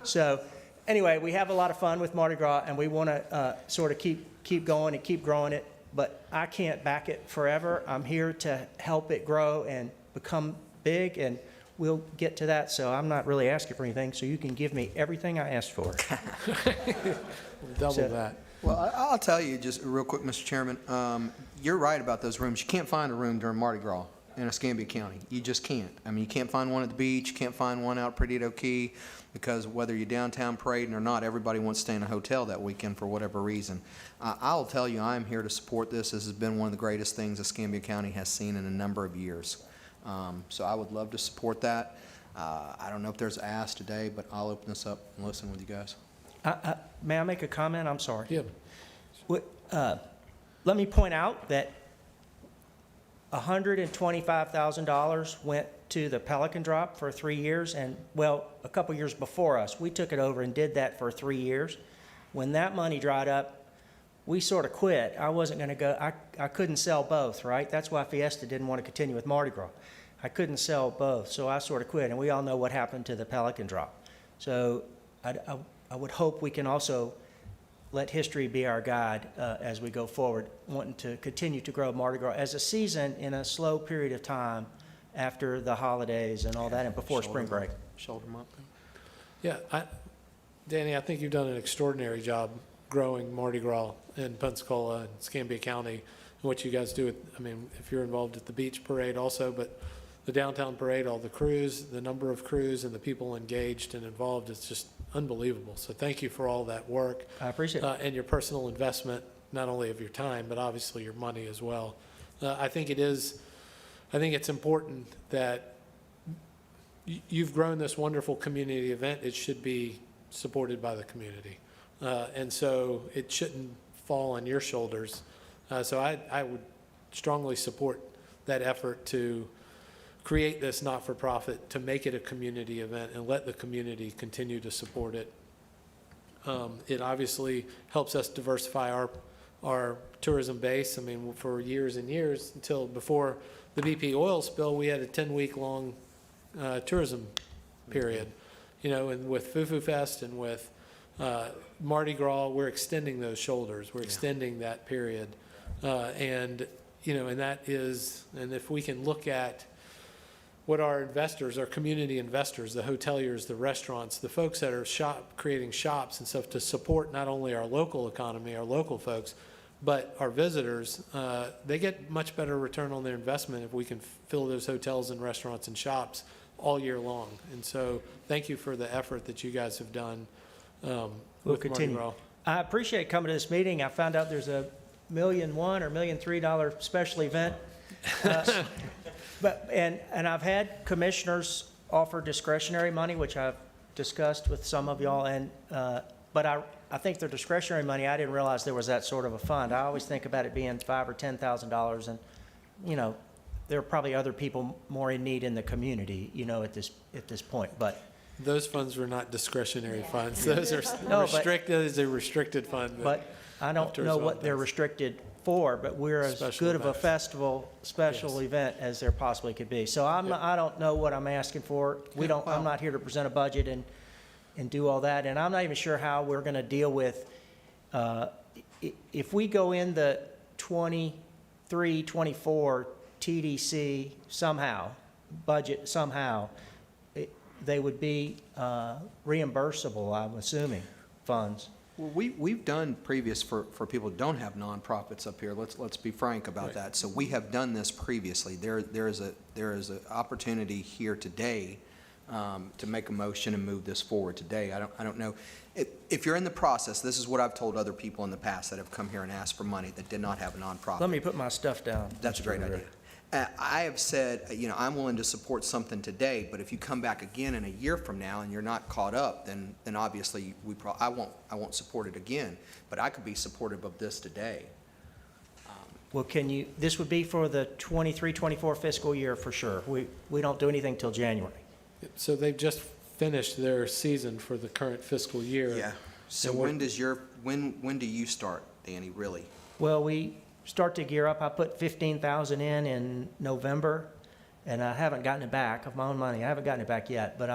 So anyway, we have a lot of fun with Mardi Gras, and we want to sort of keep going and keep growing it. But I can't back it forever. I'm here to help it grow and become big, and we'll get to that. So I'm not really asking for anything, so you can give me everything I asked for. Double that. Well, I'll tell you just real quick, Mr. Chairman, you're right about those rooms. You can't find a room during Mardi Gras in Escambia County. You just can't. I mean, you can't find one at the beach, you can't find one out at Perdido Key, because whether you're downtown parading or not, everybody wants to stay in a hotel that weekend for whatever reason. I'll tell you, I'm here to support this. This has been one of the greatest things Escambia County has seen in a number of years. So I would love to support that. I don't know if there's an ask today, but I'll open this up and listen with you guys. May I make a comment? I'm sorry. Yeah. Let me point out that $125,000 went to the Pelican Drop for 3 years, and, well, a couple years before us, we took it over and did that for 3 years. When that money dried up, we sort of quit. I wasn't going to go, I couldn't sell both, right? That's why Fiesta didn't want to continue with Mardi Gras. I couldn't sell both, so I sort of quit, and we all know what happened to the Pelican Drop. So I would hope we can also let history be our guide as we go forward, wanting to continue to grow Mardi Gras as a season in a slow period of time after the holidays and all that, and before spring break. Shoulder them up. Yeah, Danny, I think you've done an extraordinary job growing Mardi Gras in Pensacola and Escambia County, and what you guys do. I mean, if you're involved at the beach parade also, but the downtown parade, all the crews, the number of crews and the people engaged and involved, it's just unbelievable. So thank you for all that work. I appreciate it. And your personal investment, not only of your time, but obviously your money as well. I think it's important that you've grown this wonderful community event. It should be supported by the community. And so it shouldn't fall on your shoulders. So I would strongly support that effort to create this not-for-profit, to make it a community event and let the community continue to support it. It obviously helps us diversify our tourism base. I mean, for years and years, until before the BP oil spill, we had a 10-week-long tourism period. You know, and with Fufu Fest and with Mardi Gras, we're extending those shoulders. We're extending that period. And, you know, and that is, and if we can look at what our investors, our community investors, the hoteliers, the restaurants, the folks that are creating shops and stuff to support not only our local economy, our local folks, but our visitors, they get much better return on their investment if we can fill those hotels and restaurants and shops all year long. And so thank you for the effort that you guys have done We'll continue. Mardi I appreciate coming to this meeting. I found out there's a $1.1 million or $1.3 million special event. And I've had commissioners offer discretionary money, which I've discussed with some of y'all, but I think their discretionary money, I didn't realize there was that sort of a fund. I always think about it being $5,000 or $10,000, and, you know, there are probably other people more in need in the community, you know, at this point. But Those funds were not discretionary funds. Those are No, but- restricted, is a restricted fund. that- But I don't After know as well what they're does. restricted for, but we're as Special good of a events. festival, special Yes. event as there possibly could be. So I don't know what I'm asking for. I'm not here to present a budget and do all that. And I'm not even sure how we're going to deal with, if we go in the 23, 24 TDC somehow, budget somehow, they would be reimbursable, I'm assuming, funds. Well, we've done previous for people who don't have nonprofits up here. Let's be frank about that. So we have done this previously. There is an opportunity here today to make a motion and move this forward today. I don't know. If you're in the process, this is what I've told other people in the past that have come here and asked for money that did not have a nonprofit. Let me put my stuff down. That's a great idea. I have said, I'm willing to support something today, but if you come back again in a year from now and you're not caught up, then obviously I won't support it again. But I could be supportive of this today. Well, this would be for the 23, 24 fiscal year for sure. We don't do anything till January. So they've just finished their season for the current fiscal year. Yeah. So And when do you start, Danny, really? Well, we start to gear up. I put 15,000 in November, and I haven't gotten it back of my own money. I haven't gotten it back yet, but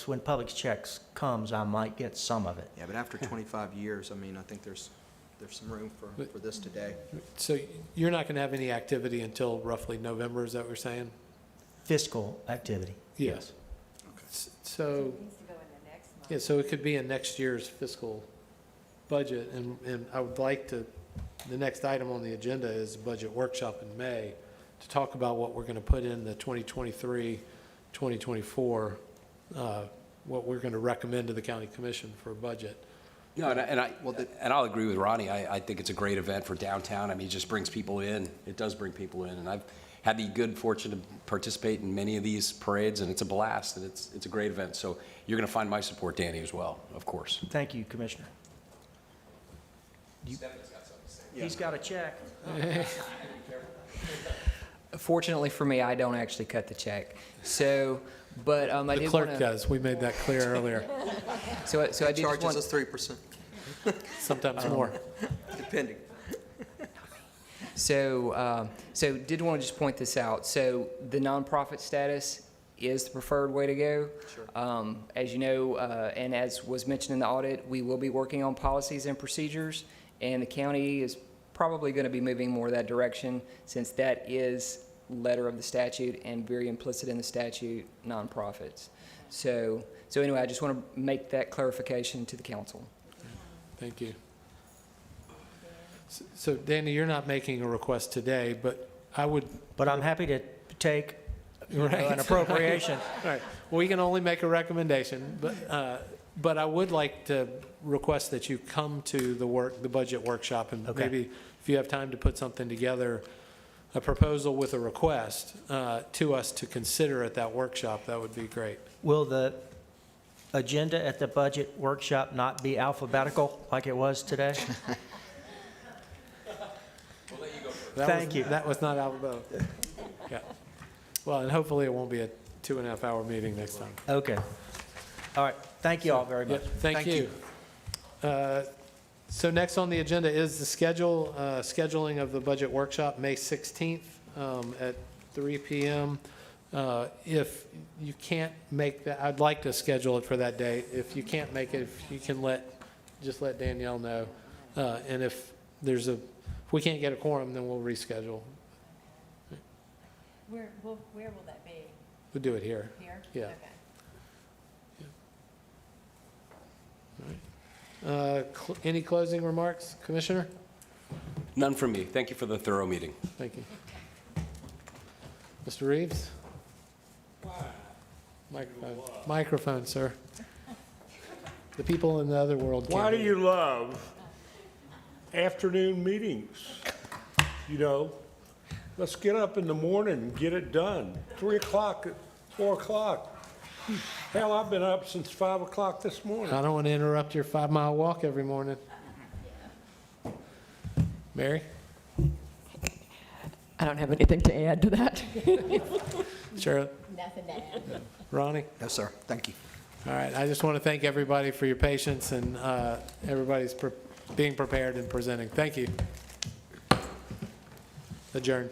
when Publix checks comes, I might get some of it. Yeah, but after 25 years, I think there's some room for this today. So you're not going to have any activity until roughly November, is that what we're saying? Fiscal activity. Yes. So, yeah, so it could be in next year's fiscal budget, and I would like to, the next item on the agenda is a budget workshop in May to talk about what we're going to put in the 2023, 2024, what we're going to recommend to the county commission for a budget. No, and I'll agree with Ronnie. I think it's a great event for downtown. I mean, it just brings people in. It does bring people in, and I've had the good fortune to participate in many of these parades, and it's a blast, and it's a great event. So you're going to find my support, Danny, as well, of course. Thank you, Commissioner. He's got a check. Fortunately for me, I don't actually cut the check. So, but I The did clerk wanna- does, we made that clear earlier, So I did just Charges want, us 3%, sometimes more. depending. so did want to just point this out. So the nonprofit status is the preferred way to go. Sure. As you know, and as was mentioned in the audit, we will be working on policies and procedures, and the county is probably going to be moving more that direction, since that is letter of the statute and very implicit in the statute, nonprofits. So anyway, I just want to make that clarification to the council. Thank you. So Danny, you're not making a request today, but I would. But I'm happy to take Right. an appropriation. Right. We can only make a recommendation, but I would like to request that you come to the budget workshop, and Okay. maybe if you have time to put something together, a proposal with a request to us to consider at that workshop, that would be great. Will the agenda at the budget workshop not be alphabetical like it was today? Thank you. That was not alphabetical. Yeah. Well, and hopefully it won't be a 2.5-hour meeting next time. Okay. All right. Thank you all very Yeah, much. thank you. So next on the agenda is the scheduling of the budget workshop, May 16th at 3 p.m. If you can't make that, I'd like to schedule it for that day. If you can't make it, if you can just let Danielle know. And if we can't get a quorum, then we'll reschedule. Where will that be? We'll do it here. Here? Yeah. Okay. Any closing remarks, Commissioner? None from me. Thank you for the thorough meeting. Thank you. Mr. Reeves? Microphone, sir. The people in the other world can't. Why do hear you love afternoon meetings? Let's get up in the morning and get it done. 3 o'clock, 4 o'clock. Hell, I've been up since 5 o'clock this morning. I don't want to interrupt your 5-mile walk every morning. Mary? I don't have anything to add to that. Cheryl? Nothing to add. Ronnie? No, sir. Thank you. All right, I just want to thank everybody for your patience and everybody's being prepared and presenting. Thank you. Adjourn.